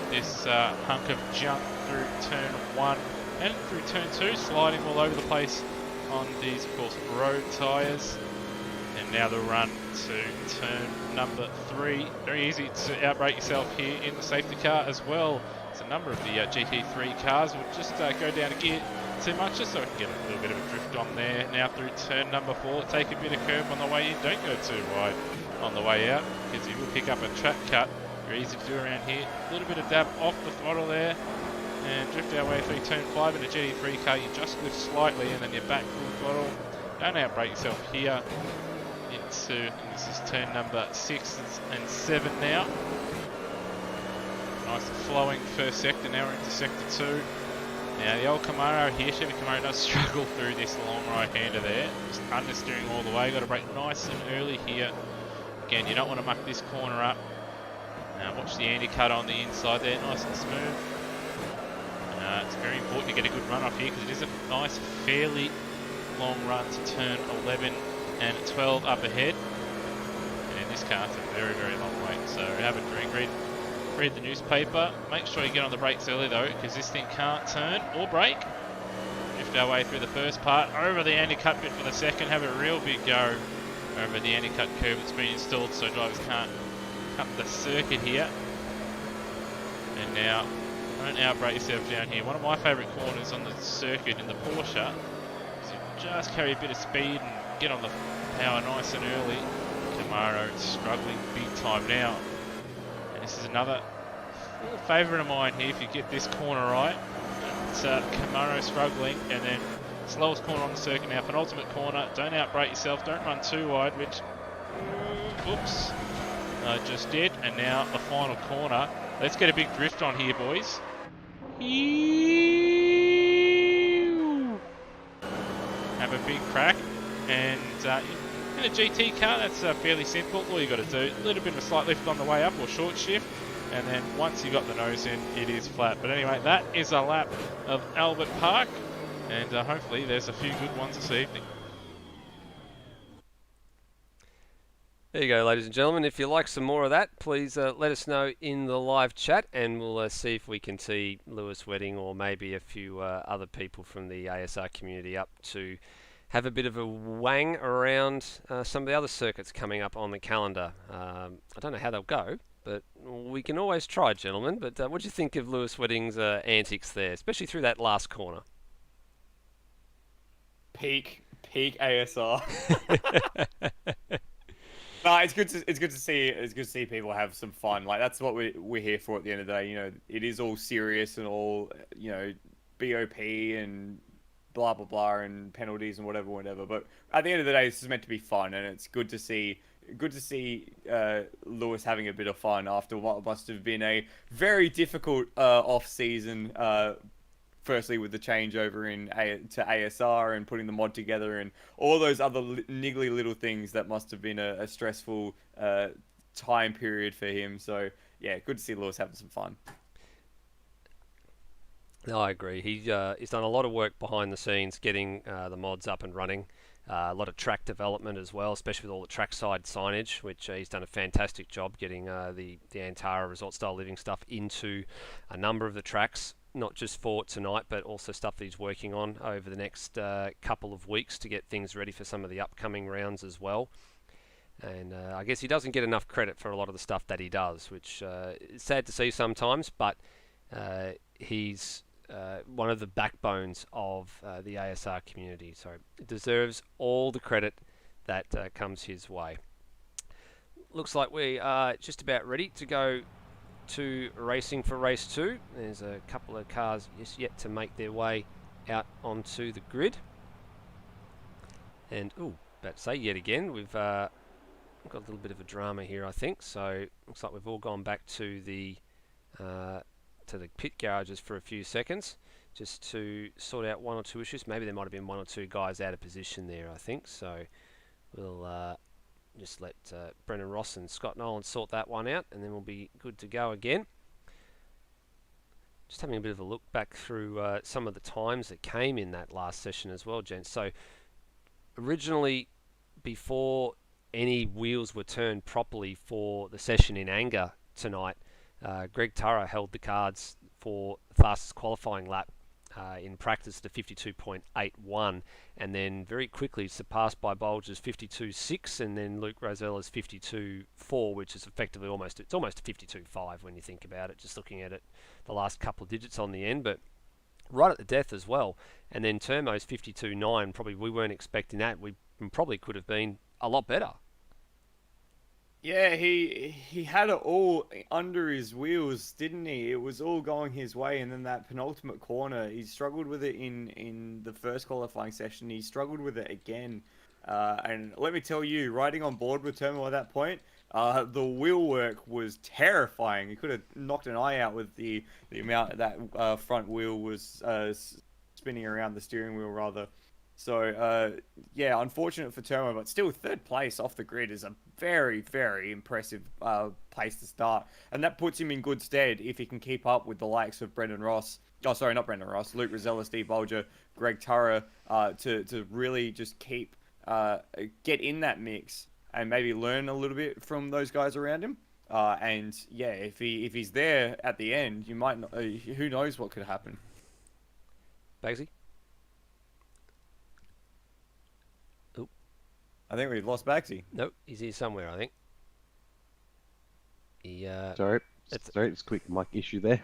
this hunk of junk through turn 1 and through turn 2, sliding all over the place on these, of course, road tyres. And now the run to turn number 3. Very easy to outbrake yourself here in the safety car as well. There's a number of the GT3 cars will just go down a gear too much, just so I can get a little bit of a drift on there. Now through turn number 4, take a bit of curve on the way in, don't go too wide on the way out, because you will pick up a track cut. Very easy to do around here. A little bit of dab off the throttle there, and drift our way through turn 5. In a GT3 car, you just lift slightly, and then you're back full throttle. Don't outbrake yourself here into, and this is turn number 6 and 7 now. Nice flowing first sector, now we're into sector 2. Now the old Camaro here, Chevy Camaro does struggle through this long right-hander there. Just understeering all the way, got to brake nice and early here. Again, you don't want to muck this corner up. Now watch the undercut on the inside there, nice and smooth. It's very important to get a good run off here because it is a nice, fairly long run to turn 11 and 12 up ahead. And in this car, it's a very, very long wait. So have a drink, read the newspaper. Make sure you get on the brakes early though, because this thing can't turn or brake. Drift our way through the first part, over the undercut bit for the second. Have a real big go over the undercut curve that's been installed so drivers can't cut the circuit here. And now, don't outbrake yourself down here. One of my favourite corners on the circuit in the Porsche is you just carry a bit of speed and get on the power nice and early. Camaro struggling big time now. This is another favourite of mine here if you get this corner right. It's Camaro struggling, and then slowest corner on the circuit now, penultimate corner. Don't outbrake yourself, don't run too wide, which, oops, just did. And now the final corner. Let's get a big drift on here, boys. Have a big crack, and in a GT car, that's fairly simple. All you got to do, a little bit of a slight lift on the way up or short shift, and then once you got the nose in, it is flat. But anyway, that is a lap of Albert Park, and hopefully there's a few good ones this evening. There you go, ladies and gentlemen. If you like some more of that, please let us know in the live chat, and we'll see if we can tee Lewis Wedding or maybe a few other people from the ASR community up to have a bit of a wang around some of the other circuits coming up on the calendar. I don't know how they'll go, but we can always try, gentlemen. But what do you think of Lewis Wedding's antics there, especially through that last corner? Peak ASR. No, it's good to see people have some fun. Like, that's what we're here for at the end of the day. You know, it is all serious and all, you know, BOP and blah blah blah and penalties and whatever. But at the end of the day, this is meant to be fun, and it's good to see Lewis having a bit of fun after what must have been a very difficult off season. Firstly, with the changeover to ASR and putting the mod together and all those other niggly little things that must have been a stressful time period for him. So yeah, good to see Lewis having some fun. No, I agree. He's done a lot of work behind the scenes getting the mods up and running. A lot of track development as well, especially with all the trackside signage, which he's done a fantastic job getting the Antara resort style living stuff into a number of the tracks. not just for tonight, but also stuff that he's working on over the next couple of weeks to get things ready for some of the upcoming rounds as well. And I guess he doesn't get enough credit for a lot of the stuff that he does, which is sad to see sometimes, but he's one of the backbones of the ASR community, so it deserves all the credit that comes his way. Looks like we are just about ready to go to racing for race 2. There's a couple of cars just yet to make their way out onto the grid. And, about to say yet again, we've got a little bit of a drama here, I think. So looks like we've all gone back to the pit garages for a few seconds just to sort out one or two issues. Maybe there might have been one or two guys out of position there, I think. So we'll just let Brendan Ross and Scott Nolan sort that one out, and then we'll be good to go again. Just having a bit of a look back through some of the times that came in that last session as well, gents. So originally, before any wheels were turned properly for the session in anger tonight, Greg Turra held the cards for the fastest qualifying lap in practice to 52.81, and then very quickly surpassed by Bolger's 52.6, and then Luke Rosella's 52.4, which is effectively almost a 52.5 when you think about it, just looking at it, the last couple of digits on the end, but right at the death as well. And then Termo's 52.9, probably we weren't expecting that. We probably could have been a lot better. Yeah, he had it all under his wheels, didn't he? It was all going his way, and then that penultimate corner, he struggled with it in the first qualifying session. He struggled with it again, and let me tell you, riding on board with Termo at that point, the wheel work was terrifying. He could have knocked an eye out with the amount that front wheel was spinning around, the steering wheel rather. So, yeah, unfortunate for Termo, but still third place off the grid is a very, very impressive place to start. And that puts him in good stead if he can keep up with the likes of Brendan Ross. Oh, sorry, not Brendan Ross. Luke Rosella, Steve Bolger, Greg Turra, to really just keep, get in that mix and maybe learn a little bit from those guys around him. And, yeah, if he's there at the end, you might not, who knows what could happen. Bagsy? I think we've lost Baxi. Nope, he's here somewhere, I think. Sorry, it's a quick mic issue there.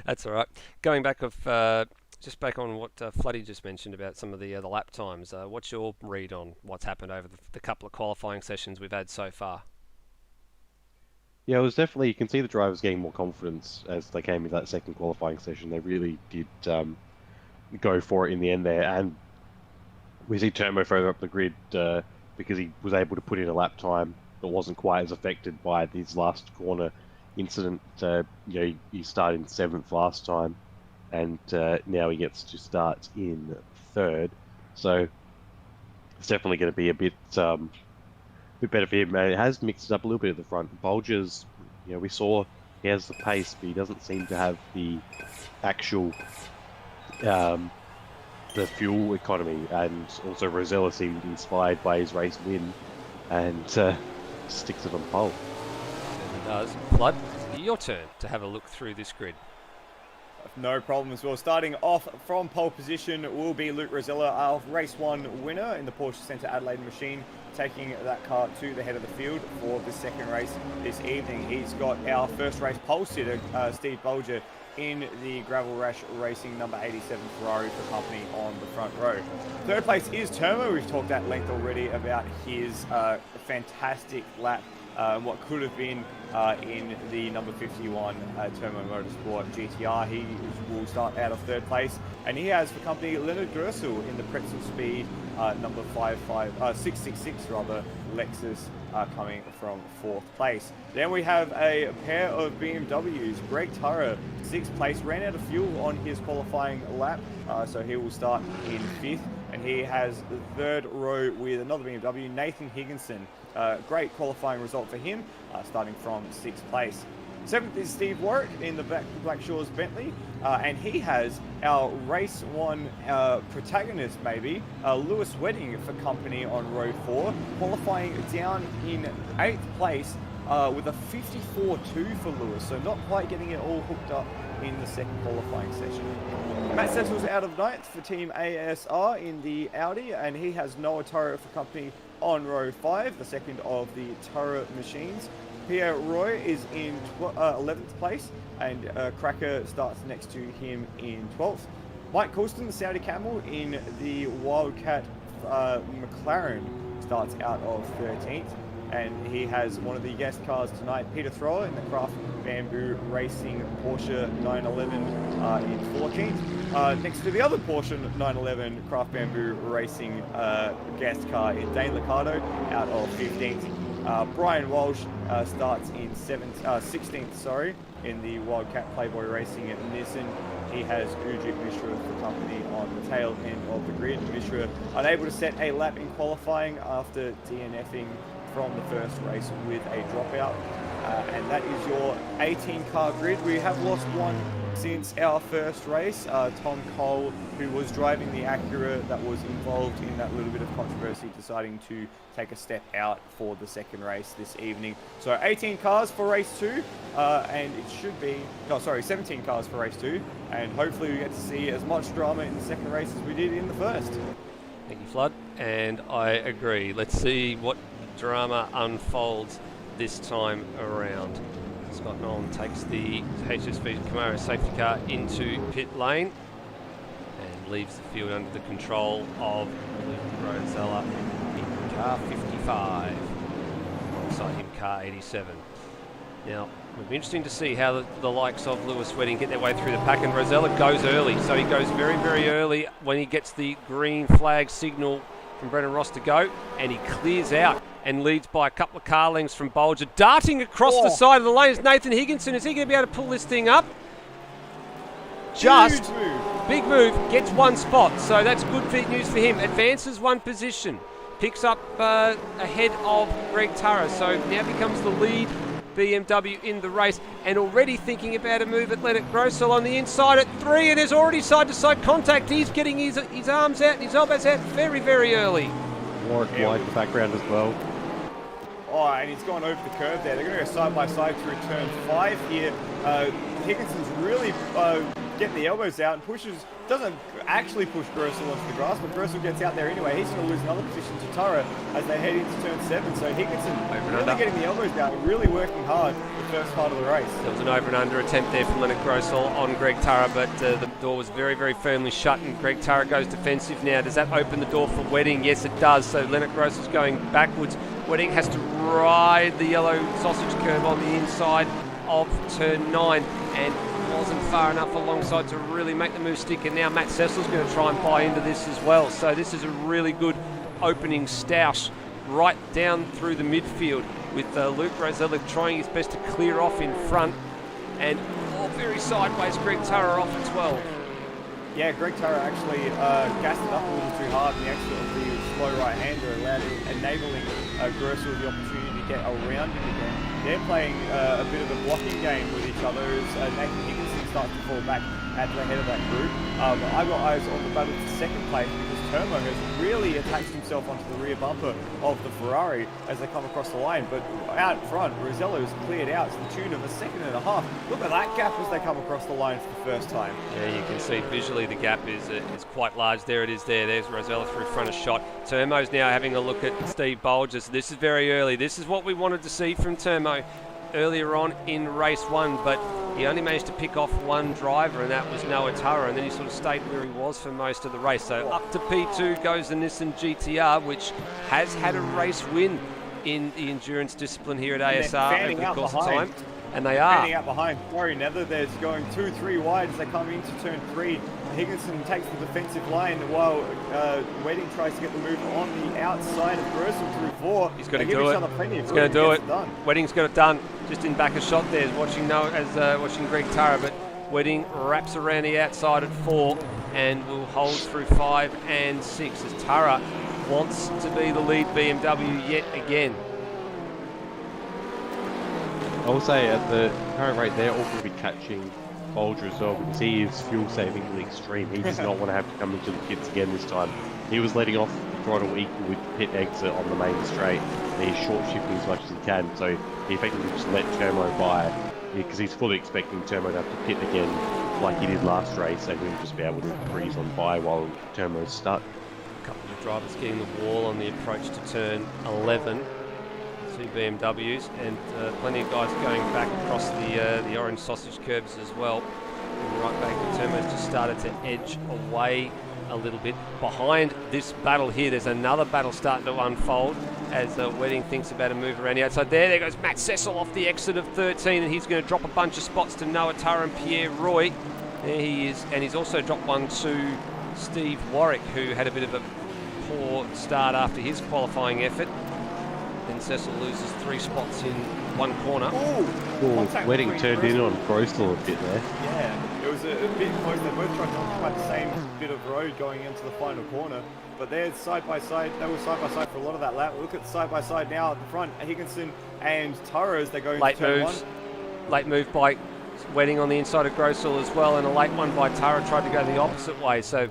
That's all right. Going back just back on what Floody just mentioned about some of the lap times. What's your read on what's happened over the couple of qualifying sessions we've had so far? Yeah, it was definitely, you can see the drivers getting more confidence as they came into that second qualifying session. They really did go for it in the end there, and we see Termo further up the grid because he was able to put in a lap time that wasn't quite as affected by his last corner incident. He started in 7th last time, and now he gets to start in 3rd. So it's definitely going to be a bit better for him. It has mixed it up a little bit at the front. Bolger's, we saw he has the pace, but he doesn't seem to have the actual the fuel economy, and also Rosella seemed inspired by his race win and sticks it on pole. And he does. Flood, your turn to have a look through this grid. No problem as well. Starting off from pole position will be Luke Rosella, our race 1 winner in the Porsche Centre Adelaide machine, taking that car to the head of the field for the second race this evening. He's got our first race pole sitter, Steve Bolger, in the Gravel Rash Racing number 87 Ferrari for company on the front row. Third place is Termo. We've talked at length already about his fantastic lap, what could have been in the number 51 Termo Motorsport GTR. He will start out of third place, and he has for company Leonard Gersel in the Pretzel Speed number 666 rather, Lexus coming from 4th place. Then we have a pair of BMWs. Greg Turra, 6th place, ran out of fuel on his qualifying lap, so he will start in 5th. And he has the 3rd row with another BMW, Nathan Higginson. Great qualifying result for him, starting from 6th place. 7th is Steve Warwick in the Black Shores Bentley, and he has our race 1 protagonist, maybe, Lewis Wedding for company on row 4, qualifying down in 8th place with a 54.2 for Lewis, so not quite getting it all hooked up in the second qualifying session. Matt Settle's out of ninth for Team ASR in the Audi, and he has Noah Taro for company on row 5, the second of the Taro machines. Pierre Roy is in 11th place, and Cracker starts next to him in 12th. Mike Coulston, the Saudi Camel, in the Wildcat McLaren, starts out of 13th. And he has one of the guest cars tonight, Peter Thrower, in the Craft Bamboo Racing Porsche 911 in 14th. Next to the other Porsche 911 Craft Bamboo Racing guest car is Dane Liccardo, out of 15th. Brian Walsh starts in 16th, in the Wildcat Playboy Racing at Nissan. He has Ujit Mishra for company on the tail end of the grid. Mishra unable to set a lap in qualifying after DNFing from the first race with a dropout. And that is your 18-car grid. We have lost one since our first race. Tom Cole, who was driving the Acura that was involved in that little bit of controversy, deciding to take a step out for the second race this evening. So 18 cars for race 2, and it should be, 17 cars for race 2, and hopefully we get to see as much drama in the second race as we did in the first. Thank you, Flood, and I agree. Let's see what drama unfolds this time around. Scott Nolan takes the HSV Camaro safety car into pit lane and leaves the field under the control of Luke Rosella in car 55. Alongside him, car 87. Now, it'll be interesting to see how the likes of Lewis Wedding get their way through the pack, and Rosella goes early, so he goes very, very early when he gets the green flag signal from Brennan Ross to go, and he clears out and leads by a couple of car lengths from Bolger. Darting across the side of the lane is Nathan Higginson. Is he going to be able to pull this thing up? Just big move, gets one spot, so that's good news for him. Advances one position, picks up ahead of Greg Turra, so now becomes the lead BMW in the race, and already thinking about a move at Leonard Grossell on the inside at 3, and there's already side-to-side contact. He's getting his arms out and his elbows out very, very early. Warwick White in the background as well. Oh, and he's gone over the curve there. They're going to go side by side through turn 5 here. Higginson's really getting the elbows out and doesn't actually push Grossell onto the grass, but Grossell gets out there anyway. He's going to lose another position to Turra as they head into turn 7. So Higginson really getting the elbows out, really working hard the first part of the race. There was an over and under attempt there from Leonard Grossell on Greg Turra, but the door was very, very firmly shut, and Greg Turra goes defensive now. Does that open the door for Wedding? Yes, it does. So Leonard Grossell's going backwards. Wedding has to ride the yellow sausage curve on the inside of turn 9, and wasn't far enough alongside to really make the move stick, and now Matt Cecil's going to try and buy into this as well. So this is a really good opening stoush right down through the midfield, with Luke Rosella trying his best to clear off in front, and very sideways Greg Turra off at 12. Yeah, Greg Turra actually gassed it up a little too hard, and the exit of the slow right-hander enabling Grossell the opportunity to get around him again. They're playing a bit of a blocking game with each other as Nathan Higginson starts to fall back at the head of that group. I've got eyes on the battle for second place because Termo has really attached himself onto the rear bumper of the Ferrari as they come across the line. But out in front, Rosello is cleared out to the tune of a second and a half. Look at that gap as they come across the line for the first time. Yeah, you can see visually the gap is quite large. There it is there. There's Rosella through front of shot. Termo's now having a look at Steve Bolger. This is very early. This is what we wanted to see from Termo earlier on in race 1, but he only managed to pick off one driver, and that was Noah Turra, and then he sort of stayed where he was for most of the race. So up to P2 goes the Nissan GTR, which has had a race win in the endurance discipline here at ASR over the course of time. And they are. Fanning out behind Corey Netherthere's going 2-3 wide as they come into turn 3. Higginson takes the defensive line while Wedding tries to get the move on the outside of Grossell through 4. He's going to do it. He's going to do it. Wedding's got it done. Just in back of shot there, watching Greg Turra, but Wedding wraps around the outside at 4 and will hold through 5 and 6 as Turra wants to be the lead BMW yet again. I will say at the current rate, they're all going to be catching Bolger as well, because he is fuel saving to the extreme. He does not want to have to come into the pits again this time. He was letting off the throttle equal with the pit exit on the main straight. And he's short shifting as much as he can, so he effectively just let Turmo by because he's fully expecting Turmo to have to pit again like he did last race, and he'll just be able to breeze on by while Turmo's stuck. A couple of drivers getting the wall on the approach to turn 11. Two BMWs and plenty of guys going back across the orange sausage curbs as well. And right back, Turmo's just started to edge away a little bit. Behind this battle here, there's another battle starting to unfold as Wedding thinks about a move around the outside. There goes Matt Cecil off the exit of 13, and he's going to drop a bunch of spots to Noah Tara and Pierre Roy. There he is, and he's also dropped one to Steve Warwick, who had a bit of a poor start after his qualifying effort. Then Cecil loses 3 spots in one corner. Wedding turned in on Grostel a bit there. Yeah, it was a bit close. They both tried to occupy the same bit of road going into the final corner, but they're side by side. They were side by side for a lot of that lap. Look at side by side now at the front. Higginson and Tara as they go into turn 1. Late move by Wedding on the inside of Grosel as well, and a late one by Tara tried to go the opposite way. So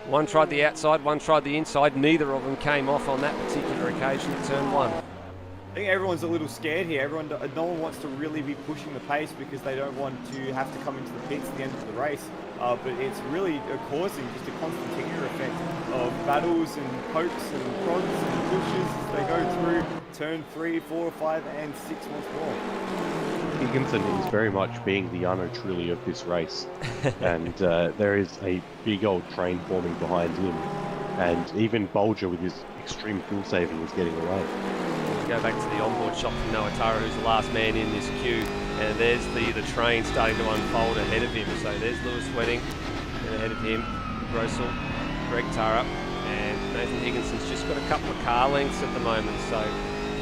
one tried the outside, one tried the inside. Neither of them came off on that particular occasion at turn 1. I think everyone's a little scared here. No one wants to really be pushing the pace because they don't want to have to come into the pits at the end of the race. But it's really causing just a constant ticker effect of battles and pokes and prods and pushes as they go through turn 3, 4, 5, and 6 once more. Higginson is very much being the Arno Trulli of this race, and there is a big old train forming behind him, and even Bolger with his extreme fuel saving is getting away. Go back to the onboard shot from Noah Tara, who's the last man in this queue, and there's the train starting to unfold ahead of him. So there's Lewis Wedding, and ahead of him, Grosel, Greg Tara, and Nathan Higginson's just got a couple of car lengths at the moment, so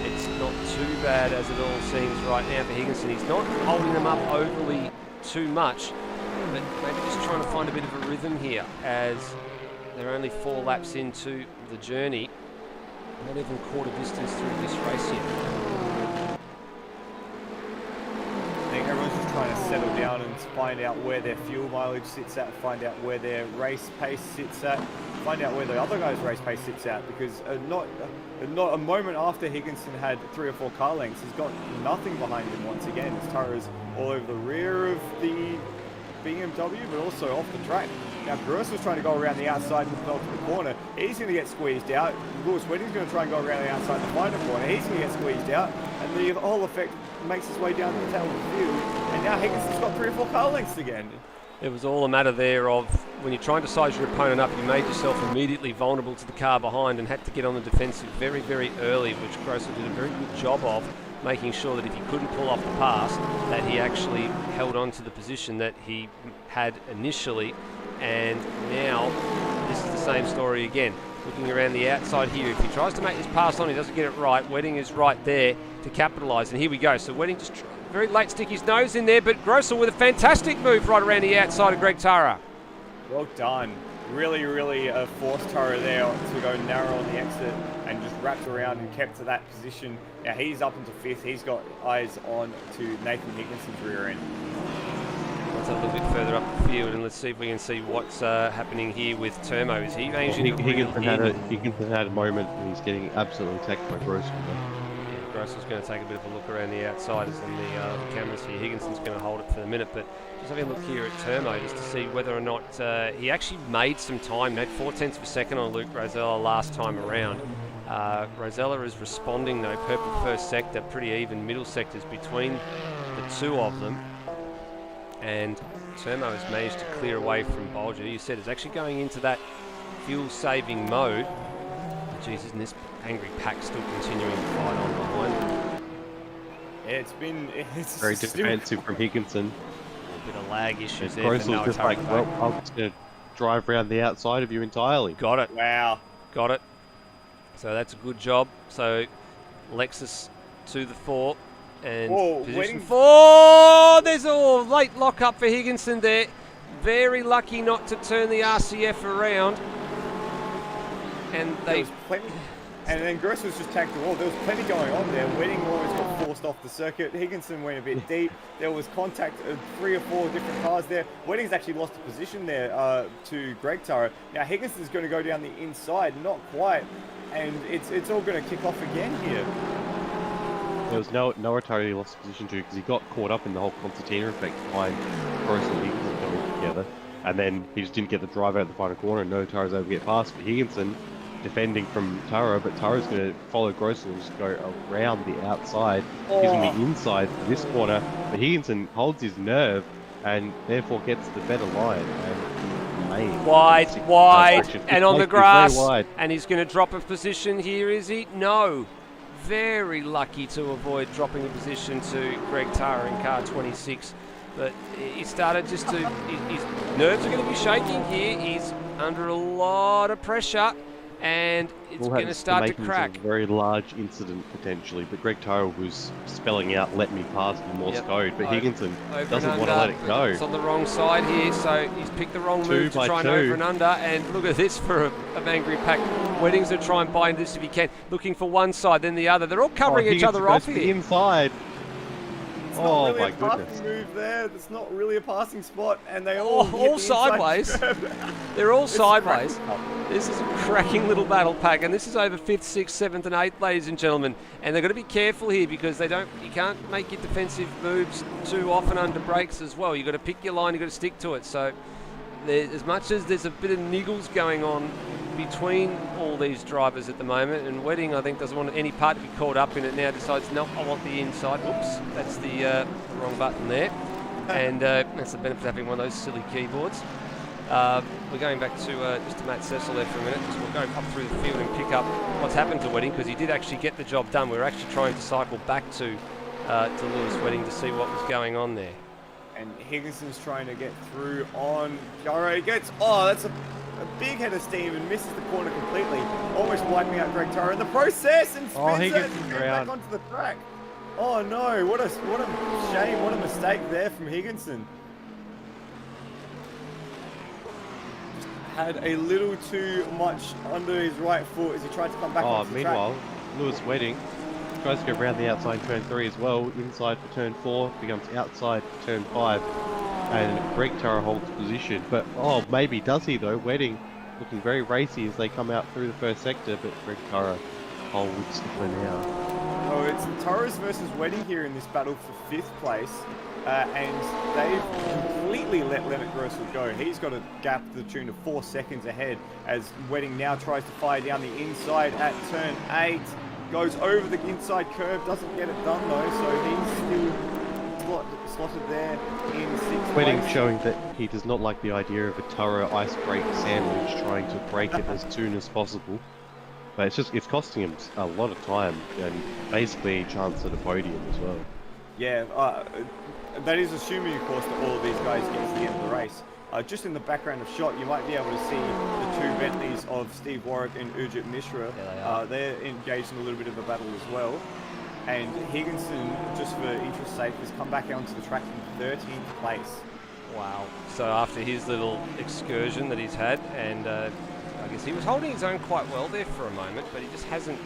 it's not too bad as it all seems right now for Higginson. He's not holding them up overly too much, but maybe just trying to find a bit of a rhythm here as they're only 4 laps into the journey. Not even quarter distance through this race yet. I think everyone's just trying to settle down and find out where their fuel mileage sits at, find out where their race pace sits at, find out where the other guy's race pace sits at, because not a moment after Higginson had 3 or 4 car lengths, he's got nothing behind him once again. As Tara's all over the rear of the BMW, but also off the track. Now, Bruce was trying to go around the outside and develop the corner. He's going to get squeezed out. Lewis Wedding's going to try and go around the outside the final corner. He's going to get squeezed out. And the whole effect makes its way down to the tail of the field. And now Higginson's got 3 or 4 car lengths again. It was all a matter there of when you're trying to size your opponent up, you made yourself immediately vulnerable to the car behind and had to get on the defensive very, very early, which Grosser did a very good job of, making sure that if he couldn't pull off the pass, that he actually held on to the position that he had initially. And now this is the same story again. Looking around the outside here, if he tries to make this pass on, he doesn't get it right. Wedding is right there to capitalise, and here we go. So Wedding just very late stick his nose in there, but Grosser with a fantastic move right around the outside of Greg Tara. Well done. Really, really forced Tara there to go narrow on the exit and just wrapped around and kept to that position. Now he's up into 5th. He's got eyes on to Nathan Higginson's rear end. Let's have a little bit further up the field and let's see if we can see what's happening here with Turmo. Is he managing to Higginson had a moment and he's getting absolutely attacked by Grosser. Yeah, Grosser's going to take a bit of a look around the outsiders and the cameras here. Higginson's going to hold it for the minute, but just having a look here at Turmo just to see whether or not he actually made some time, made 0.4 of a second on Luke Rosella last time around. Rosella is responding though, purple first sector, pretty even middle sectors between the 2 of them. And Turmo has managed to clear away from Bolger. You said it's actually going into that fuel-saving mode. Jeez, isn't this angry pack still continuing to fight on behind? Yeah, it's very defensive from Higginson. A bit of lag issues there. Grossel's just like, well, I'm just going to drive around the outside of you entirely. Got it. Wow. Got it. So that's a good job. So Lexus to the 4. And position 4, there's a late lock-up for Higginson there. Very lucky not to turn the RCF around. And they... And then Gross was just tagged the wall. There was plenty going on there. Wedding almost got forced off the circuit. Higginson went a bit deep. There was contact of 3 or 4 different cars there. Wedding's actually lost a position there to Greg Tara. Now Higginson's going to go down the inside, not quite. and it's all going to kick off again here. There was no Atari he lost position to because he got caught up in the whole concertina effect behind Grossel and Higginson going together. And then he just didn't get the drive out of the final corner and no Tara was able to get past. But Higginson defending from Tara, but Tara's going to follow Grossel and just go around the outside. He's on the inside for this corner. But Higginson holds his nerve and therefore gets the better line. And wide, and on the grass. Wide. And he's going to drop a position here, is he? No. Very lucky to avoid dropping a position to Greg Tara in car 26. But he started just to... His nerves are going to be shaking here. He's under a lot of pressure. And it's going to start to crack. A very large incident potentially, but Greg Tara was spelling out "let me pass" the Morse code, but Higginson doesn't want to let it go. It's on the wrong side here, so he's picked the wrong move to try and over and under. And look at this for a angry pack. Weddings are trying to bind this if he can, looking for one side then the other. They're all covering each other off here. Inside. It's not really a passing move there. It's not really a passing spot, and they all sideways. They're all sideways. This is a cracking little battle pack, and this is over 5th, 6th, 7th, and 8th, ladies and gentlemen. And they've got to be careful here because you can't make your defensive moves too often under brakes as well. You've got to pick your line, you've got to stick to it. So as much as there's a bit of niggles going on between all these drivers at the moment, and Wedding, I think, doesn't want any part to be caught up in it now, decides, no, I want the inside. Oops, that's the wrong button there. And that's the benefit of having one of those silly keyboards. We're going back to just to Matt Cecil there for a minute. We'll go up through the field and pick up what's happened to Wedding, because he did actually get the job done. We were actually trying to cycle back to Lewis Wedding to see what was going on there. And Higginson's trying to get through on Gyro. He gets, that's a big head of steam and misses the corner completely, almost wiping out Greg Tara in the process, and spins it and back onto the track. Oh no, what a shame, what a mistake there from Higginson. Had a little too much under his right foot as he tried to come back onto the track. Meanwhile, Lewis Wedding tries to go around the outside in turn 3 as well, inside for turn 4, becomes outside for turn 5. And Greg Tara holds position, but maybe does he though? Wedding looking very racy as they come out through the first sector, but Greg Tara holds for now. Oh, it's Taras versus Wedding here in this battle for 5th place, and they've completely let Leonard Grossel go. He's got a gap to the tune of 4 seconds ahead as Wedding now tries to fire down the inside at turn 8, goes over the inside curve, doesn't get it done though, so he's still slotted there in 6th Wedding place. showing that he does not like the idea of a Tara ice break sandwich, trying to break it as soon as possible. But it's costing him a lot of time and basically a chance at a podium as well. Yeah, that is assuming, of course, that all of these guys get to the end of the race. Just in the background of shot, you might be able to see the 2 Bentleys of Steve Warwick and Ujit Mishra. They're engaged in a little bit of a battle as well. And Higginson, just for interest's sake, has come back onto the track in 13th place. Wow. So after his little excursion that he's had, and I guess he was holding his own quite well there for a moment, but he just hasn't,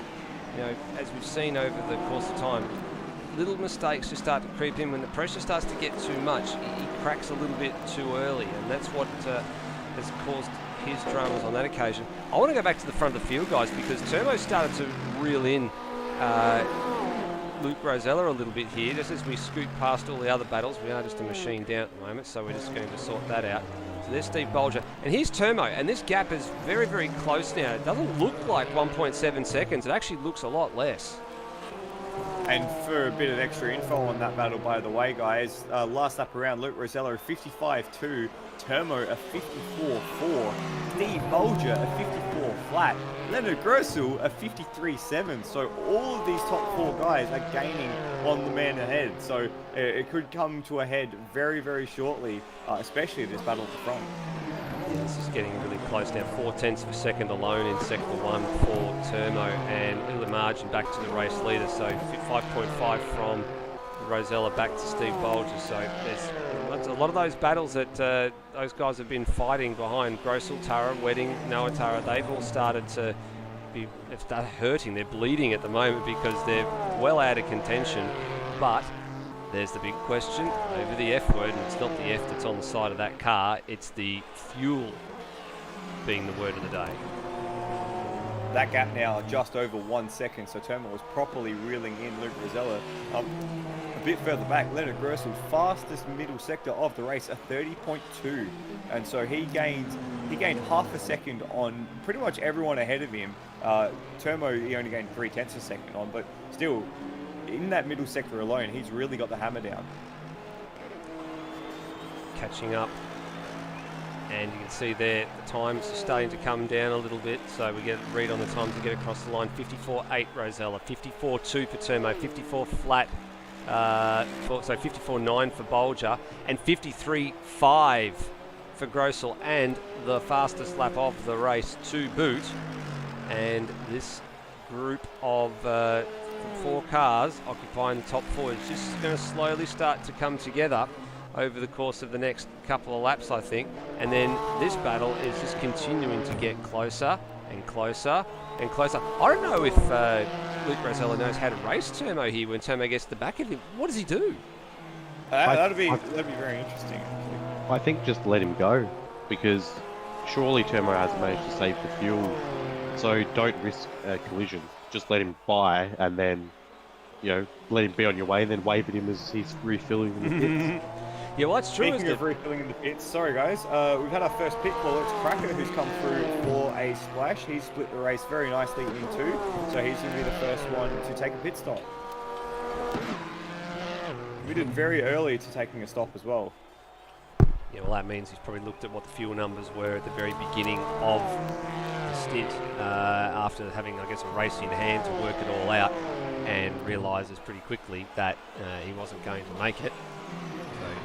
as we've seen over the course of time, little mistakes just start to creep in. When the pressure starts to get too much, he cracks a little bit too early, and that's what has caused his dramas on that occasion. I want to go back to the front of the field, guys, because Turbo started to reel in Luke Rosella a little bit here, just as we scoot past all the other battles. We are just a machine down at the moment, so we're just going to sort that out. So there's Steve Bolger, and here's Turmo, and this gap is very, very close now. It doesn't look like 1.7 seconds, it actually looks a lot less. And for a bit of extra info on that battle, by the way, guys, last lap around, Luke Rosella a 55.2, Turmo a 54.4, Steve Bolger a 54 flat, Leonard Grossel a 53.7. So all of these top 4 guys are gaining on the man ahead. So it could come to a head very, very shortly, especially this battle at the front. Yeah, this is getting really close now. 0.4 of a second alone in sector 1 for Turmo, and a little margin back to the race leader. So 5.5 from Rosella back to Steve Bolger. So there's a lot of those battles that those guys have been fighting behind Grossel, Tara, Wedding, Noah Tara. They've all started to they've started hurting. They're bleeding at the moment because they're well out of contention. But there's the big question over the F word, and it's not the F that's on the side of that car, it's the fuel being the word of the day. that gap now just over 1 second. So Termo was properly reeling in Luke Rosella. A bit further back, Leonard Gressel, fastest middle sector of the race, a 30.2, and so he gained half a second on pretty much everyone ahead of him. Termo, he only gained 0.3 seconds on, but still, in that middle sector alone, he's really got the hammer down. Catching up, and you can see there the times are starting to come down a little bit, so we get a read on the times to get across the line. 54.8 Rosella, 54.2 for Termo, 54 flat, so 54.9 for Bolger, and 53.5 for Grossel, and the fastest lap of the race to boot. And this group of 4 cars occupying the top 4 is just going to slowly start to come together over the course of the next couple of laps, I think. And then this battle is just continuing to get closer and closer and closer. I don't know if Luke Rosella knows how to race Termo here when Termo gets to the back of him. What does he do? That'd be very interesting. I think just let him go, because surely Termo hasn't managed to save the fuel, so don't risk a collision. Just let him by, and then, you know, let him be on your way, and then wave at him as he's refilling in the pits. Yeah, well, that's true. Speaking of refilling in the pits, sorry guys, we've had our first pit call. It's Cracker who's come through for a splash. He's split the race very nicely in 2, so he's going to be the first one to take a pit stop. We did very early to taking a stop as well. Yeah, well, that means he's probably looked at what the fuel numbers were at the very beginning of the stint, after having, I guess, a race in hand to work it all out, and realises pretty quickly that he wasn't going to make it.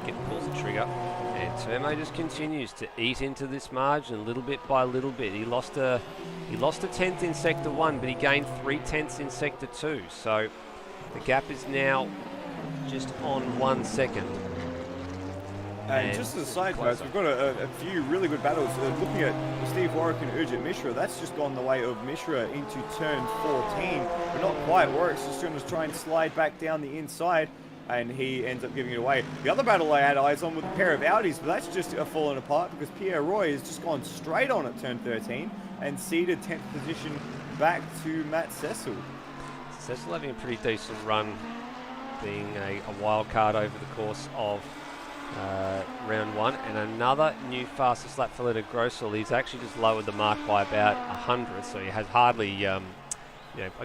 So pulls the trigger, and Termo just continues to eat into this margin little bit by little bit. He lost a 10th in sector 1, but he gained 0.3 in sector 2. So the gap is now just on 1 second. And just as a side note, we've got a few really good battles. Looking at Steve Warwick and Ujit Mishra, that's just gone the way of Mishra into turn 14, but not quite. Warwick's just going to try and slide back down the inside, and he ends up giving it away. The other battle I had eyes on with a pair of Audis, but that's just fallen apart because Pierre Roy has just gone straight on at turn 13 and ceded 10th position back to Matt Cecil. Cecil having a pretty decent run, being a wild card over the course of round 1, and another new fastest lap for Leonard Grossel. He's actually just lowered the mark by about 100, so he has hardly, I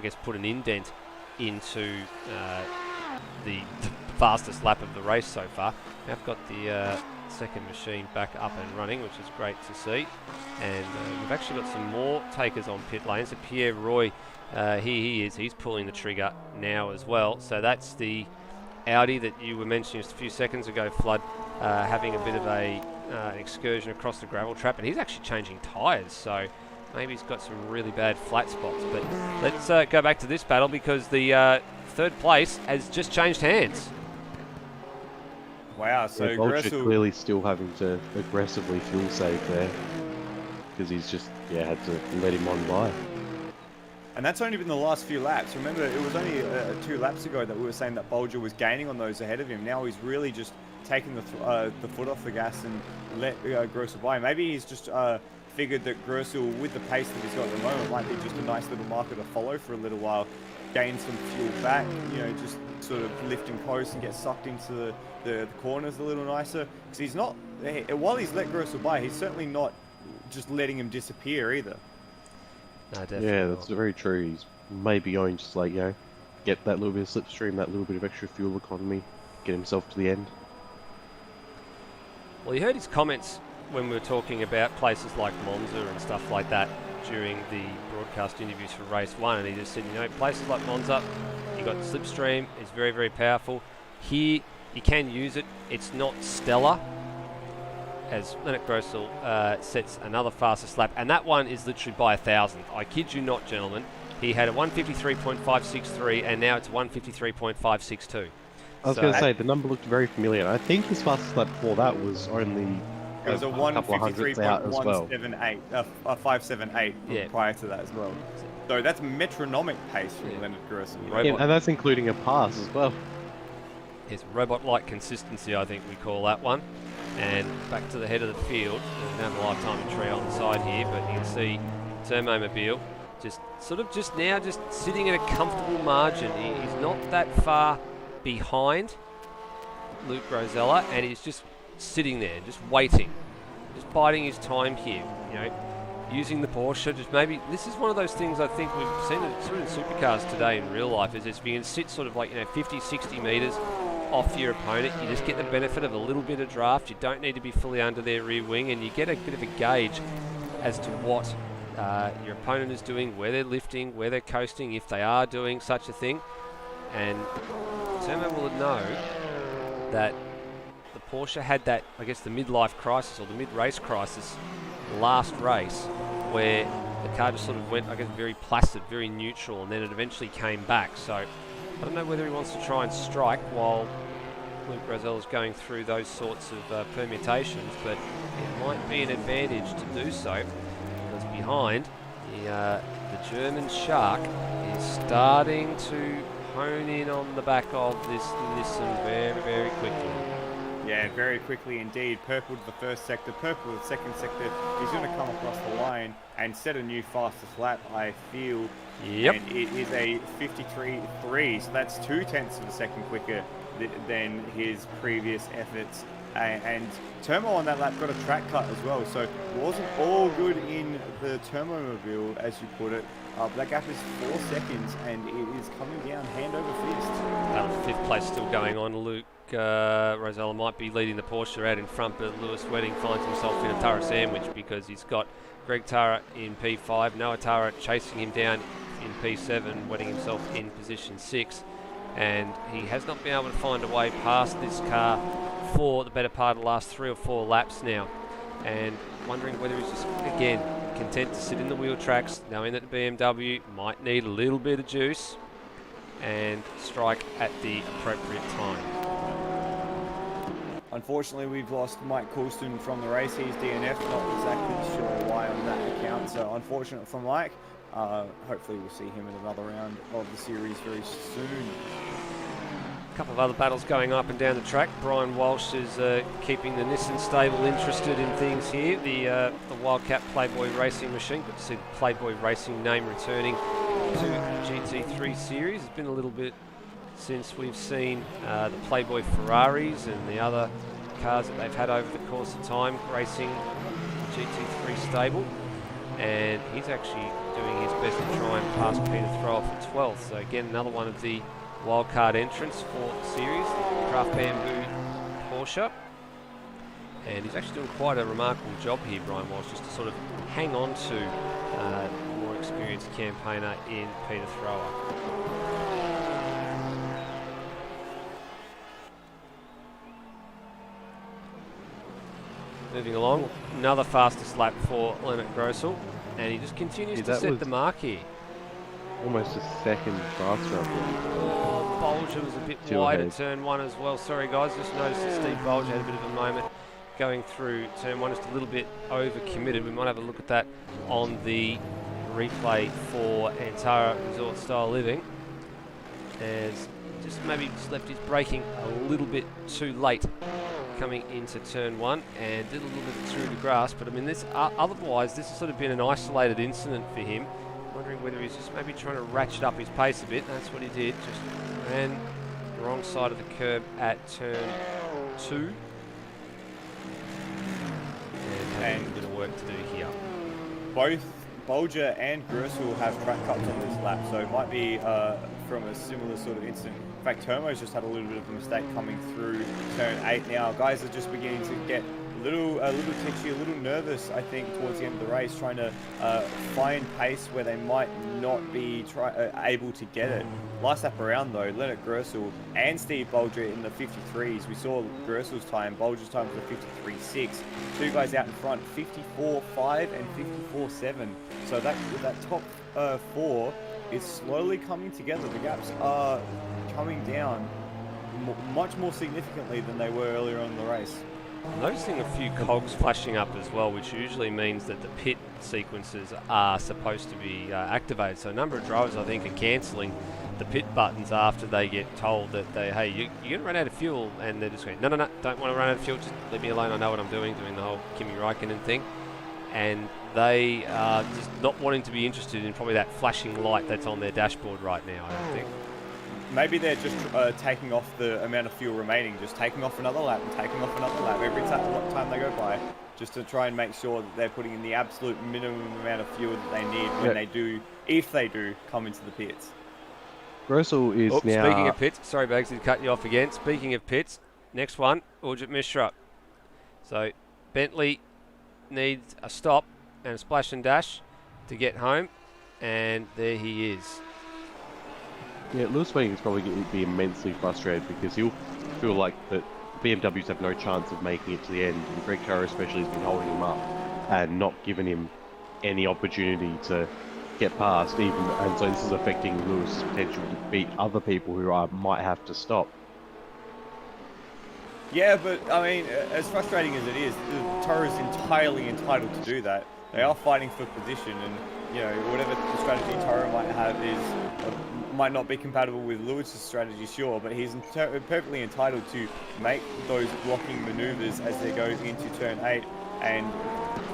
guess, put an indent into the fastest lap of the race so far. Now I've got the second machine back up and running, which is great to see, and we've actually got some more takers on pit lane. So Pierre Roy, he's pulling the trigger now as well. So that's the Audi that you were mentioning just a few seconds ago, Flood, having a bit of an excursion across the gravel trap, and he's actually changing tyres, so maybe he's got some really bad flat spots. But let's go back to this battle, because the third place has just changed hands. Wow, so yeah, Bolger Gressel clearly still having to aggressively fuel save there, because he's just had to let him on by. And that's only been the last few laps. Remember, it was only 2 laps ago that we were saying that Bolger was gaining on those ahead of him. Now he's really just taking the foot off the gas and let Grossel by. Maybe he's just figured that Grossel, with the pace that he's got at the moment, might be just a nice little marker to follow for a little while, gain some fuel back, just sort of lift him close and get sucked into the corners a little nicer. Because he's not, while he's let Grossel by, he's certainly not just letting him disappear either. No, definitely Yeah, not. that's very true. He's maybe going just get that little bit of slipstream, that little bit of extra fuel economy, get himself to the end. Well, you heard his comments when we were talking about places like Monza and stuff like that during the broadcast interviews for race 1, and he just said, places like Monza, you got slipstream, it's very, very powerful. Here, you can use it. It's not stellar, as Leonard Grossel sets another fastest lap, and that one is literally by 1,000th. I kid you not, gentlemen. He had a 153.563, and now it's 153.562. I was going to say, the number looked very familiar. I think his fastest lap before that was only It was a couple of hundredths out as well. 578 prior to that as well. So that's metronomic pace from Leonard Grossel. Yeah, and that's including a pass as well. It's robot-like consistency, I think we call that one. And back to the head of the field. There's no lifetime tree on the side here, but you can see Thermomobile just sitting at a comfortable margin. He's not that far behind Luke Rosella, and he's just sitting there, just waiting, just biding his time here. You know, using the Porsche. Just maybe this is one of those things I think we've seen it sort of in supercars today in real life. Is if you can sit sort of like 50, 60 meters off your opponent, you just get the benefit of a little bit of draft. You don't need to be fully under their rear wing, and you get a bit of a gauge as to what your opponent is doing, where they're lifting, where they're coasting, if they are doing such a thing. And Turbo will know that the Porsche had that, I guess, the midlife crisis or the mid-race crisis last race, where the car just sort of went, I guess, very placid, very neutral, and then it eventually came back. So I don't know whether he wants to try and strike while Luke Rosella's going through those sorts of permutations, but it might be an advantage to do so, because behind, the German Shark is starting to hone in on the back of this Nissan very, very quickly. Yeah, very quickly indeed. Purple to the first sector, purple to the second sector. He's going to come across the line and set a new fastest lap, I feel. Yep. And it is a 53.3, so that's 0.2 of a second quicker than his previous efforts. And Turbo on that lap got a track cut as well, so it wasn't all good in the Turbo-mobile, as you put it. But that gap is 4 seconds, and it is coming down hand over fist. Fifth place still going on. Luke Rosella might be leading the Porsche out in front, but Lewis Wedding finds himself in a Tara sandwich because he's got Greg Tara in P5, Noah Tara chasing him down in P7, Wedding himself in position 6, and he has not been able to find a way past this car for the better part of the last 3 or 4 laps now, and wondering whether he's just, again, content to sit in the wheel tracks, knowing that the BMW might need a little bit of juice and strike at the appropriate time. Unfortunately, we've lost Mike Coulston from the race. He's DNF, not exactly sure why on that account, so unfortunate for Mike. Hopefully we'll see him in another round of the series very soon. A couple of other battles going up and down the track. Brian Walsh is keeping the Nissan stable interested in things here. The Wildcat Playboy Racing machine. Good to see the Playboy Racing name returning to GT3 series. It's been a little bit since we've seen the Playboy Ferraris and the other cars that they've had over the course of time racing the GT3 stable. And he's actually doing his best to try and pass Peter Thrower for 12th. So again, another one of the wildcard entrants for the series, the Craft Bamboo Porsche. And he's actually doing quite a remarkable job here, Brian Walsh, just to sort of hang on to the more experienced campaigner in Peter Thrower. Moving along, another fastest lap for Leonard Grossel, and he just continues to set the mark here. Almost a second faster. Bolger was a bit wide at turn 1 as well. Sorry guys, just noticed that Steve Bolger had a bit of a moment going through turn 1, just a little bit over-committed. We might have a look at that on the replay for Antara Resort Style Living, as just maybe just left his braking a little bit too late coming into turn 1 and did a little bit through the grass. But I mean, this otherwise this has sort of been an isolated incident for him. Wondering whether he's just maybe trying to ratchet up his pace a bit. That's what he did. Just ran the wrong side of the curb at turn 2. And had a bit of work to do here. Both Bolger and Gersel have track cuts on this lap, so it might be from a similar sort of incident. In fact, Termo's just had a little bit of a mistake coming through turn 8 now. Guys are just beginning to get a little titchy, a little nervous, I think, towards the end of the race, trying to find pace where they might not be able to get it. Last lap around, though, Leonard Gersel and Steve Bolger in the 53s. We saw Gersel's time, Bolger's time was a 53.6. Two guys out in front, 54.5 and 54.7. So that top 4 is slowly coming together. The gaps are coming down much more significantly than they were earlier on in the race. I'm noticing a few cogs flashing up as well, which usually means that the pit sequences are supposed to be activated. So a number of drivers, I think, are cancelling the pit buttons after they get told that hey, you're going to run out of fuel, and they're just going, no, don't want to run out of fuel, just leave me alone, I know what I'm doing the whole Kimi Räikkönen thing. and they are just not wanting to be interested in probably that flashing light that's on their dashboard right now, I don't think. Maybe they're just taking off the amount of fuel remaining, just taking off another lap and taking off another lap every time they go by, just to try and make sure that they're putting in the absolute minimum amount of fuel that they need when they do, if they do, come into the pits. Grossel is now... Speaking of pits, sorry Bags, to cut you off again. Speaking of pits, next one, Urjit Mishra. So Bentley needs a stop and a splash and dash to get home, and there he is. Yeah, Lewis Wing is probably going to be immensely frustrated because he'll feel like that BMWs have no chance of making it to the end, and Greg Carr especially has been holding him up and not giving him any opportunity to get past, and so this is affecting Lewis' potential to beat other people who might have to stop. Yeah, but I mean, as frustrating as it is, Toro is entirely entitled to do that. They are fighting for position, and whatever the strategy Toro might have might not be compatible with Lewis's strategy, sure, but he's perfectly entitled to make those blocking maneuvers as they go into turn 8, and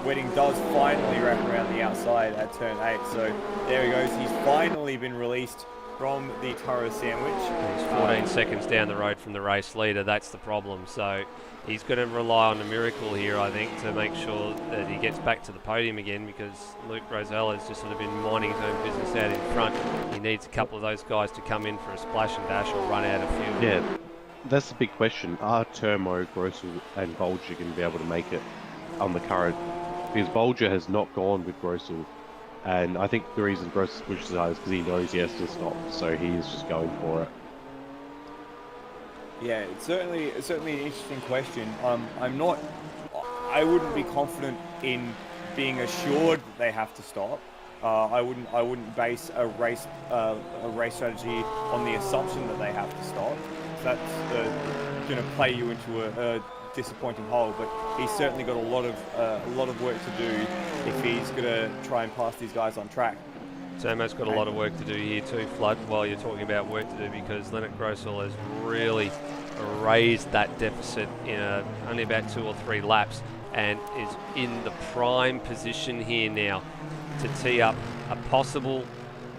Wedding does finally wrap around the outside at turn 8, so there he goes. He's finally been released from the Toro sandwich. He's 14 seconds down the road from the race leader, that's the problem. So he's going to rely on a miracle here, I think, to make sure that he gets back to the podium again, because Luke Rosell has just sort of been minding his own business out in front. He needs a couple of those guys to come in for a splash and dash or run out of fuel. Yeah, that's the big question. Are Turmo, Grossel and Bolger going to be able to make it on the current? Because Bolger has not gone with Grossel. And I think the reason Gross pushes hard is because he knows he has to stop, so he is just going for it. Yeah, it's certainly an interesting question. I wouldn't be confident in being assured that they have to stop. I wouldn't base a race strategy on the assumption that they have to stop. That's going to play you into a disappointing hole, but he's certainly got a lot of work to do if he's going to try and pass these guys on track. Samo's got a lot of work to do here too, Flood, while you're talking about work to do, because Leonard Grossel has really raised that deficit in only about 2 or 3 laps, and is in the prime position here now to tee up a possible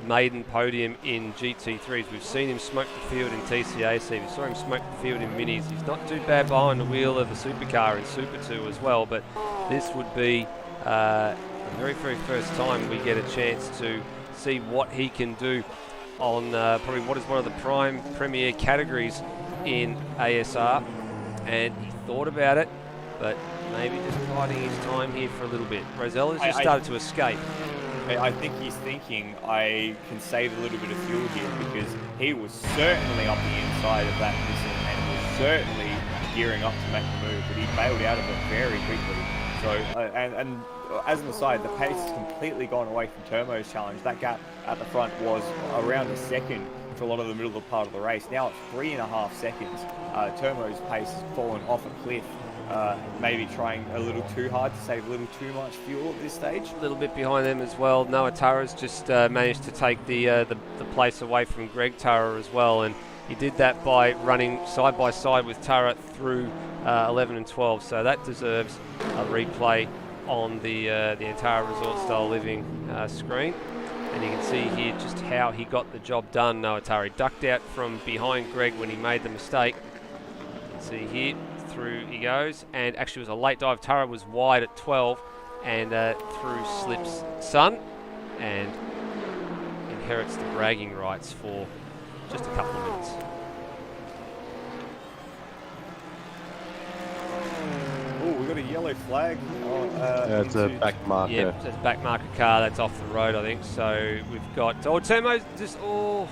maiden podium in GT3s. We've seen him smoke the field in TCAC. We saw him smoke the field in Minis. He's not too bad behind the wheel of the supercar in Super 2 as well, but this would be the very, very first time we get a chance to see what he can do on probably what is one of the prime premier categories in ASR. And he thought about it, but maybe just biding his time here for a little bit. Rosell has just started to escape. I think he's thinking, I can save a little bit of fuel here, because he was certainly up the inside of that Nissan and was certainly gearing up to make the move, but he bailed out of it very quickly. So, and as an aside, the pace has completely gone away from Turmo's challenge. That gap at the front was around a second for a lot of the middle part of the race. Now it's 3.5 seconds. Turmo's pace has fallen off a cliff. Maybe trying a little too hard to save a little too much fuel at this stage. A little bit behind them as well. Noah Tara's just managed to take the place away from Greg Tara as well, and he did that by running side by side with Tara through 11 and 12. So that deserves a replay on the Antara Resort Style Living screen. And you can see here just how he got the job done. Noah Tara ducked out from behind Greg when he made the mistake. You can see here. Through he goes, and actually it was a late dive. Tara was wide at 12 and through slips Sun and inherits the bragging rights for just a couple of minutes. Oh, we got a yellow flag. It's a back marker. Yeah, it's a back marker car that's off the road, I think. So we've got Turmo's just a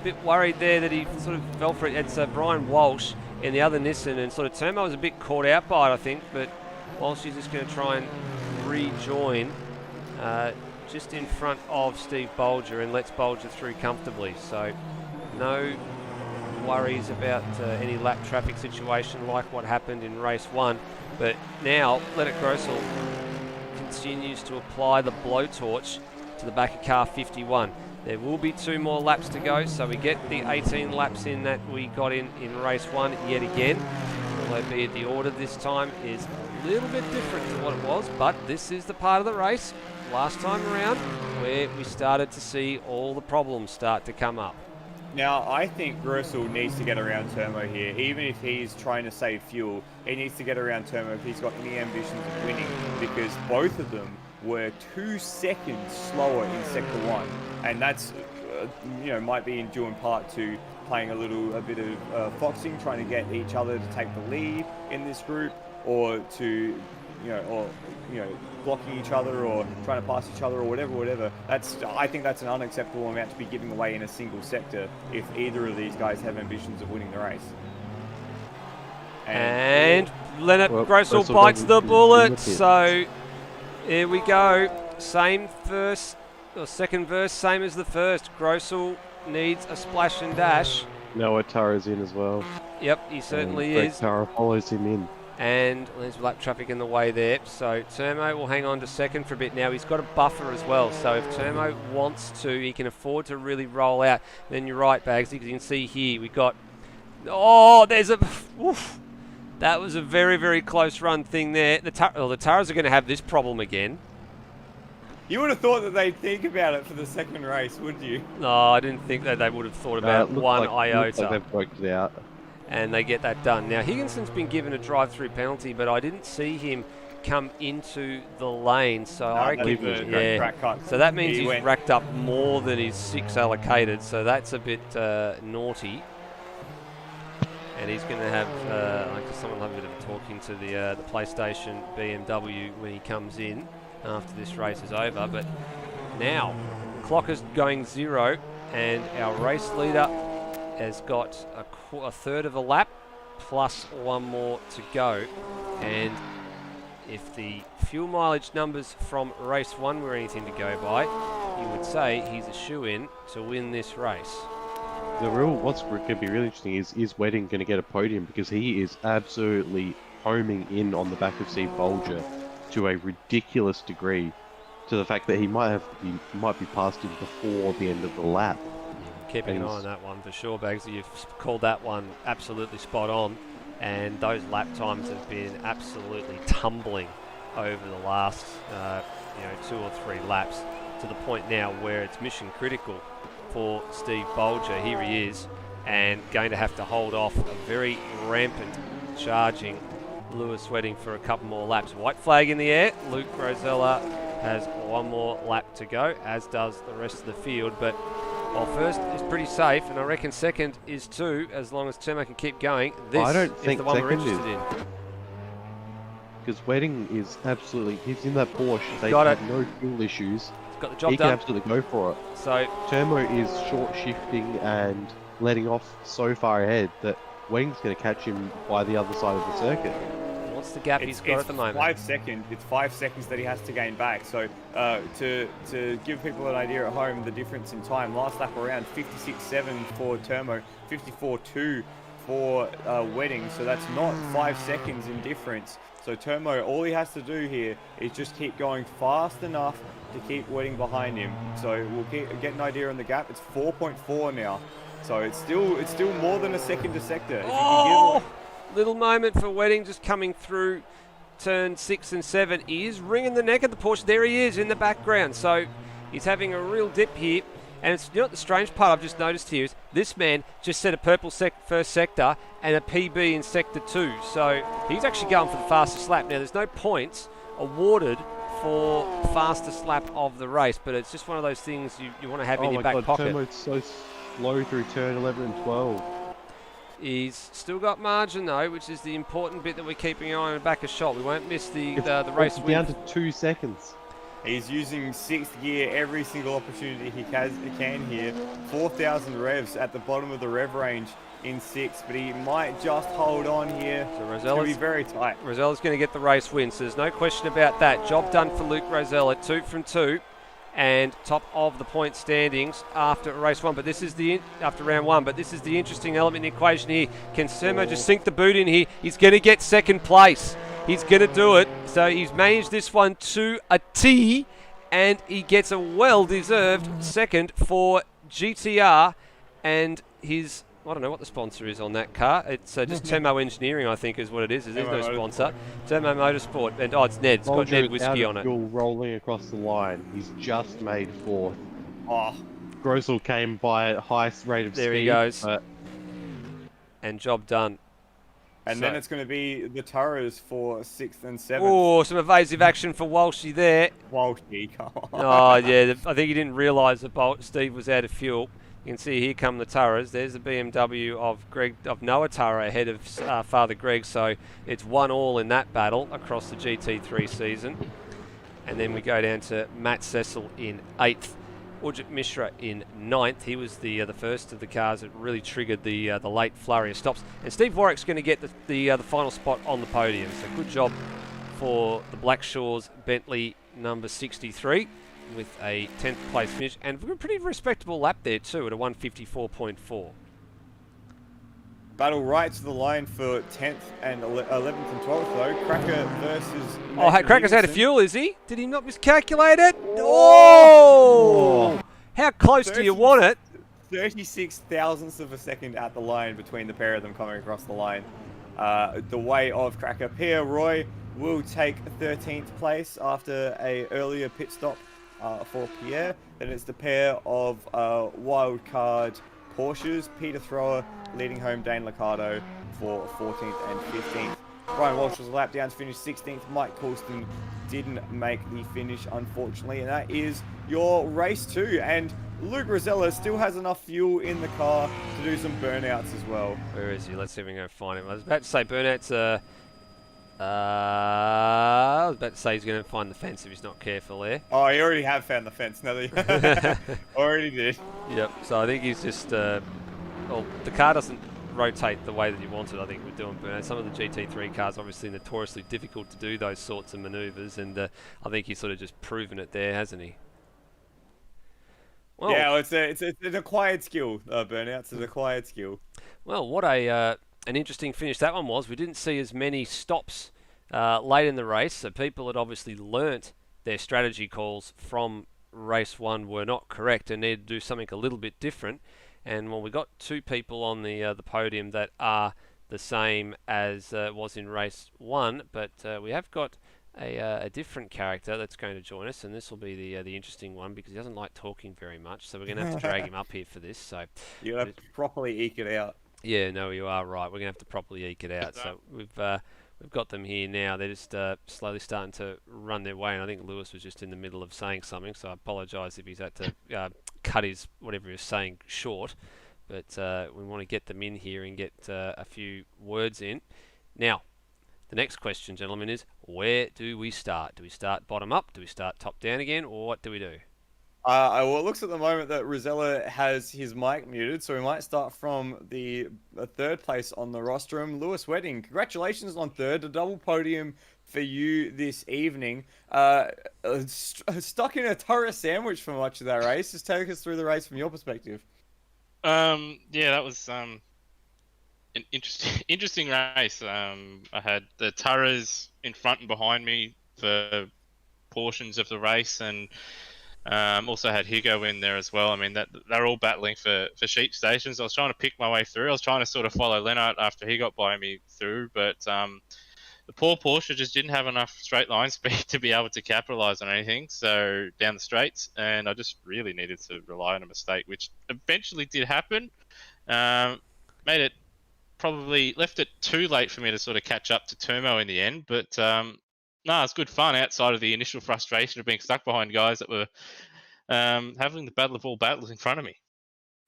bit worried there that he sort of fell for it. It's Brian Walsh in the other Nissan, and sort of Turmo was a bit caught out by it, I think, but Walsh is just going to try and rejoin just in front of Steve Bolger and lets Bolger through comfortably. So no worries about any lap traffic situation like what happened in race 1. But now Leonard Grossel continues to apply the blowtorch to the back of car 51. There will be 2 more laps to go, so we get the 18 laps in that we got in race 1 yet again. Albeit the order this time is little bit different to what it was, but this is the part of the race last time around where we started to see all the problems start to come up. Now, I think Gressel needs to get around Turmo here. Even if he's trying to save fuel, he needs to get around Turmo if he's got any ambitions of winning, because both of them were 2 seconds slower in Sector 1. And that's, might be due in part to playing a bit of foxing, trying to get each other to take the lead in this group, or to, blocking each other or trying to pass each other or whatever. I think that's an unacceptable amount to be giving away in a single sector if either of these guys have ambitions of winning the race. And Leonard Gressel bites the bullet. So here we go. Same second verse, same as the first. Gressel needs a splash and dash. Noah Tara's in as well. Yep, he certainly Greg is. Tara follows him in. And there's lap traffic in the way there. So Turmo will hang on to second for a bit now. He's got a buffer as well. So if Turmo wants to, he can afford to really roll out. Then you're right, Bagsy, because you can see here we got... Oh, there's a... Oof. That was a very, very close run thing there. The Taras are going to have this problem again. You would have thought that they'd think about it for the second race, wouldn't you? No, I didn't think that they would have thought about one iota. Like they've worked it out. And they get that done. Now, Higginson's been given a drive-through penalty, but I didn't see him come into the lane, so I reckon, so that means he's racked up more than his 6 allocated, so that's a bit naughty. And he's going to have, someone will have a bit of a talking to the PlayStation BMW when he comes in after this race is over. But now, the clock is going 0, and our race leader has got a third of a lap plus 1 more to go. And if the fuel mileage numbers from race 1 were anything to go by, you would say he's a shoo-in to win this race. What's going to be really interesting is Wedding going to get a podium, because he is absolutely homing in on the back of Steve Bolger to a ridiculous degree, to the fact that he might be past him before the end of the lap. Keeping an eye on that one for sure, Bags. You've called that one absolutely spot on, and those lap times have been absolutely tumbling over the last 2 or 3 laps, to the point now where it's mission critical for Steve Bolger. Here he is, and going to have to hold off a very rampant charging Lewis Wedding for a couple more laps. White flag in the air. Luke Rosella has 1 more lap to go, as does the rest of the field. But while first is pretty safe, and I reckon second is too, as long as Turmo can keep going. This is the one we're interested in. Because Wedding is absolutely, he's in that Porsche. They got have no fuel issues. He's got the job he done. Can absolutely go for it. So Turmo is short shifting and letting off so far ahead that Wedding's going to catch him by the other side of the circuit. What's the gap he's got at the moment? 5 seconds. It's 5 seconds that he has to gain back. So to give people an idea at home, the difference in time, last lap around 56.7 for Turmo, 54.2 for Wedding. So that's not 5 seconds in difference. So Turmo, all he has to do here is just keep going fast enough to keep Wedding behind him. So we'll get an idea on the gap. It's 4.4 now. So it's still more than a second to sector. Oh! Little moment for Wedding, just coming through turn 6 and 7. He is wringing the neck of the Porsche. There he is in the background. So he's having a real dip here. And it's, the strange part I've just noticed here is this man just set a purple first sector and a PB in sector 2. So he's actually going for the fastest lap. Now, there's no points awarded for fastest lap of the race, but it's just one of those things you want to have in your back pocket. Turmo's so slow through turn 11 and 12. He's still got margin though, which is the important bit that we're keeping an eye on the back of shot. We won't miss the race win. Down to 2 seconds. He's using 6th gear every single opportunity he can here. 4,000 revs at the bottom of the rev range in 6th, but he might just hold on here. So Rosella's be very tight. Rosella's going to get the race win, so there's no question about that. Job done for Luke Rosella, 2 from 2. And top of the point standings after race 1. But this is after round 1. But this is the interesting element in the equation here. Can Surmo just sink the boot in here? He's going to get second place. He's going to do it. So he's managed this one to a T, and he gets a well-deserved second for GTR, and his I don't know what the sponsor is on that car. It's just Temo Engineering, I think, is what it is. There's no Temo sponsor. Temo Motorsport. And, it's Ned. It's got Ned Bolger is out whiskey of on it. fuel rolling across the line. He's just made 4th. Oh, Grossel came by at highest rate of There speed. he goes. But And job done. and then it's going to be the Turas for 6th and 7th. Oh, some evasive action for Walshy there. Walshy, come on. Oh, yeah. I think he didn't realise that Steve was out of fuel. You can see here come the Turas. There's the BMW of Noah Turra ahead of Father Greg. So it's 1-1 in that battle across the GT3 season. And then we go down to Matt Cecil in 8th. Ujit Mishra in 9th. He was the first of the cars that really triggered the late flurry of stops. And Steve Warwick's going to get the final spot on the podium. So good job for the Blackshaws Bentley number 63 with a 10th place finish. And a pretty respectable lap there too at a 154.4. Battle right to the line for 10th and 11th and 12th though. Cracker versus Oh, Nathan Cracker's out of Higginson. fuel, is he? Did he not miscalculate it? Oh! How close do you want it? 36 thousandths of a second at the line between the pair of them coming across the line. The way of Cracker. Pierre Roy will take 13th place after a earlier pit stop for Pierre. Then it's the pair of wildcard Porsches. Peter Thrower leading home Dane Liccardo for 14th and 15th. Brian Walsh was a lap down to finish 16th. Mike Coulston didn't make the finish, unfortunately. And that is your race 2. And Luke Rosella still has enough fuel in the car to do some burnouts as well. Where is he? Let's see if we can go find him. I was about to say burnouts. I was about to say he's going to find the fence if he's not careful there. Oh, you already have found the fence. No, already did. Yep. So I think he's just. Well, the car doesn't rotate the way that you want it. I think we're doing burnouts. Some of the GT3 cars obviously notoriously difficult to do those sorts of manoeuvres, and I think he's sort of just proven it there, hasn't he? Well, Yeah, well, it's an acquired skill. Burnouts an acquired skill. Well, what an interesting finish that one was. We didn't see as many stops late in the race, so people had obviously learnt their strategy calls from race 1 were not correct and needed to do something a little bit different. And well, we got 2 people on the podium that are the same as was in race 1, but we have got a different character that's going to join us, and this will be the interesting one because he doesn't like talking very much, so we're going to have to drag him up here for this. So You have to properly eke it out. yeah, no, you are right. We're going to have to properly eke it out. So we've got them here now. They're just slowly starting to run their way, and I think Lewis was just in the middle of saying something, so I apologise if he's had to cut his whatever he was saying short. But we want to get them in here and get a few words in. Now, the next question, gentlemen, is where do we start? Do we start bottom up? Do we start top down again? Or what do we do? Well, it looks at the moment that Rosella has his mic muted, so we might start from the 3rd place on the rostrum. Lewis Wedding, congratulations on 3rd, a double podium for you this evening. Stuck in a Torah sandwich for much of that race. Just take us through the race from your perspective. Yeah, that was an interesting race. I had the Turras in front and behind me for portions of the race, and also had Higo in there as well. I mean, they're all battling for sheep stations. I was trying to pick my way through. I was trying to sort of follow Lennart after he got by me through, but the poor Porsche just didn't have enough straight line speed to be able to capitalise on anything. So down the straights, and I just really needed to rely on a mistake, which eventually did happen. Made it probably left it too late for me to sort of catch up to Turmo in the end, but no, it's good fun outside of the initial frustration of being stuck behind guys that were having the battle of all battles in front of me.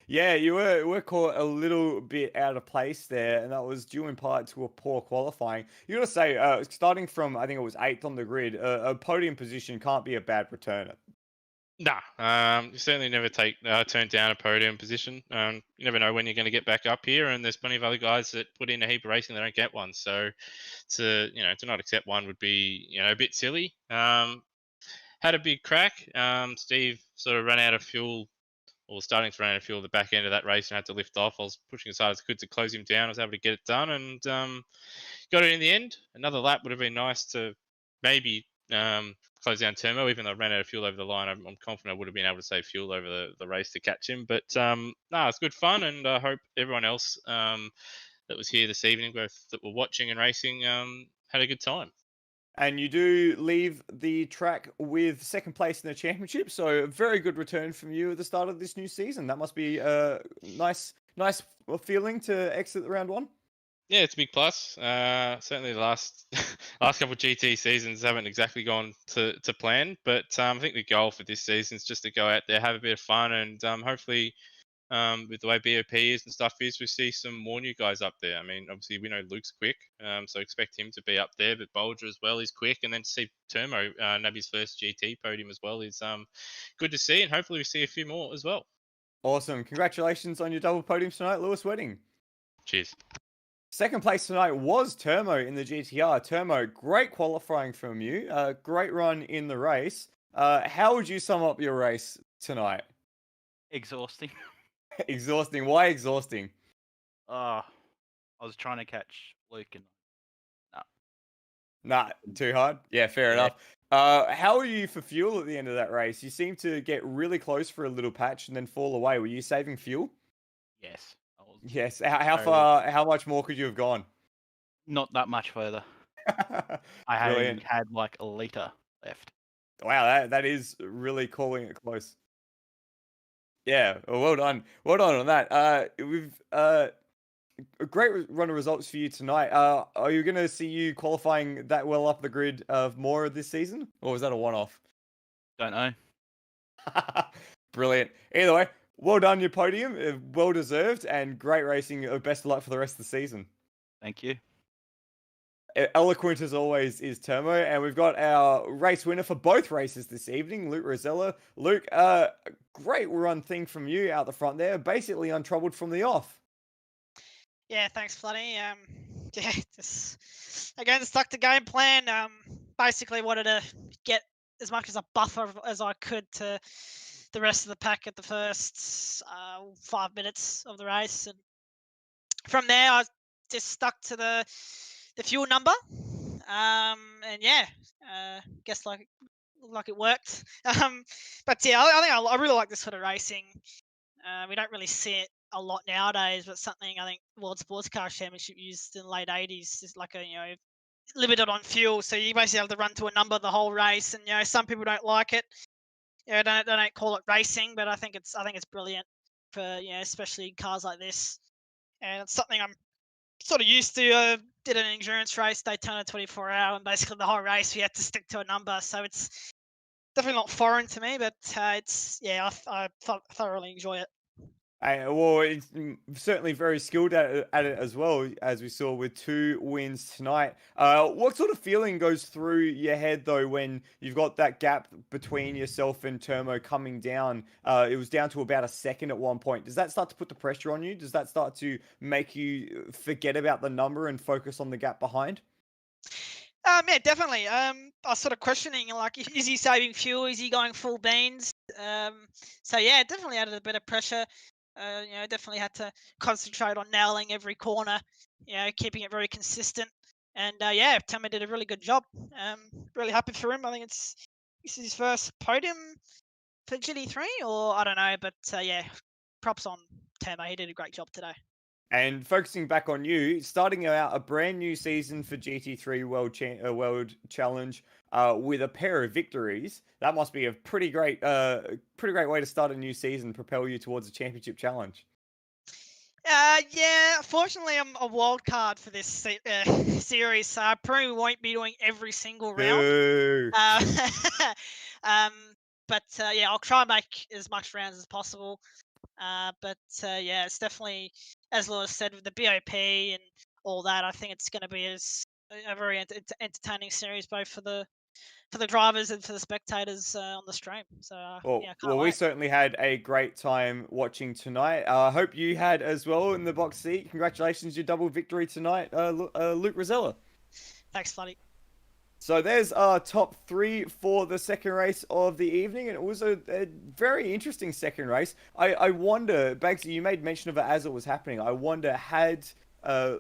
Yeah, you were caught a little bit out of place there, and that was due in part to a poor qualifying. You got to say, starting from, I think it was 8th on the grid, a podium position can't be a bad return. Nah, you certainly never turn down a podium position. You never know when you're going to get back up here, and there's plenty of other guys that put in a heap of racing that don't get one. So to not accept one would be a bit silly. Had a big crack. Steve sort of ran out of fuel, or starting to run out of fuel at the back end of that race, and had to lift off. I was pushing as hard as I could to close him down. I was able to get it done, and got it in the end. Another lap would have been nice to maybe close down Turmo. Even though I ran out of fuel over the line, I'm confident I would have been able to save fuel over the race to catch him. But it's good fun, and I hope everyone else that was here this evening, both that were watching and racing, had a good time. And you do leave the track with second place in the championship, so a very good return from you at the start of this new season. That must be a nice feeling to exit round one. Yeah, it's a big plus. Certainly the last couple of GT seasons haven't exactly gone to plan, but I think the goal for this season is just to go out there, have a bit of fun, and hopefully, with the way BOP is and stuff is, we see some more new guys up there. I mean, obviously we know Luke's quick, so expect him to be up there, but Bolger as well is quick, and then to see Turmo nab his first GT podium as well is good to see, and hopefully we see a few more as well. Awesome. Congratulations on your double podium tonight, Lewis Wedding. Cheers. Second place tonight was Turmo in the GTR. Turmo, great qualifying from you. Great run in the race. How would you sum up your race tonight? Exhausting. Exhausting. Why exhausting? I was trying to catch Luke and Nah, too hard? Yeah, fair enough. How were you for fuel at the end of that race? You seemed to get really close for a little patch and then fall away. Were you saving fuel? yes, I was Yes. How Very- far, how much more could you have gone? not that much further. I Brilliant. had like a liter left. Wow, that is really calling it close. Yeah, well done. Well done on that. We've a great run of results for you tonight. Are you going to see you qualifying that well up the grid of more this season, or was that a one-off? Don't know. Brilliant. Either way, well done your podium. Well deserved and great racing. Best of luck for the rest of the season. Thank you. Eloquent as always is Turmo, and we've got our race winner for both races this evening, Luke Rosella. Luke, great run thing from you out the front there, basically untroubled from the off. Yeah, thanks, Floody. Yeah, just again stuck to game plan. Basically wanted to get as much as a buffer as I could to the rest of the pack at the first 5 minutes of the race, and from there I just stuck to the fuel number. And yeah, guess like it worked. But yeah, I think I really like this sort of racing. We don't really see it a lot nowadays, but something I think World Sports Car Championship used in the late 80s is like a limited on fuel, so you basically have to run to a number the whole race, and some people don't like it. They don't call it racing, but I think it's brilliant for especially cars like this, and it's something I'm sort of used to. Did an endurance race, Daytona 24 hour, and basically the whole race we had to stick to a number, so it's definitely not foreign to me, but it's I thoroughly enjoy it. Well, it's certainly very skilled at it as well, as we saw with 2 wins tonight. What sort of feeling goes through your head, though, when you've got that gap between yourself and Turmo coming down? It was down to about a second at one point. Does that start to put the pressure on you? Does that start to make you forget about the number and focus on the gap behind? Yeah, definitely. I was sort of questioning, like, is he saving fuel? Is he going full beans? So yeah, it definitely added a bit of pressure. Definitely had to concentrate on nailing every corner, keeping it very consistent. And yeah, Tama did a really good job. Really happy for him. I think this is his first podium for GT3, or I don't know, but yeah, props on Tama. He did a great job today. And focusing back on you, starting out a brand new season for GT3 World Challenge with a pair of victories, that must be a pretty great way to start a new season, propel you towards a championship challenge. Yeah, fortunately I'm a wild card for this series, so I probably won't be doing every single round. Boo. But yeah, I'll try and make as much rounds as possible. But yeah, it's definitely, as Lewis said, with the BOP and all that, I think it's going to be a very entertaining series, both for the drivers and for the spectators on the stream. So yeah, can't we wait. certainly had a great time watching tonight. I hope you had as well in the box seat. Congratulations, your double victory tonight, Luke Rosella. Thanks, Floody. So there's our top 3 for the second race of the evening, and it was a very interesting second race. I wonder, Banksy, you made mention of it as it was happening. I wonder, had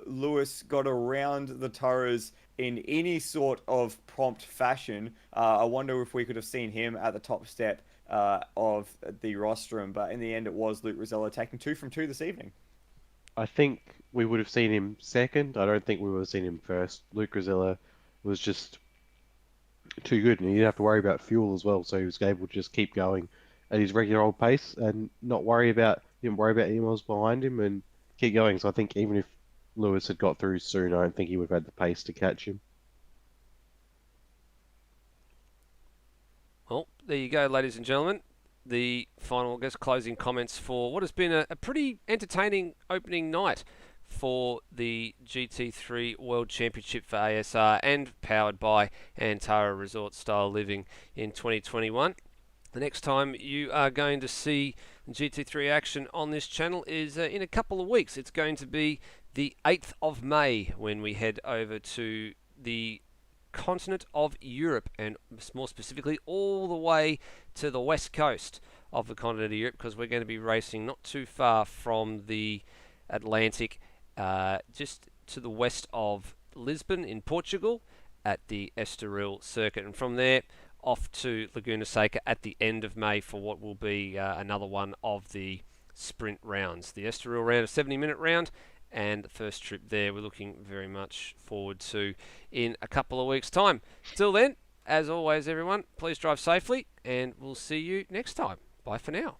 Lewis got around the Torres in any sort of prompt fashion, I wonder if we could have seen him at the top step of the rostrum. But in the end, it was Luke Rosella taking 2 from 2 this evening. I think we would have seen him second. I don't think we would have seen him first. Luke Rosella was just too good, and he didn't have to worry about fuel as well, so he was able to just keep going at his regular old pace and not didn't worry about anyone else behind him and keep going. So I think even if Lewis had got through soon, I don't think he would have had the pace to catch him. Well, there you go, ladies and gentlemen. The final, I guess, closing comments for what has been a pretty entertaining opening night for the GT3 World Championship for ASR and powered by Antara Resort Style Living in 2021. The next time you are going to see GT3 action on this channel is in a couple of weeks. It's going to be the 8th of May when we head over to the continent of Europe, and more specifically all the way to the west coast of the continent of Europe, because we're going to be racing not too far from the Atlantic, just to the west of Lisbon in Portugal at the Estoril circuit, and from there off to Laguna Seca at the end of May for what will be another one of the sprint rounds. The Estoril round, a 70-minute round, and the first trip there we're looking very much forward to in a couple of weeks' time. Till then, as always, everyone, please drive safely, and we'll see you next time. Bye for now.